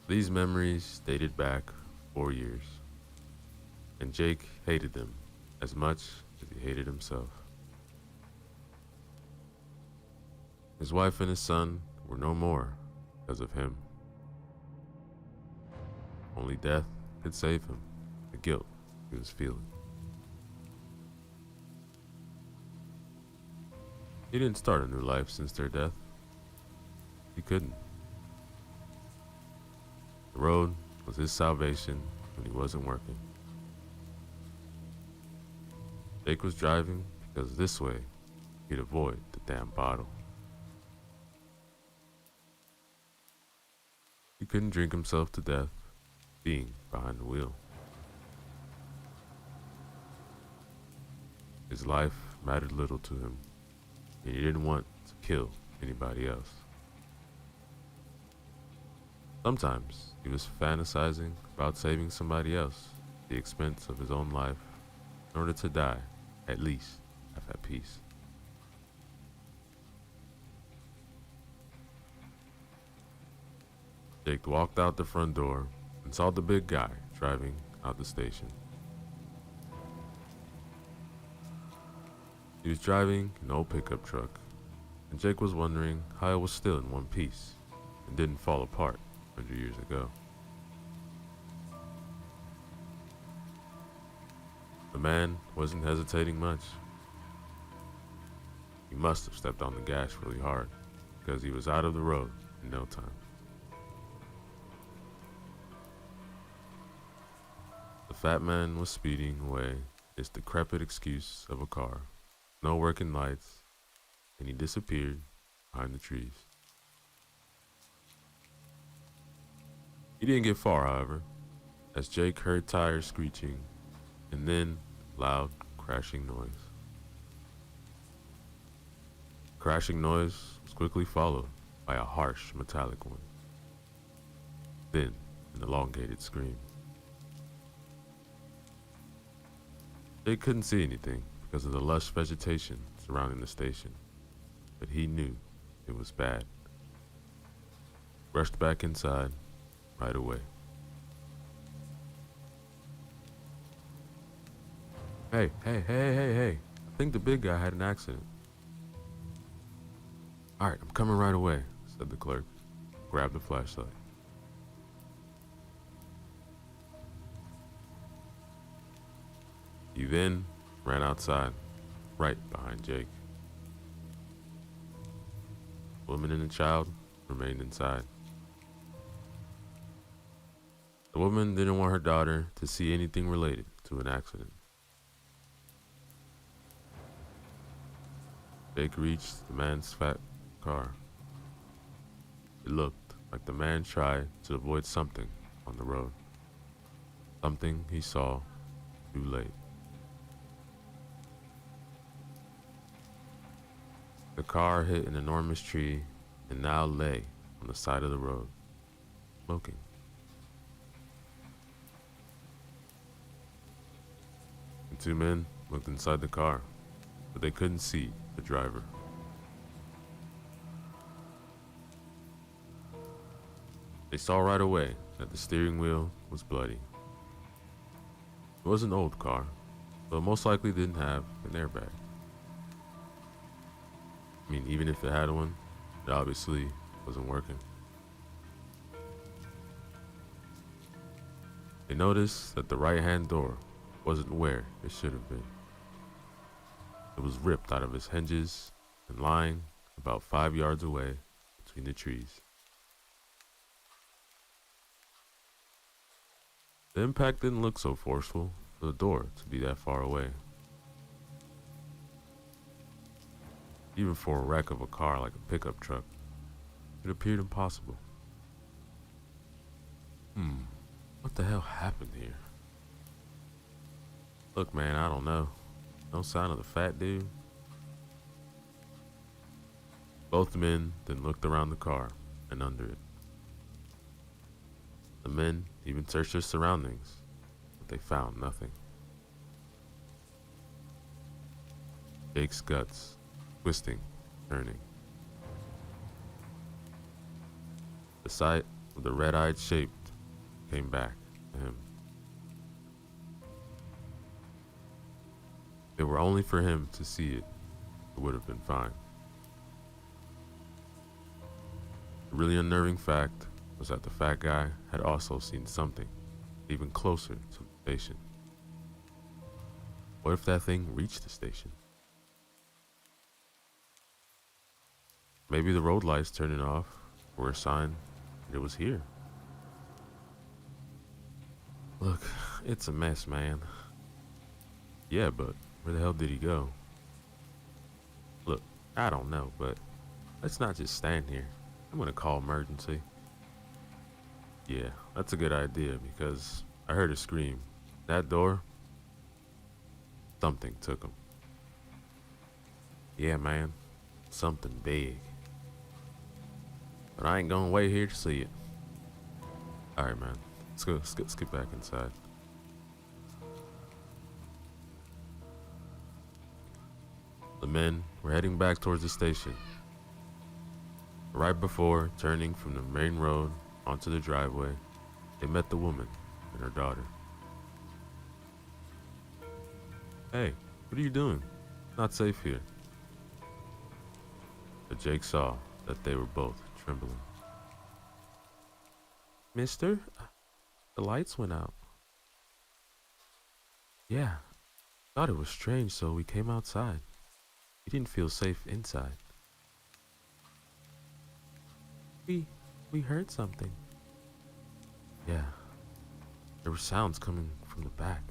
These memories dated back 4 years, and Jake hated them as much as he hated himself. His wife and his son were no more because of him. Only death could save him, the guilt he was feeling. He didn't start a new life since their death. He couldn't. The road was his salvation when he wasn't working. Jake was driving because this way he'd avoid the damn bottle. He couldn't drink himself to death being behind the wheel. His life mattered little to him, and he didn't want to kill anybody else. Sometimes he was fantasizing about saving somebody else at the expense of his own life in order to die, at least, half at peace. Jake walked out the front door and saw the big guy driving out the station. He was driving an old pickup truck, and Jake was wondering how it was still in one piece and didn't fall apart 100 years ago. The man wasn't hesitating much. He must have stepped on the gas really hard because he was out of the road in no time. The fat man was speeding away, his decrepit excuse of a car, no working lights, and he disappeared behind the trees. He didn't get far, however, as Jake heard tires screeching and then loud crashing noise. Crashing noise was quickly followed by a harsh metallic one, then an elongated scream. Jake couldn't see anything because of the lush vegetation surrounding the station, but he knew it was bad. Rushed back inside right away. Hey, I think the big guy had an accident. All right, I'm coming right away, said the clerk. Grabbed the flashlight. He then ran outside, right behind Jake. The woman and the child remained inside. The woman didn't want her daughter to see anything related to an accident. Jake reached the man's fat car. It looked like the man tried to avoid something on the road. Something he saw too late. The car hit an enormous tree and now lay on the side of the road, smoking. The two men looked inside the car, but they couldn't see the driver. They saw right away that the steering wheel was bloody. It was an old car, so it most likely didn't have an airbag. I mean, even if it had one, it obviously wasn't working. They noticed that the right-hand door wasn't where it should have been. It was ripped out of its hinges and lying about 5 yards away between the trees. The impact didn't look so forceful for the door to be that far away. Even for a wreck of a car like a pickup truck, it appeared impossible. What the hell happened here? Look, man, I don't know. No sign of the fat dude. Both men then looked around the car and under it. The men even searched their surroundings, but they found nothing. Jake's guts twisting, turning. The sight of the red-eyed shape came back to him. If it were only for him to see it, it would have been fine. The really unnerving fact was that the fat guy had also seen something even closer to the station. What if that thing reached the station? Maybe the road lights turning off were a sign that it was here. Look, it's a mess, man. Yeah, but where the hell did he go? Look, I don't know, but let's not just stand here. I'm gonna call emergency. Yeah, that's a good idea because I heard a scream. That door, something took him. Yeah, man, something big. But I ain't gonna wait here to see it. Alright, man. Let's go. Let's get back inside. The men were heading back towards the station. Right before turning from the main road onto the driveway, they met the woman and her daughter. Hey, what are you doing? Not safe here. But Jake saw that they were both trembling. Mister, the lights went out. Yeah, thought it was strange, so we came outside. We didn't feel safe inside. We heard something. Yeah, there were sounds coming from the back.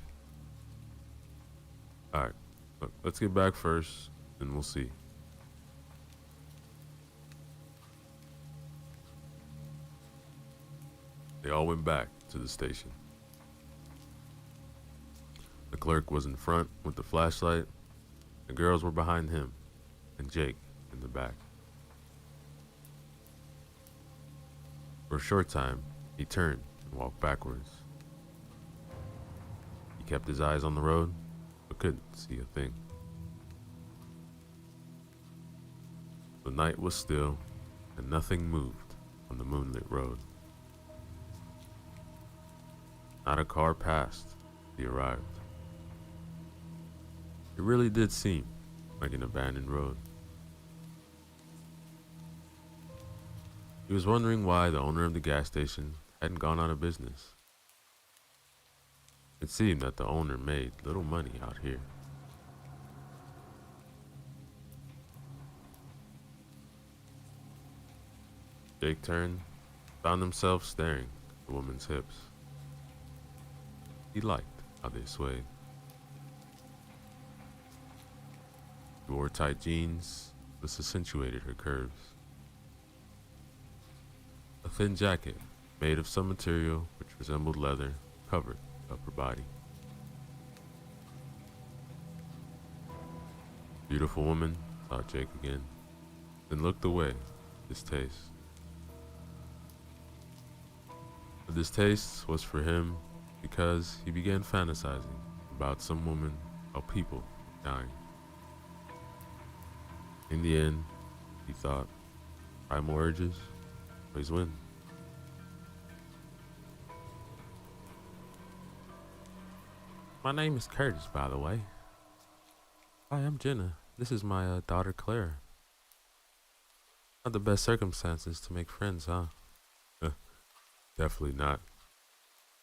Alright, look, let's get back first, and we'll see. They all went back to the station. The clerk was in front with the flashlight. The girls were behind him, and Jake in the back. For a short time, he turned and walked backwards. He kept his eyes on the road, but couldn't see a thing. The night was still, and nothing moved on the moonlit road. Not a car passed. He arrived. It really did seem like an abandoned road. He was wondering why the owner of the gas station hadn't gone out of business. It seemed that the owner made little money out here. Jake turned, found himself staring at the woman's hips. He liked how they swayed. She wore tight jeans, which accentuated her curves. A thin jacket, made of some material which resembled leather, covered the upper body. Beautiful woman, thought Jake again, then looked away, distaste. The distaste was for him because he began fantasizing about some woman or people dying. In the end, he thought, primal urges always win. My name is Curtis, by the way. Hi, I'm Jenna. This is my daughter, Claire. Not the best circumstances to make friends, huh? Definitely not.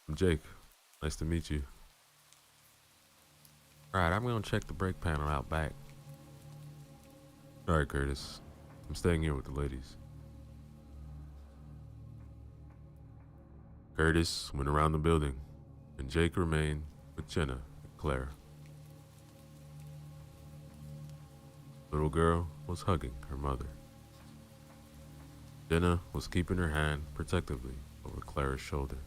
I'm Jake. Nice to meet you. Alright, I'm gonna check the brake panel out back. Alright, Curtis. I'm staying here with the ladies. Curtis went around the building, and Jake remained with Jenna and Claire. The little girl was hugging her mother. Jenna was keeping her hand protectively over Claire's shoulder.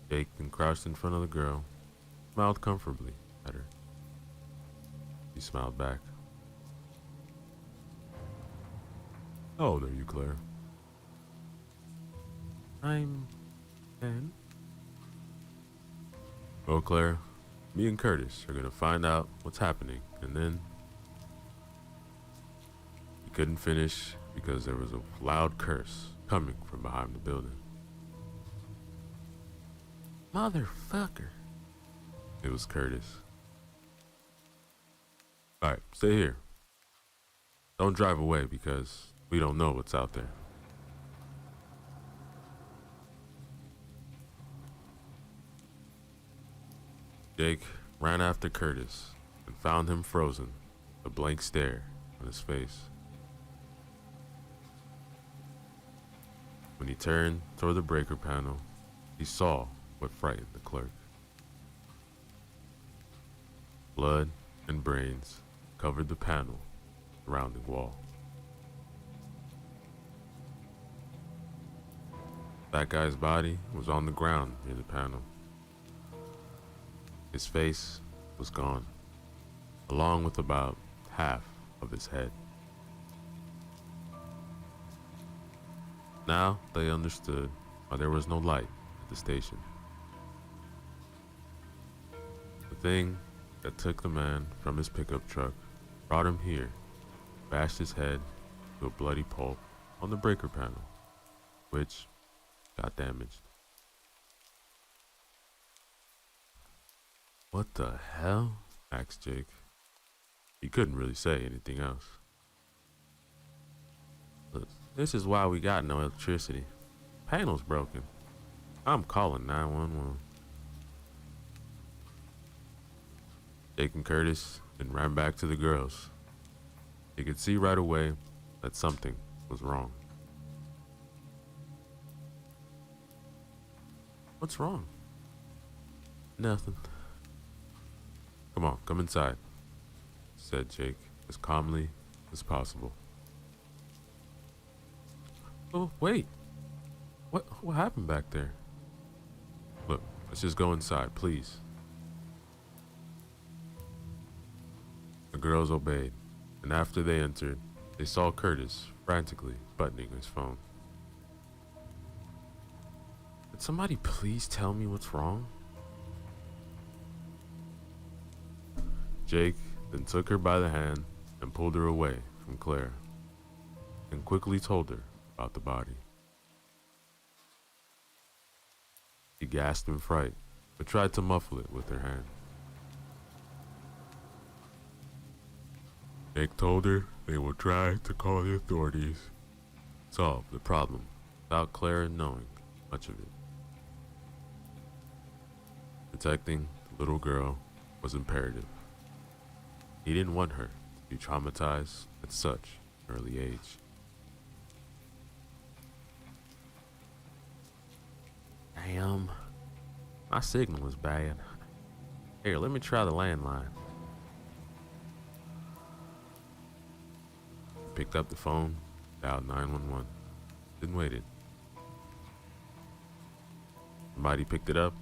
Jake then crouched in front of the girl, smiled comfortably at her. She smiled back. How old are you, Claire? I'm 10. Well, Claire, me and Curtis are gonna find out what's happening, and then... He couldn't finish because there was a loud curse coming from behind the building. Motherfucker. It was Curtis. Alright, stay here. Don't drive away because we don't know what's out there. Jake ran after Curtis and found him frozen, a blank stare on his face. When he turned toward the breaker panel, he saw what frightened the clerk. Blood and brains covered the panel surrounding wall. That guy's body was on the ground near the panel. His face was gone, along with about half of his head. Now they understood why there was no light at the station. The thing that took the man from his pickup truck brought him here, bashed his head to a bloody pulp on the breaker panel, which got damaged. What the hell? Asked Jake. He couldn't really say anything else. Look, this is why we got no electricity. Panel's broken. I'm calling 911. Jake and Curtis then ran back to the girls. They could see right away that something was wrong. What's wrong? Nothing. Come on, come inside, said Jake as calmly as possible. Oh, wait. What happened back there? Look, let's just go inside, please. The girls obeyed, and after they entered, they saw Curtis frantically buttoning his phone. Could somebody please tell me what's wrong? Jake then took her by the hand and pulled her away from Claire, and quickly told her about the body. She gasped in fright, but tried to muffle it with her hand. Jake told her they would try to call the authorities, solve the problem without Claire knowing much of it. Protecting the little girl was imperative. He didn't want her to be traumatized at such an early age. Damn, my signal is bad. Here, let me try the landline. Picked up the phone, dialed 911, then waited. Somebody picked it up,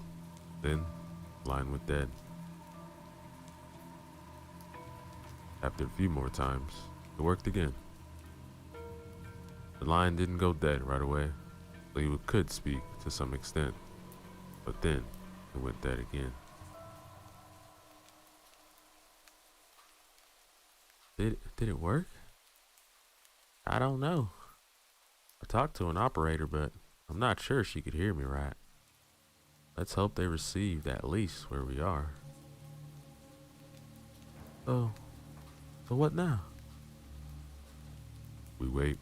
then the line went dead. After a few more times, it worked again. The line didn't go dead right away, so he could speak to some extent, but then it went dead again. Did it work? I don't know. I talked to an operator, but I'm not sure she could hear me right. Let's hope they received at least where we are. So what now? We wait.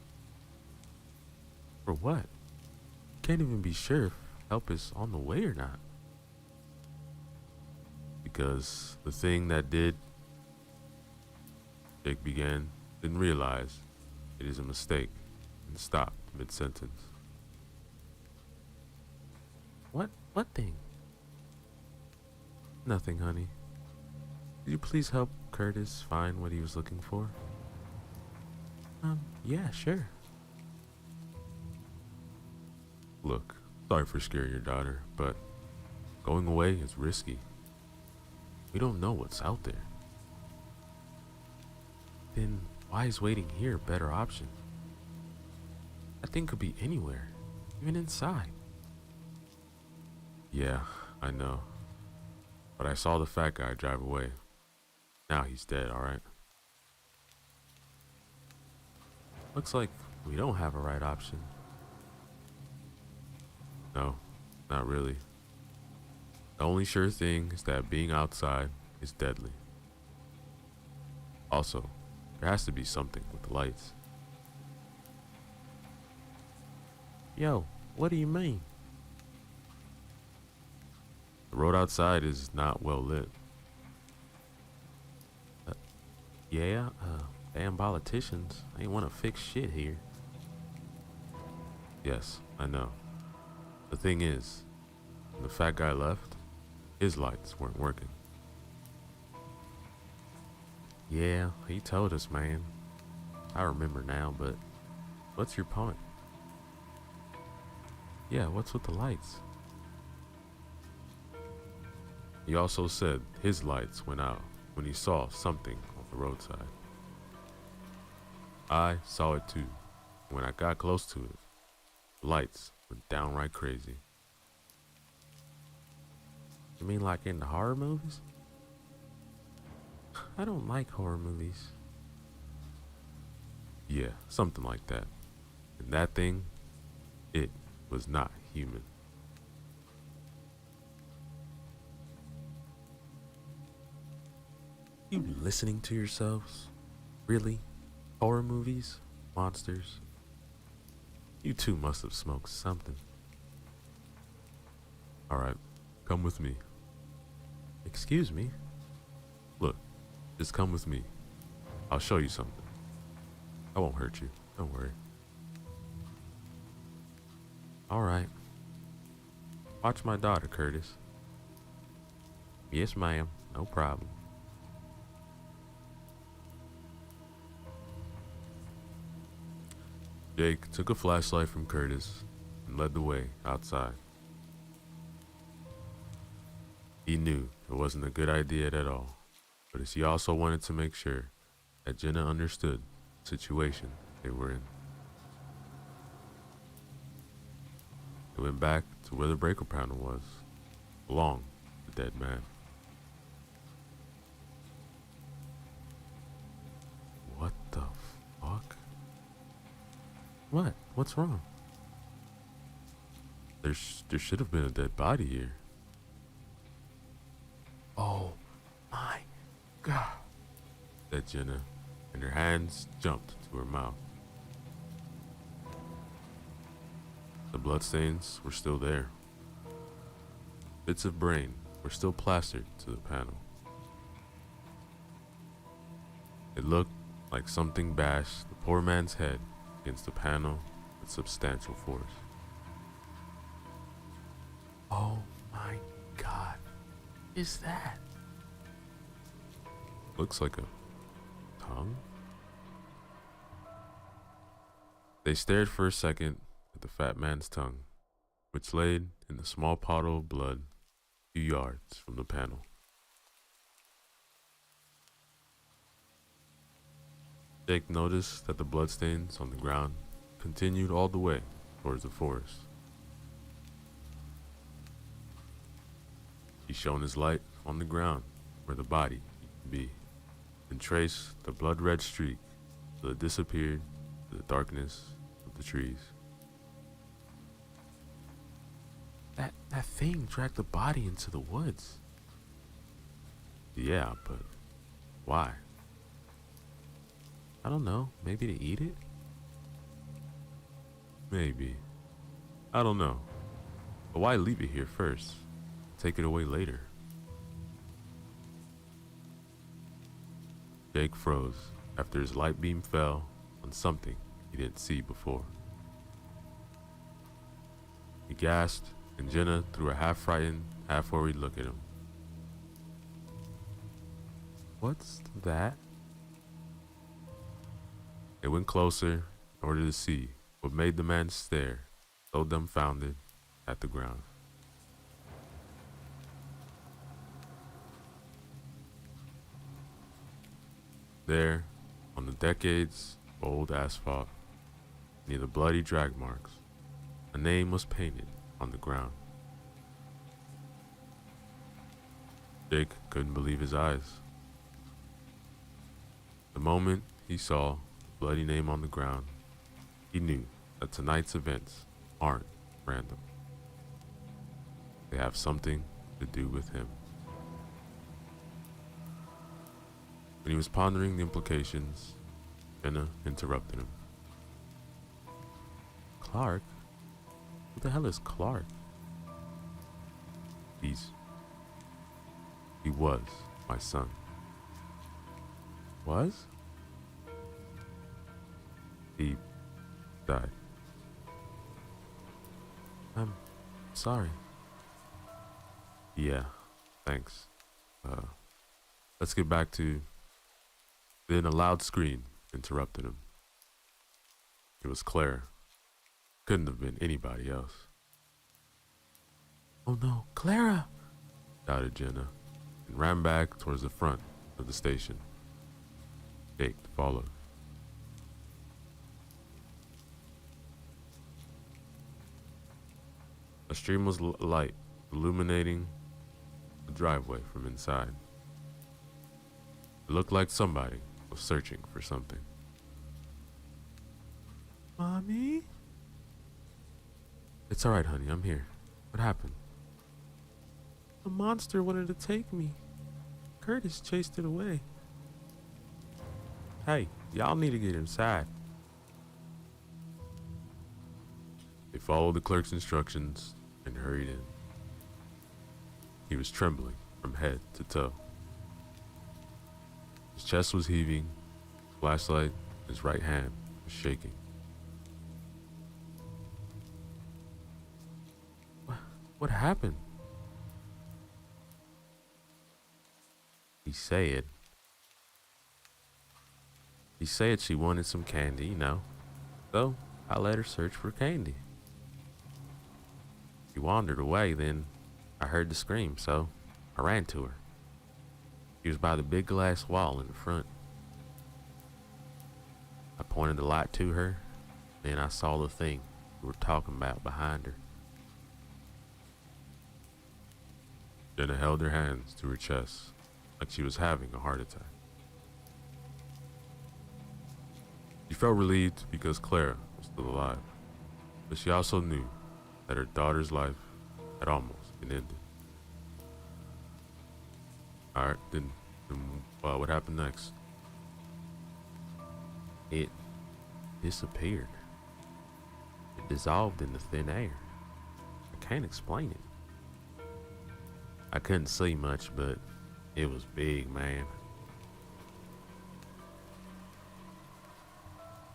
For what? Can't even be sure if help is on the way or not. Because the thing that did, Jake began, didn't realize it is a mistake and stopped mid-sentence. What thing? Nothing, honey. Could you please help Curtis find what he was looking for? Yeah, sure. Look, sorry for scaring your daughter, but going away is risky. We don't know what's out there. Then why is waiting here a better option? That thing could be anywhere, even inside. Yeah, I know. But I saw the fat guy drive away. Now he's dead, alright? Looks like we don't have a right option. No, not really. The only sure thing is that being outside is deadly. Also, there has to be something with the lights. Yo, what do you mean? The road outside is not well lit. Yeah, damn politicians ain't want to fix shit here. Yes, I know. The thing is, when the fat guy left, his lights weren't working. Yeah, he told us, man. I remember now, but what's your point? Yeah, what's with the lights? He also said his lights went out when he saw something on the roadside. I saw it too. When I got close to it, The lights went downright crazy. You mean like in the horror movies? I don't like horror movies. Yeah, something like that. And that thing, it was not human. You listening to yourselves? Really? Horror movies? Monsters? You two must have smoked something. Alright, come with me. Excuse me? Look, just come with me. I'll show you something. I won't hurt you, don't worry. Alright. Watch my daughter, Curtis. Yes, ma'am, no problem. Jake took a flashlight from Curtis and led the way outside. He knew it wasn't a good idea at all, but he also wanted to make sure that Jenna understood the situation they were in. They went back to where the breaker panel was, along the dead man. What the fuck? What? What's wrong? There should have been a dead body here. Oh my God, said Jenna, and her hands jumped to her mouth. The bloodstains were still there. Bits of brain were still plastered to the panel. It looked like something bashed the poor man's head against the panel with substantial force. Oh my God, is that? Looks like a tongue? They stared for a second at the fat man's tongue, which laid in a small puddle of blood a few yards from the panel. Jake noticed that the bloodstains on the ground continued all the way towards the forest. He shone his light on the ground where the body used to be, and traced the blood-red streak till it disappeared in the darkness of the trees. That thing dragged the body into the woods. Yeah, but why? I don't know, maybe to eat it? Maybe. I don't know. But why leave it here first? Take it away later. Jake froze after his light beam fell on something he didn't see before. He gasped, and Jenna threw a half-frightened, half-worried look at him. What's that? They went closer in order to see what made the man stare so dumbfounded at the ground. There, on the decades-old asphalt, near the bloody drag marks, a name was painted on the ground. Jake couldn't believe his eyes. The moment he saw the bloody name on the ground, he knew that tonight's events aren't random. They have something to do with him. When he was pondering the implications, Jenna interrupted him. Clark? Who the hell is Clark? He was my son. Was? He died. I'm sorry. Yeah, thanks. Let's get back to... Then a loud scream interrupted him. It was Claire. Couldn't have been anybody else. Oh no, Clara! Shouted Jenna, and ran back towards the front of the station. Jake followed. A stream was light, illuminating the driveway from inside. It looked like somebody was searching for something. Mommy? It's alright, honey, I'm here. What happened? A monster wanted to take me. Curtis chased it away. Hey, y'all need to get inside. They followed the clerk's instructions and hurried in. He was trembling from head to toe. His chest was heaving, flashlight in his right hand was shaking. What happened? He said she wanted some candy, so I let her search for candy. She wandered away, then I heard the scream, so I ran to her. She was by the big glass wall in the front. I pointed the light to her, then I saw the thing we were talking about behind her. Jenna held her hands to her chest like she was having a heart attack. She felt relieved because Clara was still alive, but she also knew that her daughter's life had almost been ended. Alright, then what happened next? It disappeared. It dissolved into thin air. I can't explain it. I couldn't see much, but it was big, man.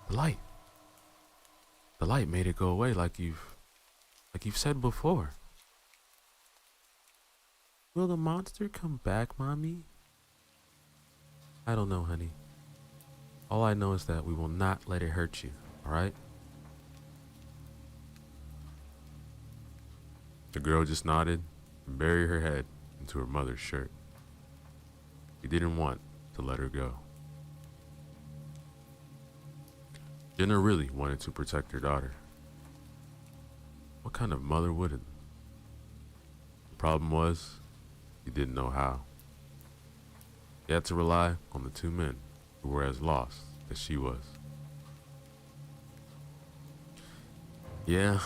The light made it go away like you've said before. Will the monster come back, Mommy? I don't know, honey. All I know is that we will not let it hurt you, alright? The girl just nodded and buried her head into her mother's shirt. He didn't want to let her go. Jenna really wanted to protect her daughter. What kind of mother wouldn't? The problem was, he didn't know how. He had to rely on the two men who were as lost as she was. Yeah,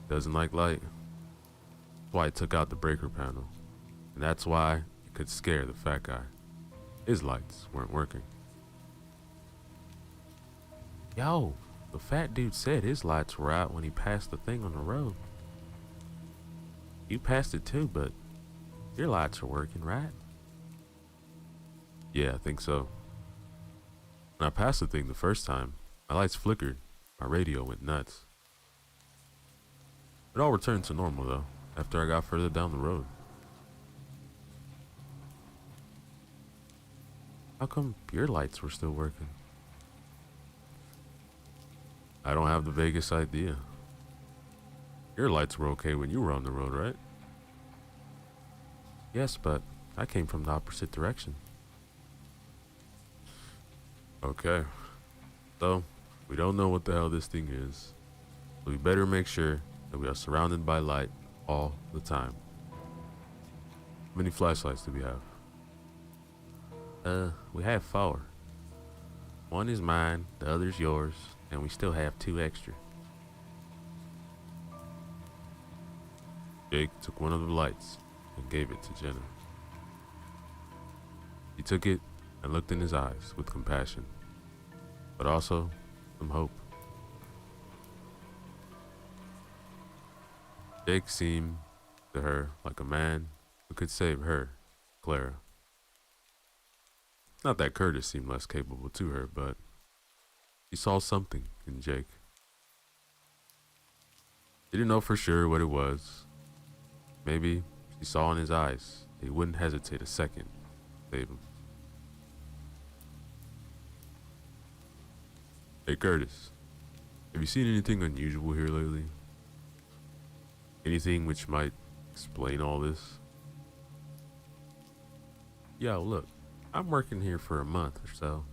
doesn't like light. That's why he took out the breaker panel. And that's why it could scare the fat guy. His lights weren't working. Yo, the fat dude said his lights were out when he passed the thing on the road. You passed it too, but your lights are working, right? Yeah, I think so. When I passed the thing the first time, my lights flickered, my radio went nuts. It all returned to normal though, after I got further down the road. How come your lights were still working? I don't have the vaguest idea. Your lights were okay when you were on the road, right? Yes, but I came from the opposite direction. Okay. So, we don't know what the hell this thing is. So we better make sure that we are surrounded by light all the time. How many flashlights do we have? We have 4. One is mine, the other's yours, and we still have 2 extra. Jake took one of the lights and gave it to Jenna. He took it and looked in his eyes with compassion, but also some hope. Jake seemed to her like a man who could save her, Clara. Not that Curtis seemed less capable to her, but she saw something in Jake. She didn't know for sure what it was. Maybe she saw in his eyes that he wouldn't hesitate a second to save him. Hey Curtis, have you seen anything unusual here lately? Anything which might explain all this? Yo, look, I'm working here for a month or so.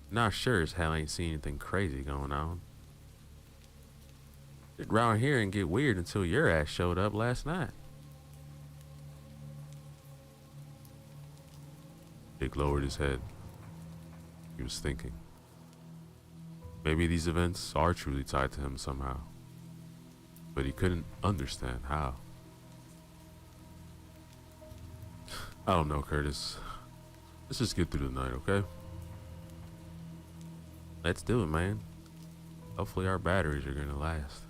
Not sure as hell I ain't seen anything crazy going on. Sit around here and get weird until your ass showed up last night. Jake lowered his head. He was thinking. Maybe these events are truly tied to him somehow. But he couldn't understand how. I don't know, Curtis. Let's just get through the night, okay? Let's do it, man. Hopefully our batteries are gonna last.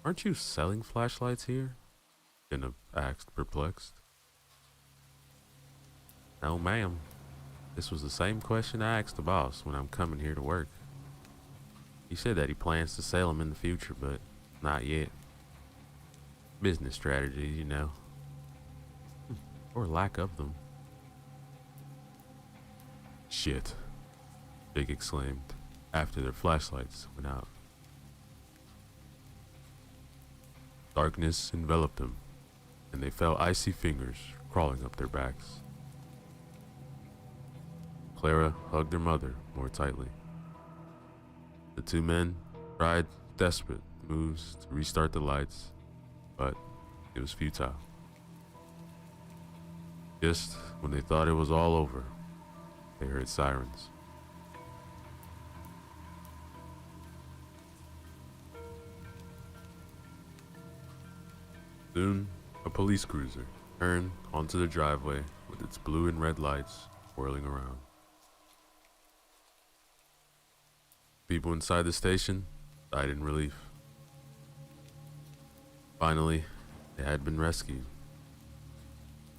Aren't you selling flashlights here? Jenna asked, perplexed. No, ma'am. This was the same question I asked the boss when I'm coming here to work. He said that he plans to sell them in the future, but not yet. Business strategies, you know. Or lack of them. Shit, Jake exclaimed after their flashlights went out. Darkness enveloped them, and they felt icy fingers crawling up their backs. Clara hugged her mother more tightly. The two men tried desperate moves to restart the lights, but it was futile. Just when they thought it was all over, they heard sirens. Soon, a police cruiser turned onto the driveway with its blue and red lights whirling around. People inside the station died in relief. Finally, they had been rescued,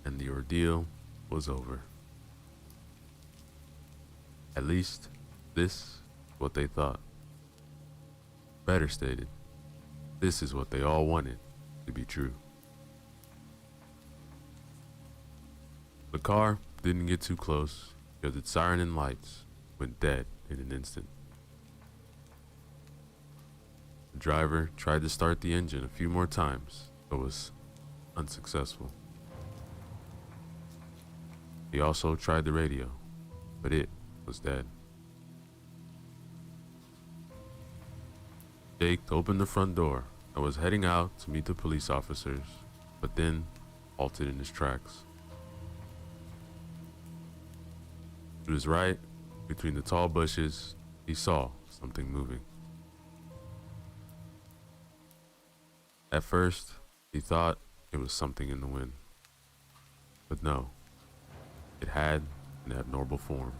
and the ordeal was over. At least, this is what they thought. Better stated, this is what they all wanted to be true. The car didn't get too close because its siren and lights went dead in an instant. The driver tried to start the engine a few more times, but was unsuccessful. He also tried the radio, but it was dead. Jake opened the front door and was heading out to meet the police officers, but then halted in his tracks. To his right, between the tall bushes, he saw something moving. At first, he thought it was something in the wind. But no, it had an abnormal form.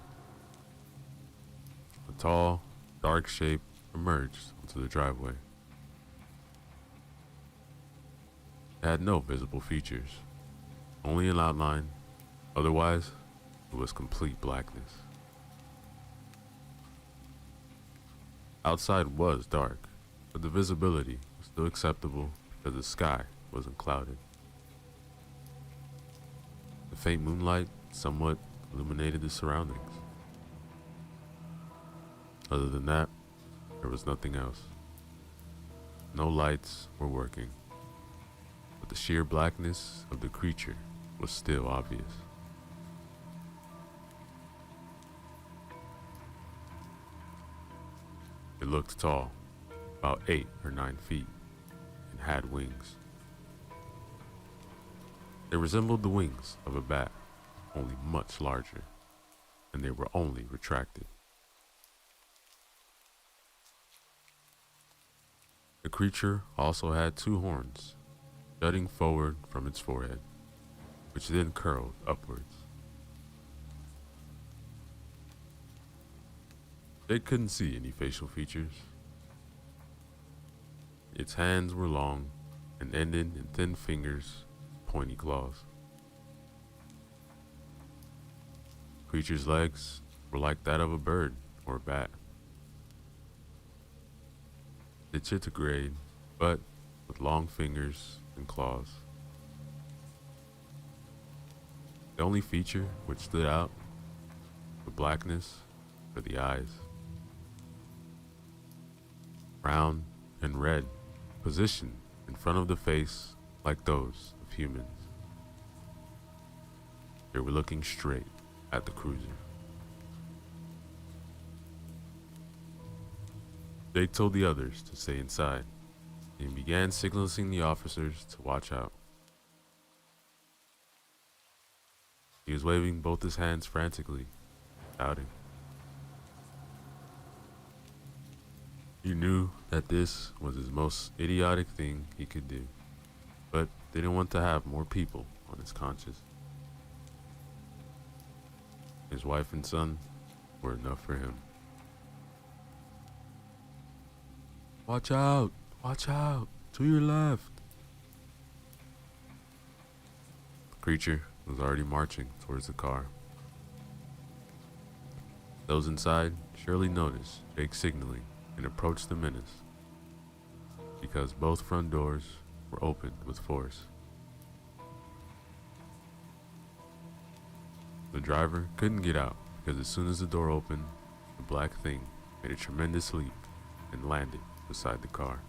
A tall, dark shape emerged onto the driveway. It had no visible features, only an outline. Otherwise, it was complete blackness. Outside was dark, but the visibility was still acceptable because the sky wasn't clouded. The faint moonlight somewhat illuminated the surroundings. Other than that, there was nothing else. No lights were working, but the sheer blackness of the creature was still obvious. It looked tall, about 8 or 9 feet, and had wings. They resembled the wings of a bat, only much larger, and they were only retracted. The creature also had 2 horns, jutting forward from its forehead, which then curled upwards. They couldn't see any facial features. Its hands were long and ended in thin fingers, pointy claws. The creature's legs were like that of a bird or a bat. Digitigrade, but with long fingers and claws. The only feature which stood out, the blackness, were the eyes. Round and red, positioned in front of the face like those of humans. They were looking straight at the cruiser. Jake told the others to stay inside and began signaling the officers to watch out. He was waving both his hands frantically, shouting. He knew that this was his most idiotic thing he could do, but didn't want to have more people on his conscience. His wife and son were enough for him. Watch out! Watch out! To your left! The creature was already marching towards the car. Those inside surely noticed Jake signaling and approached the menace, because both front doors were opened with force. The driver couldn't get out because as soon as the door opened, the black thing made a tremendous leap and landed beside the car.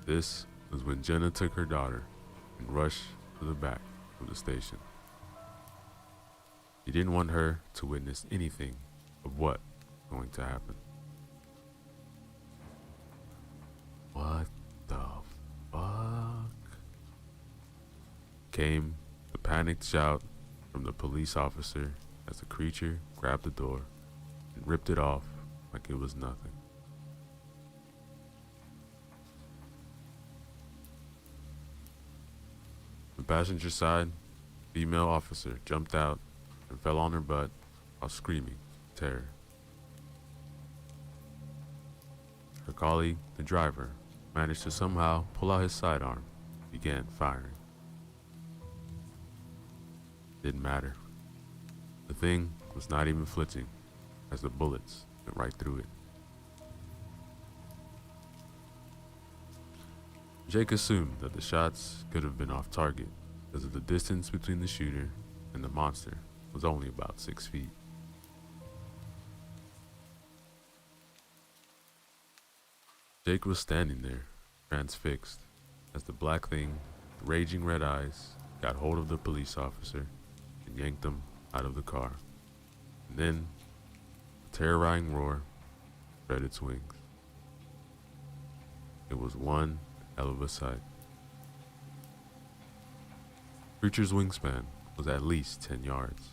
This was when Jenna took her daughter and rushed to the back of the station. He didn't want her to witness anything of what was going to happen. What the fuck? Came the panicked shout from the police officer as the creature grabbed the door and ripped it off like it was nothing. The passenger side female officer jumped out and fell on her butt while screaming in terror. Her colleague, the driver, managed to somehow pull out his sidearm and began firing. Didn't matter. The thing was not even flinching as the bullets went right through it. Jake assumed that the shots could have been off target because of the distance between the shooter and the monster was only about 6 feet. Jake was standing there, transfixed, as the black thing, with raging red eyes, got hold of the police officer and yanked him out of the car. And then, a terrorizing roar spread its wings. It was one hell of a sight. The creature's wingspan was at least 10 yards,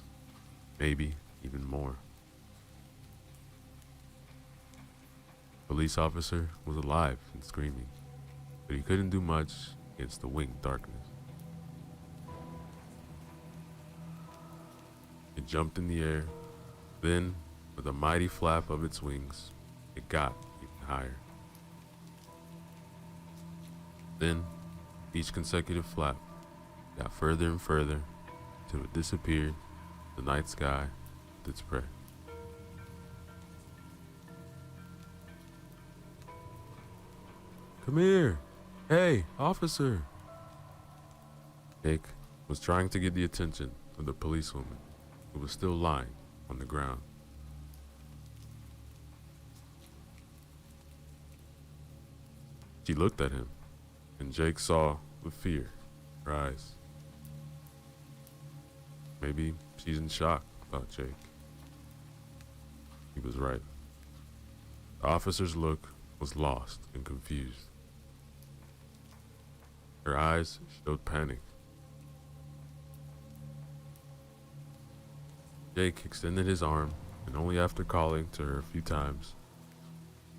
maybe even more. The police officer was alive and screaming, but he couldn't do much against the winged darkness. It jumped in the air, then, with a mighty flap of its wings, it got even higher. Then, each consecutive flap got further and further till it disappeared in the night sky with its prey. Come here! Hey, officer! Jake was trying to get the attention of the policewoman who was still lying on the ground. She looked at him, and Jake saw with fear in her eyes. Maybe she's in shock, thought Jake. He was right. The officer's look was lost and confused. Her eyes showed panic. Jake extended his arm, and only after calling to her a few times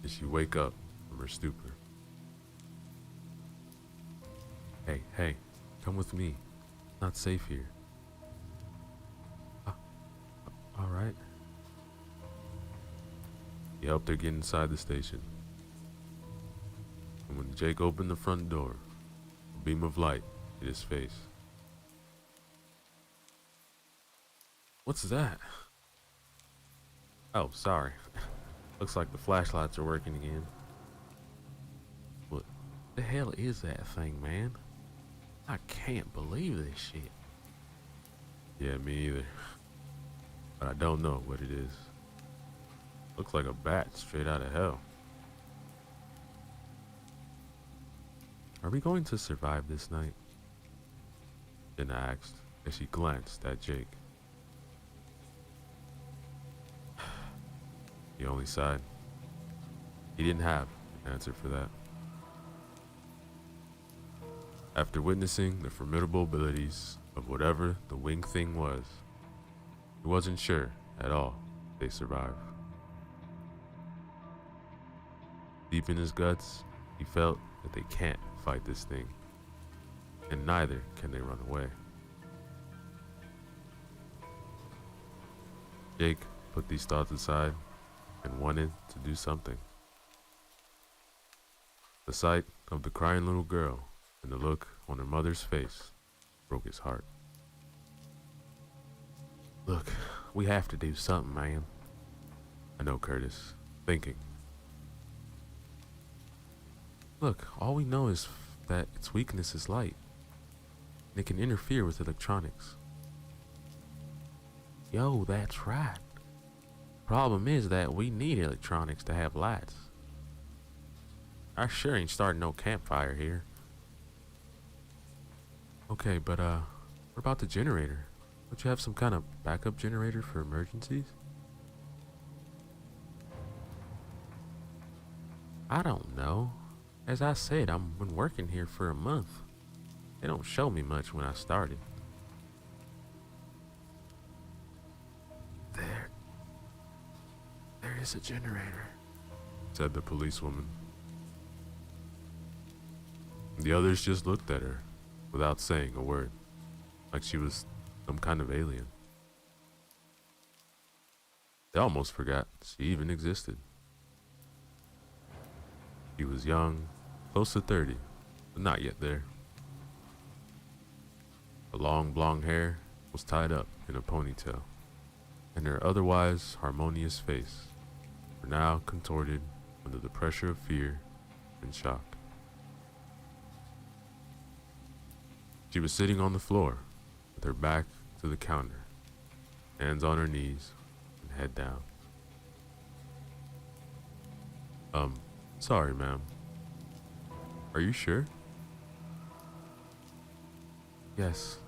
did she wake up from her stupor. Hey, come with me. It's not safe here. All right. He helped her get inside the station. And when Jake opened the front door, a beam of light hit his face. What's that? Oh, sorry. Looks like the flashlights are working again. What the hell is that thing, man? I can't believe this shit. Yeah, me either. But I don't know what it is. Looks like a bat straight out of hell. Are we going to survive this night? Jenna asked as she glanced at Jake. He only sighed. He didn't have an answer for that. After witnessing the formidable abilities of whatever the winged thing was, he wasn't sure at all if they survived. Deep in his guts, he felt that they can't fight this thing, and neither can they run away. Jake put these thoughts aside and wanted to do something. The sight of the crying little girl and the look on her mother's face broke his heart. Look, we have to do something, man. I know, Curtis, thinking. Look, all we know is that its weakness is light, and it can interfere with electronics. Yo, that's right. Problem is that we need electronics to have lights. I sure ain't starting no campfire here. Okay, but what about the generator? Don't you have some kind of backup generator for emergencies? I don't know. As I said, I've been working here for a month. They don't show me much when I started. There is a generator, said the policewoman. The others just looked at her without saying a word, like she was some kind of alien. They almost forgot she even existed. She was young, close to 30, but not yet there. Her long blonde hair was tied up in a ponytail, and her otherwise harmonious face were now contorted under the pressure of fear and shock. She was sitting on the floor with her back to the counter, hands on her knees and head down. Sorry, ma'am. Are you sure? Yes,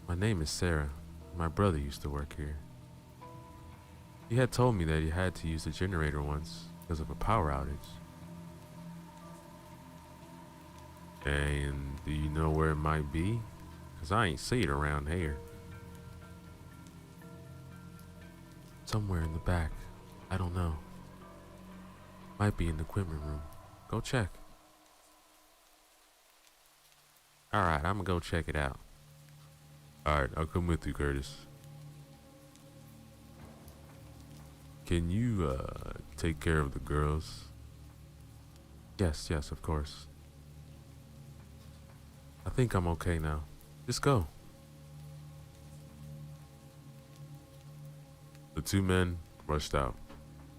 my name is Sarah. My brother used to work here. He had told me that he had to use the generator once because of a power outage. And do you know where it might be? Because I ain't see it around here. Somewhere in the back. I don't know. Might be in the equipment room. Go check. Alright, I'm gonna go check it out. Alright, I'll come with you, Curtis. Can you, take care of the girls? Yes, of course. I think I'm okay now. Just go. The two men rushed out,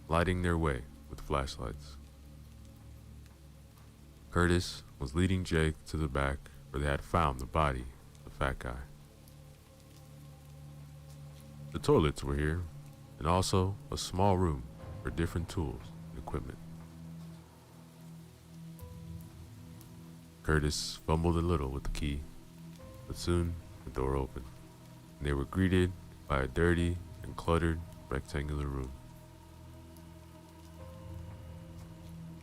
lighting their way with flashlights. Curtis was leading Jake to the back where they had found the body of the fat guy. The toilets were here, and also a small room for different tools and equipment. Curtis fumbled a little with the key, but soon the door opened, and they were greeted by a dirty and cluttered rectangular room.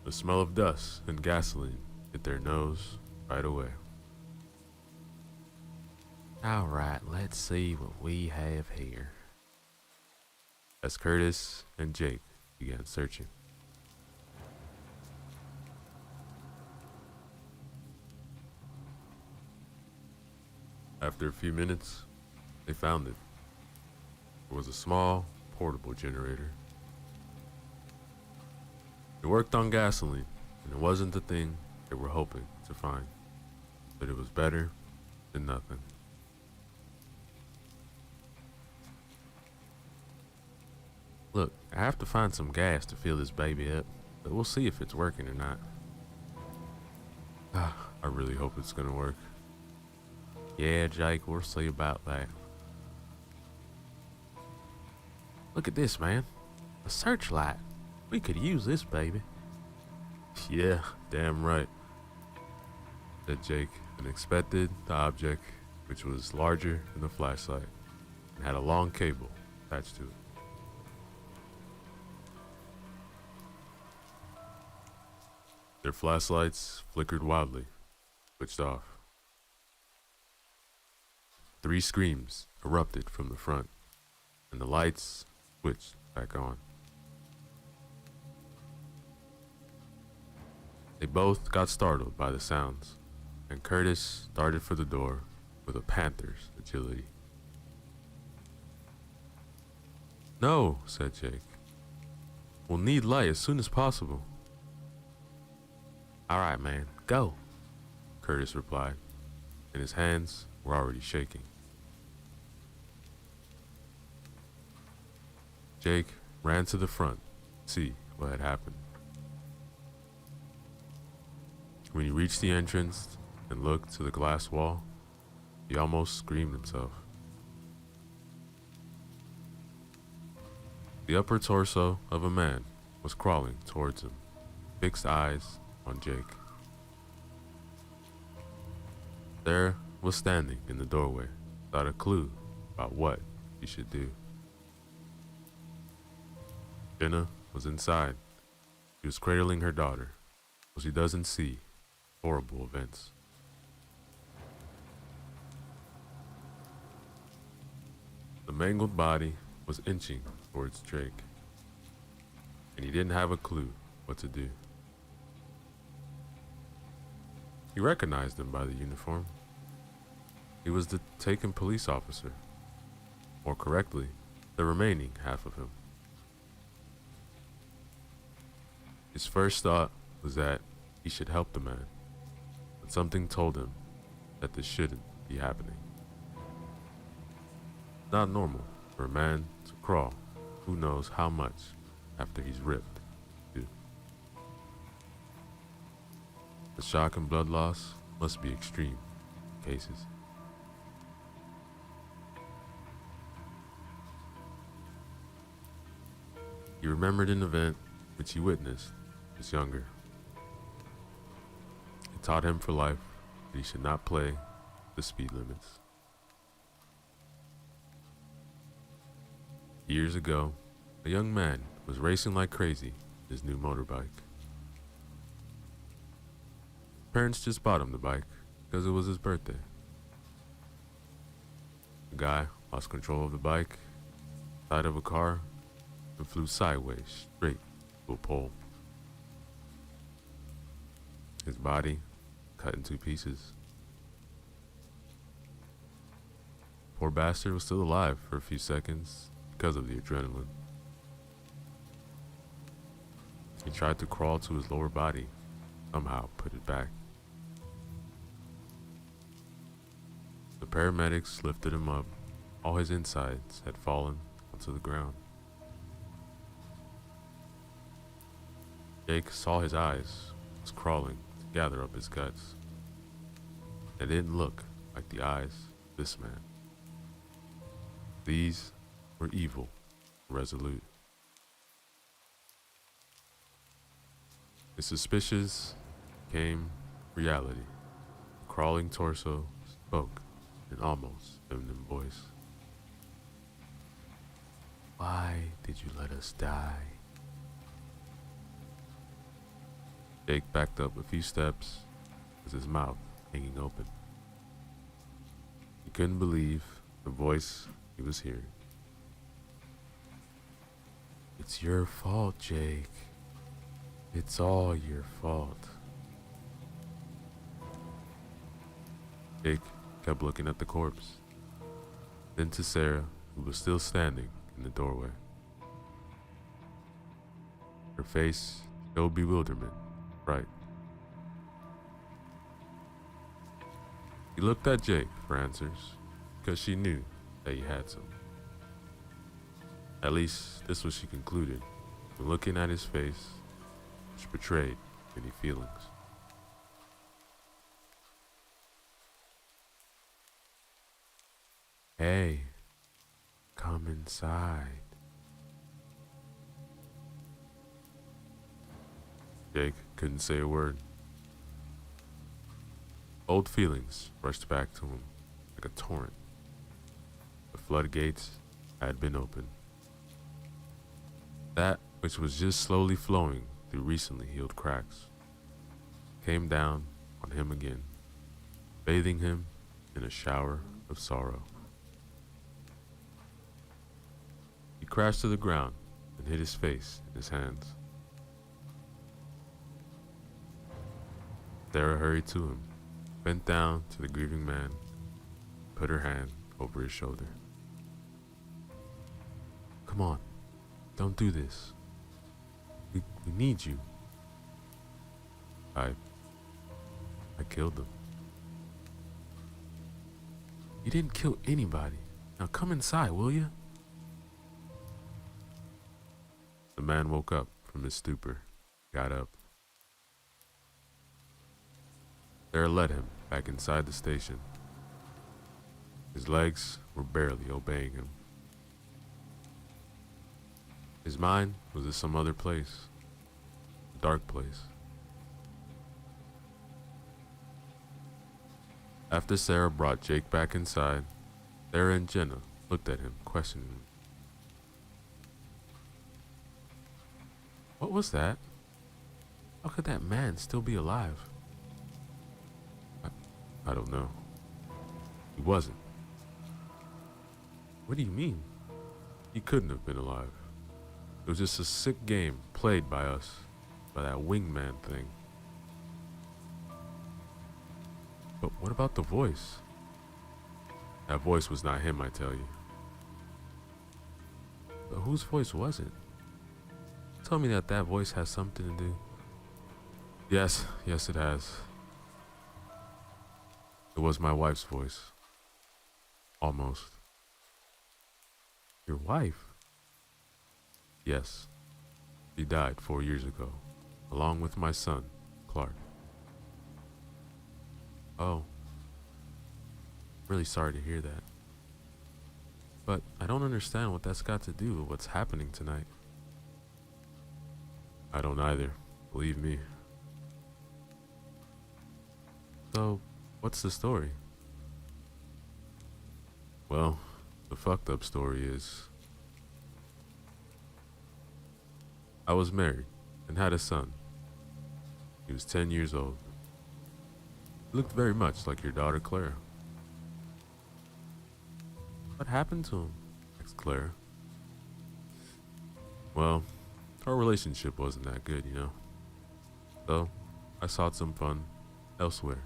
The smell of dust and gasoline hit their nose right away. All right, let's see what we have here. As Curtis and Jake began searching. After a few minutes, they found it. It was a small, portable generator. It worked on gasoline, and it wasn't the thing they were hoping to find, but it was better than nothing. Look, I have to find some gas to fill this baby up, but we'll see if it's working or not. I really hope it's gonna work. Yeah, Jake, we'll see about that. Look at this, man. A searchlight. We could use this, baby. Yeah, damn right, said Jake, and inspected the object, which was larger than the flashlight, and had a long cable attached to it. Their flashlights flickered wildly, switched off. 3 screams erupted from the front, and the lights switched back on. They both got startled by the sounds, and Curtis darted for the door with a panther's agility. "No," said Jake. "We'll need light as soon as possible." "All right, man, go," Curtis replied, and his hands were already shaking. Jake ran to the front to see what had happened. When he reached the entrance and looked to the glass wall, he almost screamed himself. The upper torso of a man was crawling towards him, fixed eyes on Jake. Sarah was standing in the doorway without a clue about what she should do. Jenna was inside. She was cradling her daughter, so she doesn't see horrible events. The mangled body was inching towards Jake, and he didn't have a clue what to do. He recognized him by the uniform. He was the taken police officer, more correctly, the remaining half of him. His first thought was that he should help the man, but something told him that this shouldn't be happening. Not normal for a man to crawl who knows how much after he's ripped, too. The shock and blood loss must be extreme cases. He remembered an event which he witnessed as younger. It taught him for life that he should not play the speed limits. Years ago, a young man was racing like crazy in his new motorbike. Parents just bought him the bike because it was his birthday. The guy lost control of the bike, side of a car, and flew sideways straight to a pole. His body cut in 2 pieces. Poor bastard was still alive for a few seconds because of the adrenaline. He tried to crawl to his lower body, somehow put it back. The paramedics lifted him up. All his insides had fallen onto the ground. Jake saw his eyes was crawling to gather up his guts. They didn't look like the eyes of this man. These were evil, resolute. His suspicions became reality. The crawling torso spoke in almost feminine voice. "Why did you let us die?" Jake backed up a few steps with his mouth hanging open. He couldn't believe the voice he was hearing. "It's your fault, Jake. It's all your fault." Jake kept looking at the corpse, then to Sarah, who was still standing in the doorway. Her face showed bewilderment, right? He looked at Jake for answers, because she knew that he had some. At least, this was she concluded, when looking at his face, which betrayed many feelings. "Hey, come inside." Jake couldn't say a word. Old feelings rushed back to him like a torrent. The floodgates had been opened. That which was just slowly flowing through recently healed cracks came down on him again, bathing him in a shower of sorrow. He crashed to the ground and hid his face in his hands. Sarah hurried to him, bent down to the grieving man, put her hand over his shoulder. Come on, don't do this. We need you. I killed them. You didn't kill anybody. Now come inside, will you? The man woke up from his stupor, got up. Sarah led him back inside the station. His legs were barely obeying him. His mind was in some other place, a dark place. After Sarah brought Jake back inside, Sarah and Jenna looked at him, questioning him. What was that? How could that man still be alive? I don't know. He wasn't. What do you mean? He couldn't have been alive. It was just a sick game played by us, by that wingman thing. But what about the voice? That voice was not him, I tell you. But whose voice was it? Tell me that voice has something to do. Yes, it has. It was my wife's voice. Almost. Your wife? Yes. She died 4 years ago, along with my son, Clark. Oh. Really sorry to hear that. But I don't understand what that's got to do with what's happening tonight. I don't either, believe me. So, what's the story? Well, the fucked up story is I was married and had a son. He was 10 years old. He looked very much like your daughter Clara. What happened to him? Asked Clara. Well, our relationship wasn't that good, you know. So, I sought some fun elsewhere.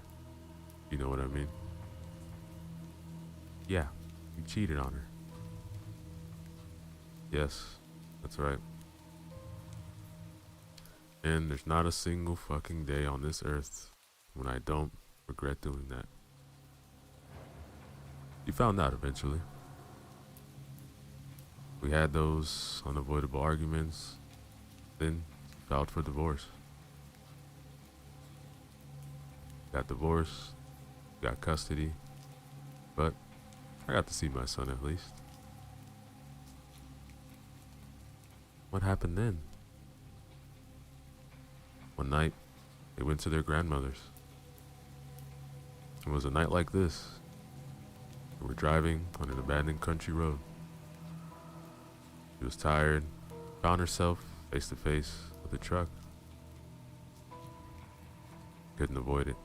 You know what I mean? Yeah, you cheated on her. Yes, that's right. And there's not a single fucking day on this earth when I don't regret doing that. She found out eventually. We had those unavoidable arguments. Then she filed for divorce. Got divorced, got custody, but I got to see my son at least. What happened then? One night, they went to their grandmother's. It was a night like this. We were driving on an abandoned country road. She was tired, found herself face to face with a truck. Couldn't avoid it.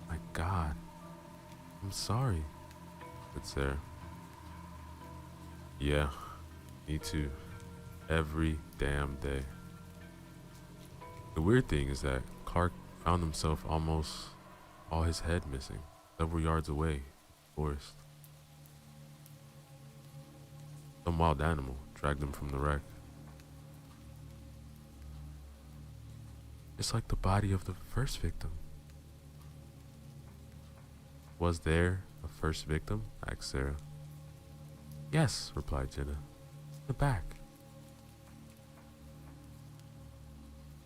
My God, I'm sorry, said Sarah. Yeah, me too. Every damn day. The weird thing is that Clark found himself almost all his head missing, several yards away in the forest. Some wild animal dragged him from the wreck. It's like the body of the first victim. Was there a first victim? Asked Sarah. Yes, replied Jenna. In the back.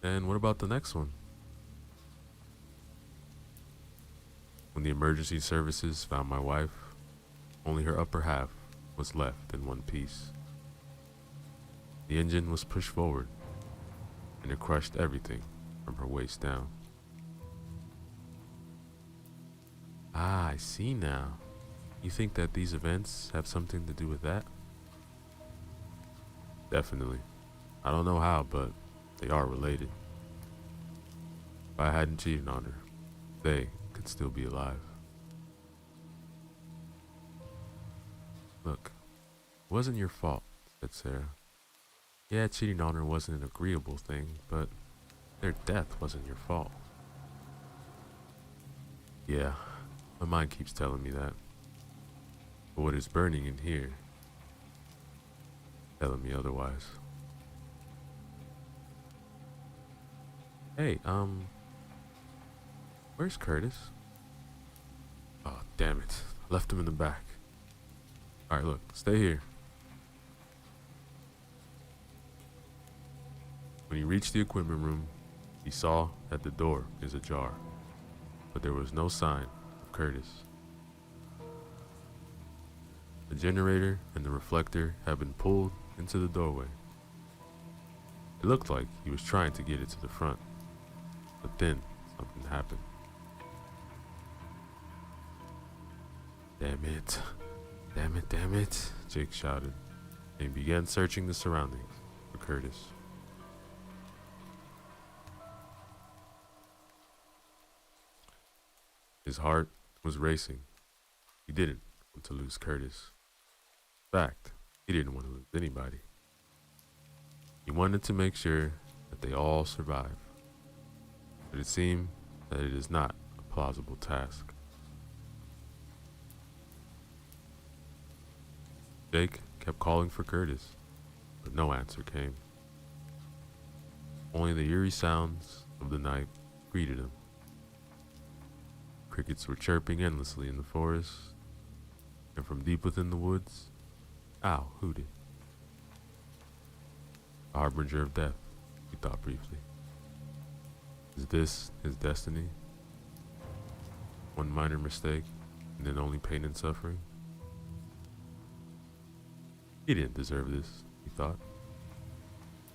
And what about the next one? When the emergency services found my wife, only her upper half was left in one piece. The engine was pushed forward, and it crushed everything from her waist down. Ah, I see now. You think that these events have something to do with that? Definitely. I don't know how, but they are related. If I hadn't cheated on her, they could still be alive. Look, it wasn't your fault, said Sarah. Yeah, cheating on her wasn't an agreeable thing, but their death wasn't your fault. Yeah, my mind keeps telling me that. But what is burning in here, telling me otherwise. Hey, where's Curtis? Oh, damn it. I left him in the back. Alright, look, stay here. When he reached the equipment room, he saw that the door is ajar, but there was no sign of Curtis. The generator and the reflector had been pulled into the doorway. It looked like he was trying to get it to the front, but then something happened. Damn it. Damn it, damn it, Jake shouted, and he began searching the surroundings for Curtis. His heart was racing. He didn't want to lose Curtis. In fact, he didn't want to lose anybody. He wanted to make sure that they all survive. But it seemed that it is not a plausible task. Jake kept calling for Curtis, but no answer came. Only the eerie sounds of the night greeted him. Crickets were chirping endlessly in the forest, and from deep within the woods, owl hooted. A harbinger of death, he thought briefly. Is this his destiny? One minor mistake, and then only pain and suffering? He didn't deserve this, he thought.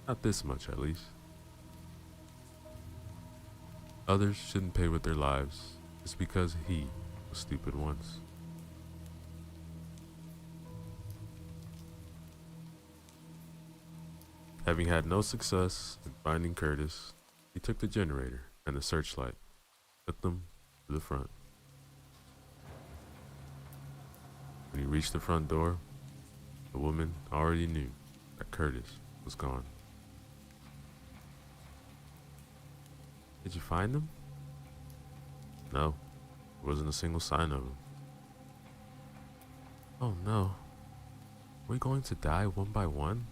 Not this much, at least. Others shouldn't pay with their lives just because he was stupid once. Having had no success in finding Curtis, he took the generator and the searchlight, took them to the front. When he reached the front door, the woman already knew that Curtis was gone. Did you find him? No, there wasn't a single sign of him. Oh no, are we going to die one by one?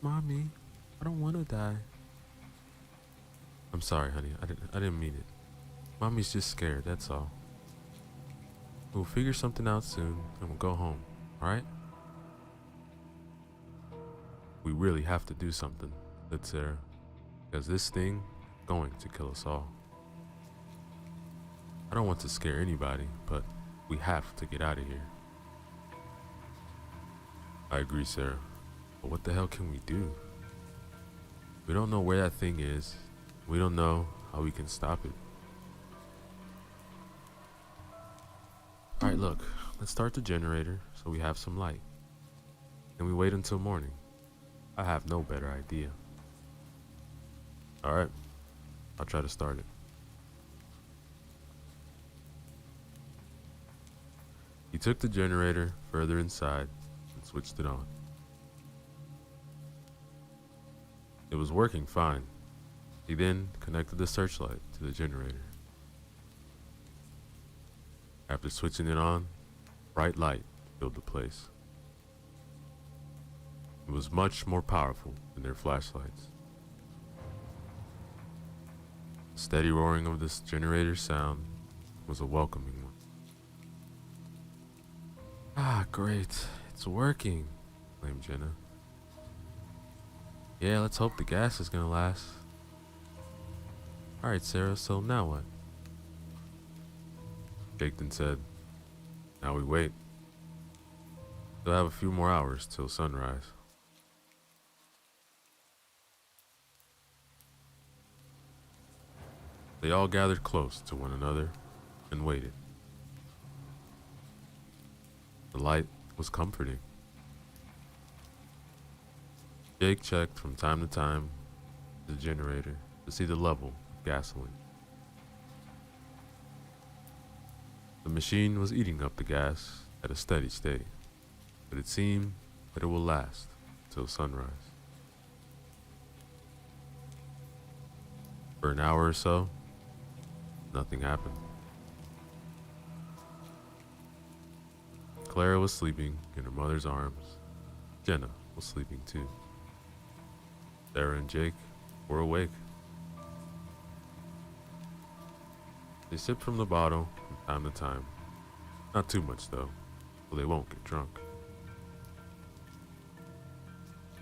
Mommy, I don't want to die. I'm sorry, honey, I didn't mean it. Mommy's just scared, that's all. We'll figure something out soon and we'll go home, alright? We really have to do something, said Sarah, because this thing is going to kill us all. I don't want to scare anybody, but we have to get out of here. I agree, Sarah, but what the hell can we do? We don't know where that thing is. We don't know how we can stop it. Alright, look, let's start the generator so we have some light. Then we wait until morning. I have no better idea. Alright, I'll try to start it. He took the generator further inside and switched it on. It was working fine. He then connected the searchlight to the generator. After switching it on, bright light filled the place. It was much more powerful than their flashlights. The steady roaring of this generator's sound was a welcoming one. Ah, great. It's working, claimed Jenna. Yeah, let's hope the gas is gonna last. Alright, Sarah, so now what? Jake then said, now we wait. We'll have a few more hours till sunrise. They all gathered close to one another and waited. The light was comforting. Jake checked from time to time the generator to see the level of gasoline. The machine was eating up the gas at a steady state, but it seemed that it will last until sunrise. For an hour or so, nothing happened. Clara was sleeping in her mother's arms. Jenna was sleeping too. Sarah and Jake were awake. They sipped from the bottle from time to time. Not too much though, so they won't get drunk.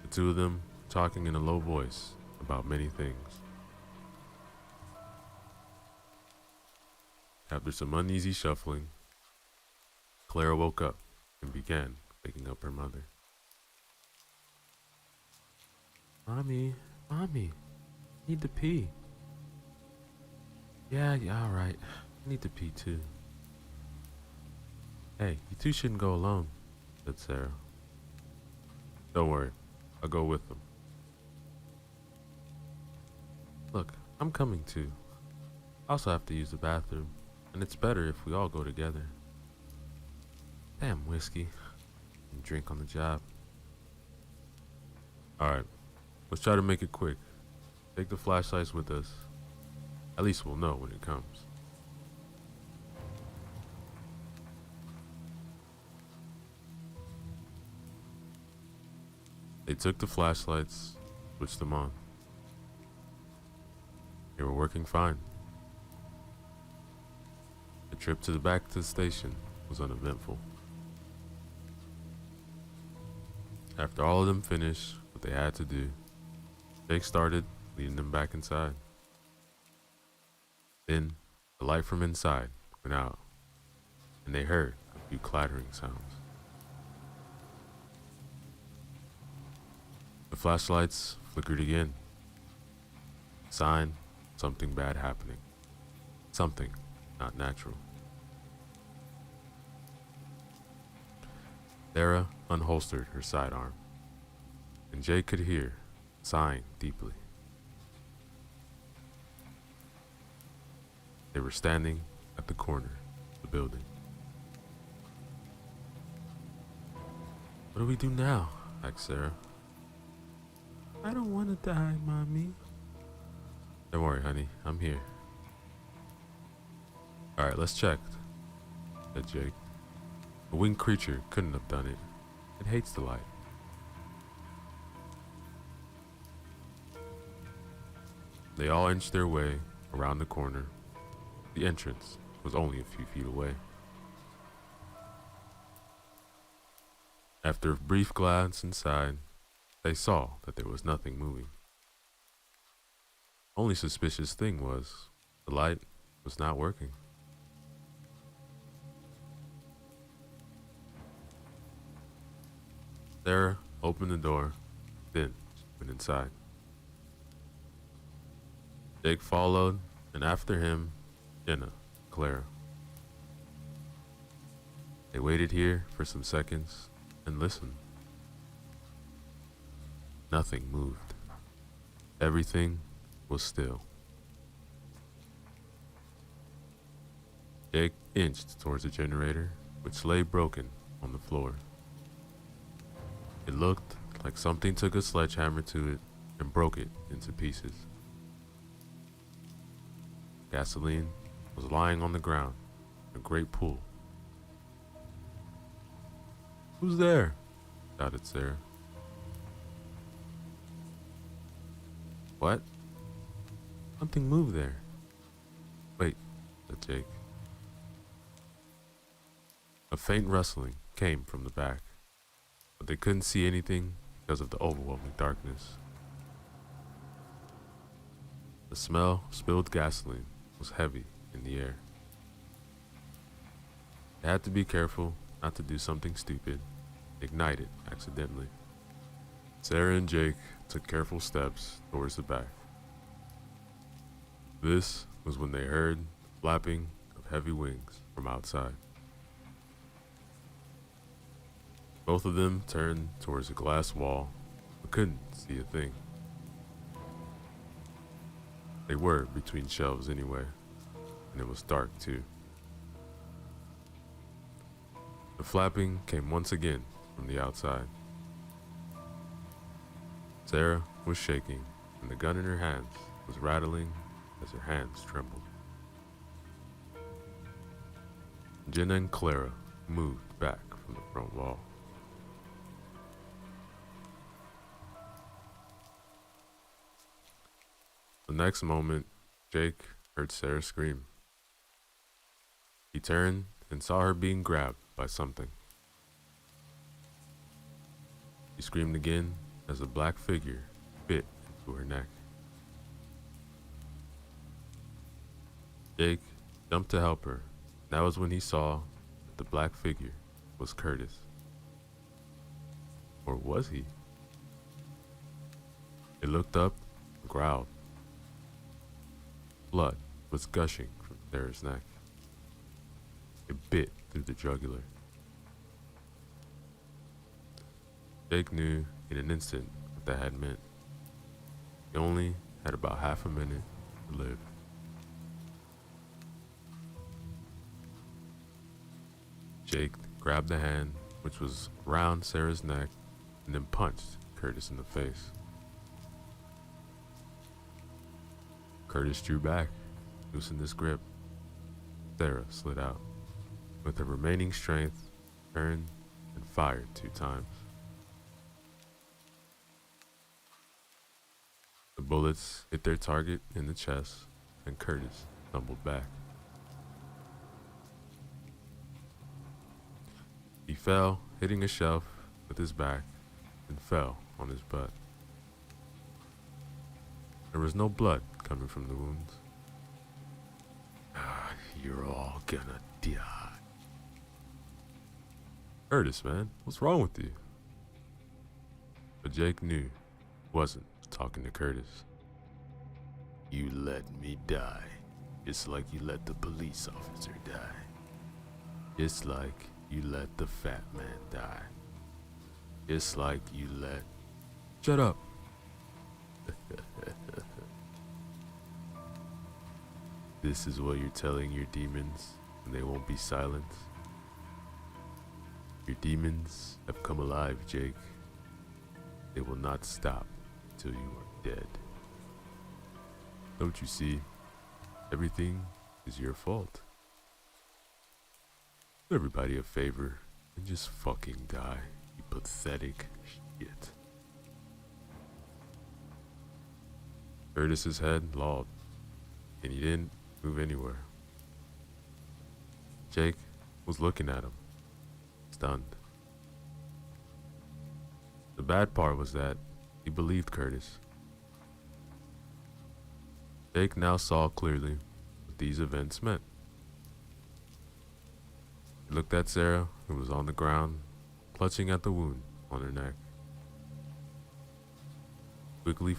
The two of them were talking in a low voice about many things. After some uneasy shuffling, Clara woke up and began waking up her mother. Mommy, need to pee. Yeah, all right. I need to pee too. Hey, you two shouldn't go alone, said Sarah. Don't worry, I'll go with them. Look, I'm coming too. I also have to use the bathroom, and it's better if we all go together. Damn whiskey. And drink on the job. Alright, let's try to make it quick. Take the flashlights with us. At least we'll know when it comes. They took the flashlights, switched them on. They were working fine. The trip to the back to the station was uneventful. After all of them finished what they had to do, Jake started leading them back inside. Then, the light from inside went out, and they heard a few clattering sounds. The flashlights flickered again. Sign of something bad happening. Something not natural. Sarah unholstered her sidearm, and Jake could hear sighing deeply. They were standing at the corner of the building. What do we do now? Asked Sarah. I don't want to die, Mommy. Don't worry, honey. I'm here. Alright, let's check, said Jake. A winged creature couldn't have done it. It hates the light. They all inched their way around the corner. The entrance was only a few feet away. After a brief glance inside, they saw that there was nothing moving. Only suspicious thing was the light was not working. Sarah opened the door, then went inside. Jake followed, and after him, Jenna, Clara. They waited here for some seconds and listened. Nothing moved. Everything was still. Jake inched towards the generator, which lay broken on the floor. It looked like something took a sledgehammer to it and broke it into pieces. Gasoline was lying on the ground in a great pool. Who's there? Shouted Sarah. What? Something moved there. Wait, said Jake. A faint rustling came from the back, but they couldn't see anything because of the overwhelming darkness. The smell of spilled gasoline was heavy in the air. They had to be careful not to do something stupid, ignite it accidentally. Sarah and Jake took careful steps towards the back. This was when they heard the flapping of heavy wings from outside. Both of them turned towards a glass wall, but couldn't see a thing. They were between shelves anyway, and it was dark too. The flapping came once again from the outside. Sarah was shaking, and the gun in her hands was rattling as her hands trembled. Jenna and Clara moved back from the front wall. The next moment, Jake heard Sarah scream. He turned and saw her being grabbed by something. She screamed again as a black figure bit into her neck. Jake jumped to help her. That was when he saw that the black figure was Curtis. Or was he? He looked up and growled. Blood was gushing from Sarah's neck. It bit through the jugular. Jake knew in an instant what that had meant. He only had about half a minute to live. Jake grabbed the hand which was around Sarah's neck and then punched Curtis in the face. Curtis drew back, loosened his grip. Sarah slid out. With her remaining strength, turned and fired 2 times. The bullets hit their target in the chest, and Curtis tumbled back. He fell, hitting a shelf with his back, and fell on his butt. There was no blood coming from the wounds. You're all gonna die. Curtis, man, what's wrong with you? But Jake knew he wasn't talking to Curtis. You let me die, just like you let the police officer die. Just like you let the fat man die. Just like you let... Shut up. This is what you're telling your demons, and they won't be silent. Your demons have come alive, Jake. They will not stop until you are dead. Don't you see? Everything is your fault. Do everybody a favor and just fucking die, you pathetic shit. Curtis's head lolled, and he didn't move anywhere. Jake was looking at him, stunned. The bad part was that he believed Curtis. Jake now saw clearly what these events meant. He looked at Sarah, who was on the ground, clutching at the wound on her neck. Quickly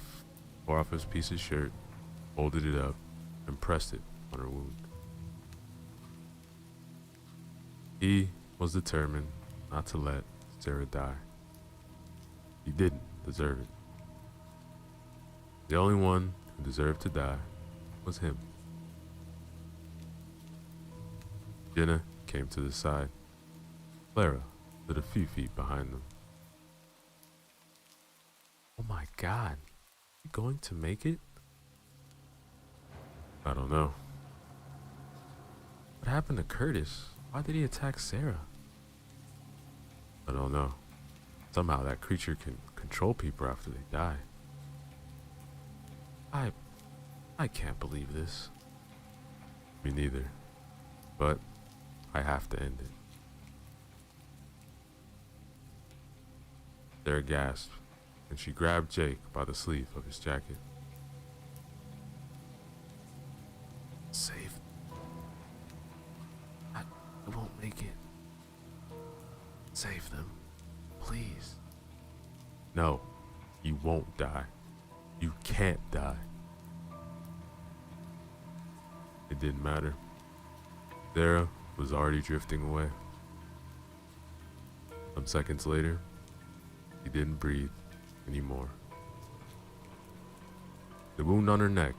tore off his piece of shirt, folded it up, and pressed it on her wound. He was determined not to let Sarah die. He didn't deserve it. The only one who deserved to die was him. Jenna came to the side. Clara stood a few feet behind them. Oh my God, you going to make it? I don't know. What happened to Curtis? Why did he attack Sarah? I don't know. Somehow that creature can control people after they die. I can't believe this. Me neither. But I have to end it. Sarah gasped, and she grabbed Jake by the sleeve of his jacket. Save. I won't make it. Save them, please. No, you won't die. You can't die. It didn't matter. Sarah was already drifting away. Some seconds later, she didn't breathe anymore. The wound on her neck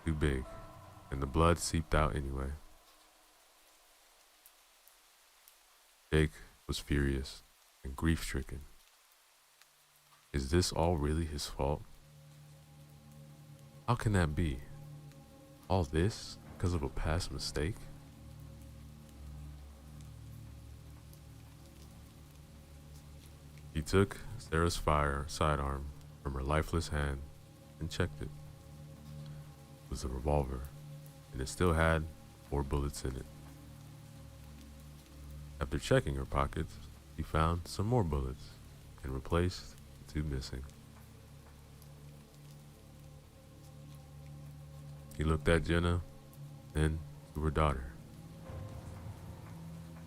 too big, and the blood seeped out anyway. Jake was furious and grief-stricken. Is this all really his fault? How can that be? All this because of a past mistake? He took Sarah's sidearm from her lifeless hand and checked it. It was a revolver, and it still had 4 bullets in it. After checking her pockets, he found some more bullets and replaced the 2 missing. He looked at Jenna, then to her daughter.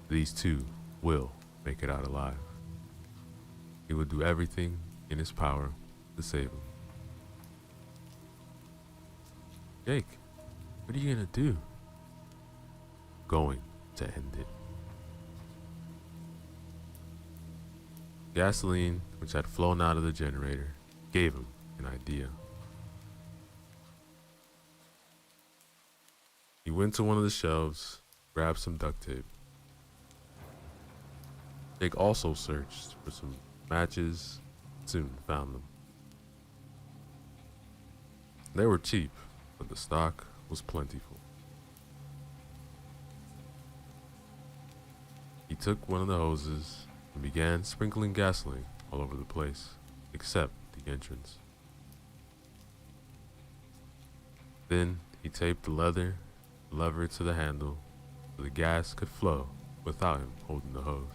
These 2 will make it out alive. He will do everything in his power to save them. Jake, what are you gonna do? Going to end it. Gasoline, which had flown out of the generator, gave him an idea. He went to one of the shelves, grabbed some duct tape. Jake also searched for some matches, soon found them. They were cheap, but the stock was plentiful. He took one of the hoses and began sprinkling gasoline all over the place, except the entrance. Then he taped the lever to the handle so the gas could flow without him holding the hose.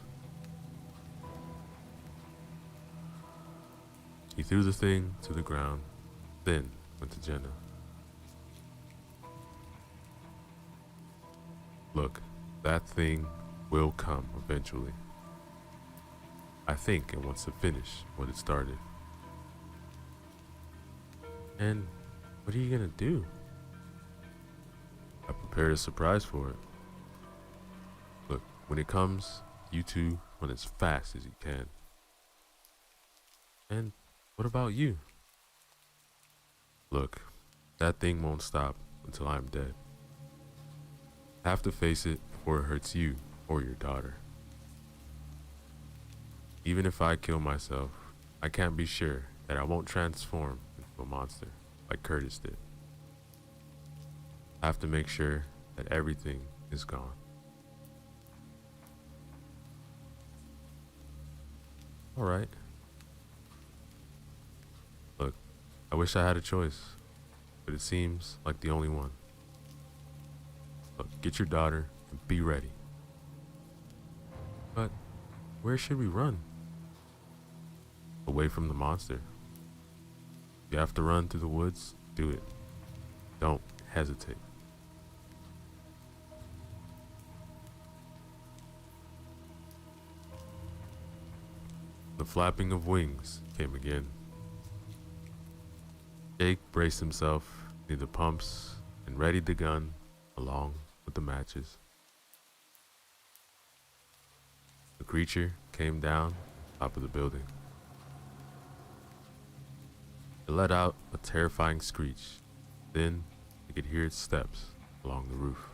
He threw the thing to the ground, then went to Jenna. Look, that thing will come eventually. I think it wants to finish what it started. And what are you gonna do? I prepared a surprise for it. Look, when it comes, you 2 run as fast as you can. And what about you? Look, that thing won't stop until I'm dead. I have to face it before it hurts you or your daughter. Even if I kill myself, I can't be sure that I won't transform into a monster like Curtis did. I have to make sure that everything is gone. All right. Look, I wish I had a choice, but it seems like the only one. Look, get your daughter and be ready. But where should we run? Away from the monster. If you have to run through the woods, do it. Don't hesitate. The flapping of wings came again. Jake braced himself near the pumps and readied the gun along with the matches. The creature came down top of the building. It let out a terrifying screech. Then he could hear its steps along the roof.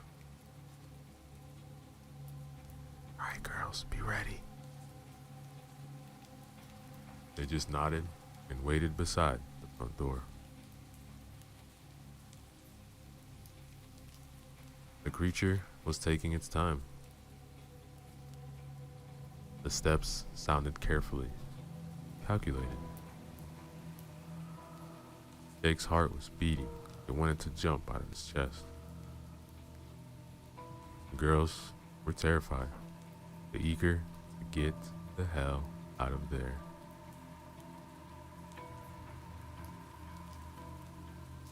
All right, girls, be ready. They just nodded and waited beside the front door. The creature was taking its time. The steps sounded carefully, calculated. Jake's heart was beating. It wanted to jump out of his chest. The girls were terrified, but eager to get the hell out of there.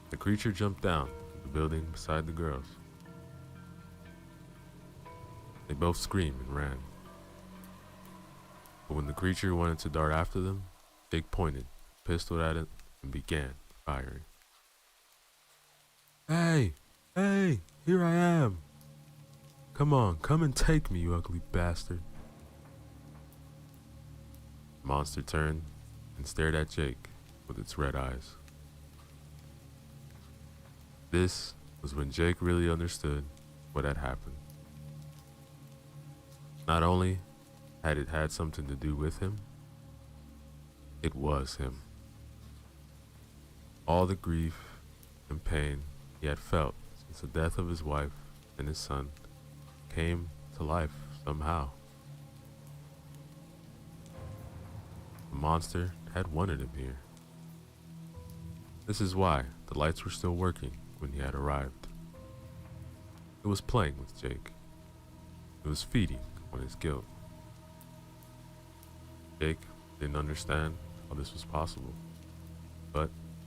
The creature jumped down the building beside the girls. They both screamed and ran. But when the creature wanted to dart after them, Jake pointed a pistol at it and began firing. Hey, here I am. Come on, come and take me, you ugly bastard. The monster turned and stared at Jake with its red eyes. This was when Jake really understood what had happened. Not only had it had something to do with him, it was him. All the grief and pain he had felt since the death of his wife and his son came to life somehow. The monster had wanted him here. This is why the lights were still working when he had arrived. It was playing with Jake. It was feeding on his guilt. Jake didn't understand how this was possible, but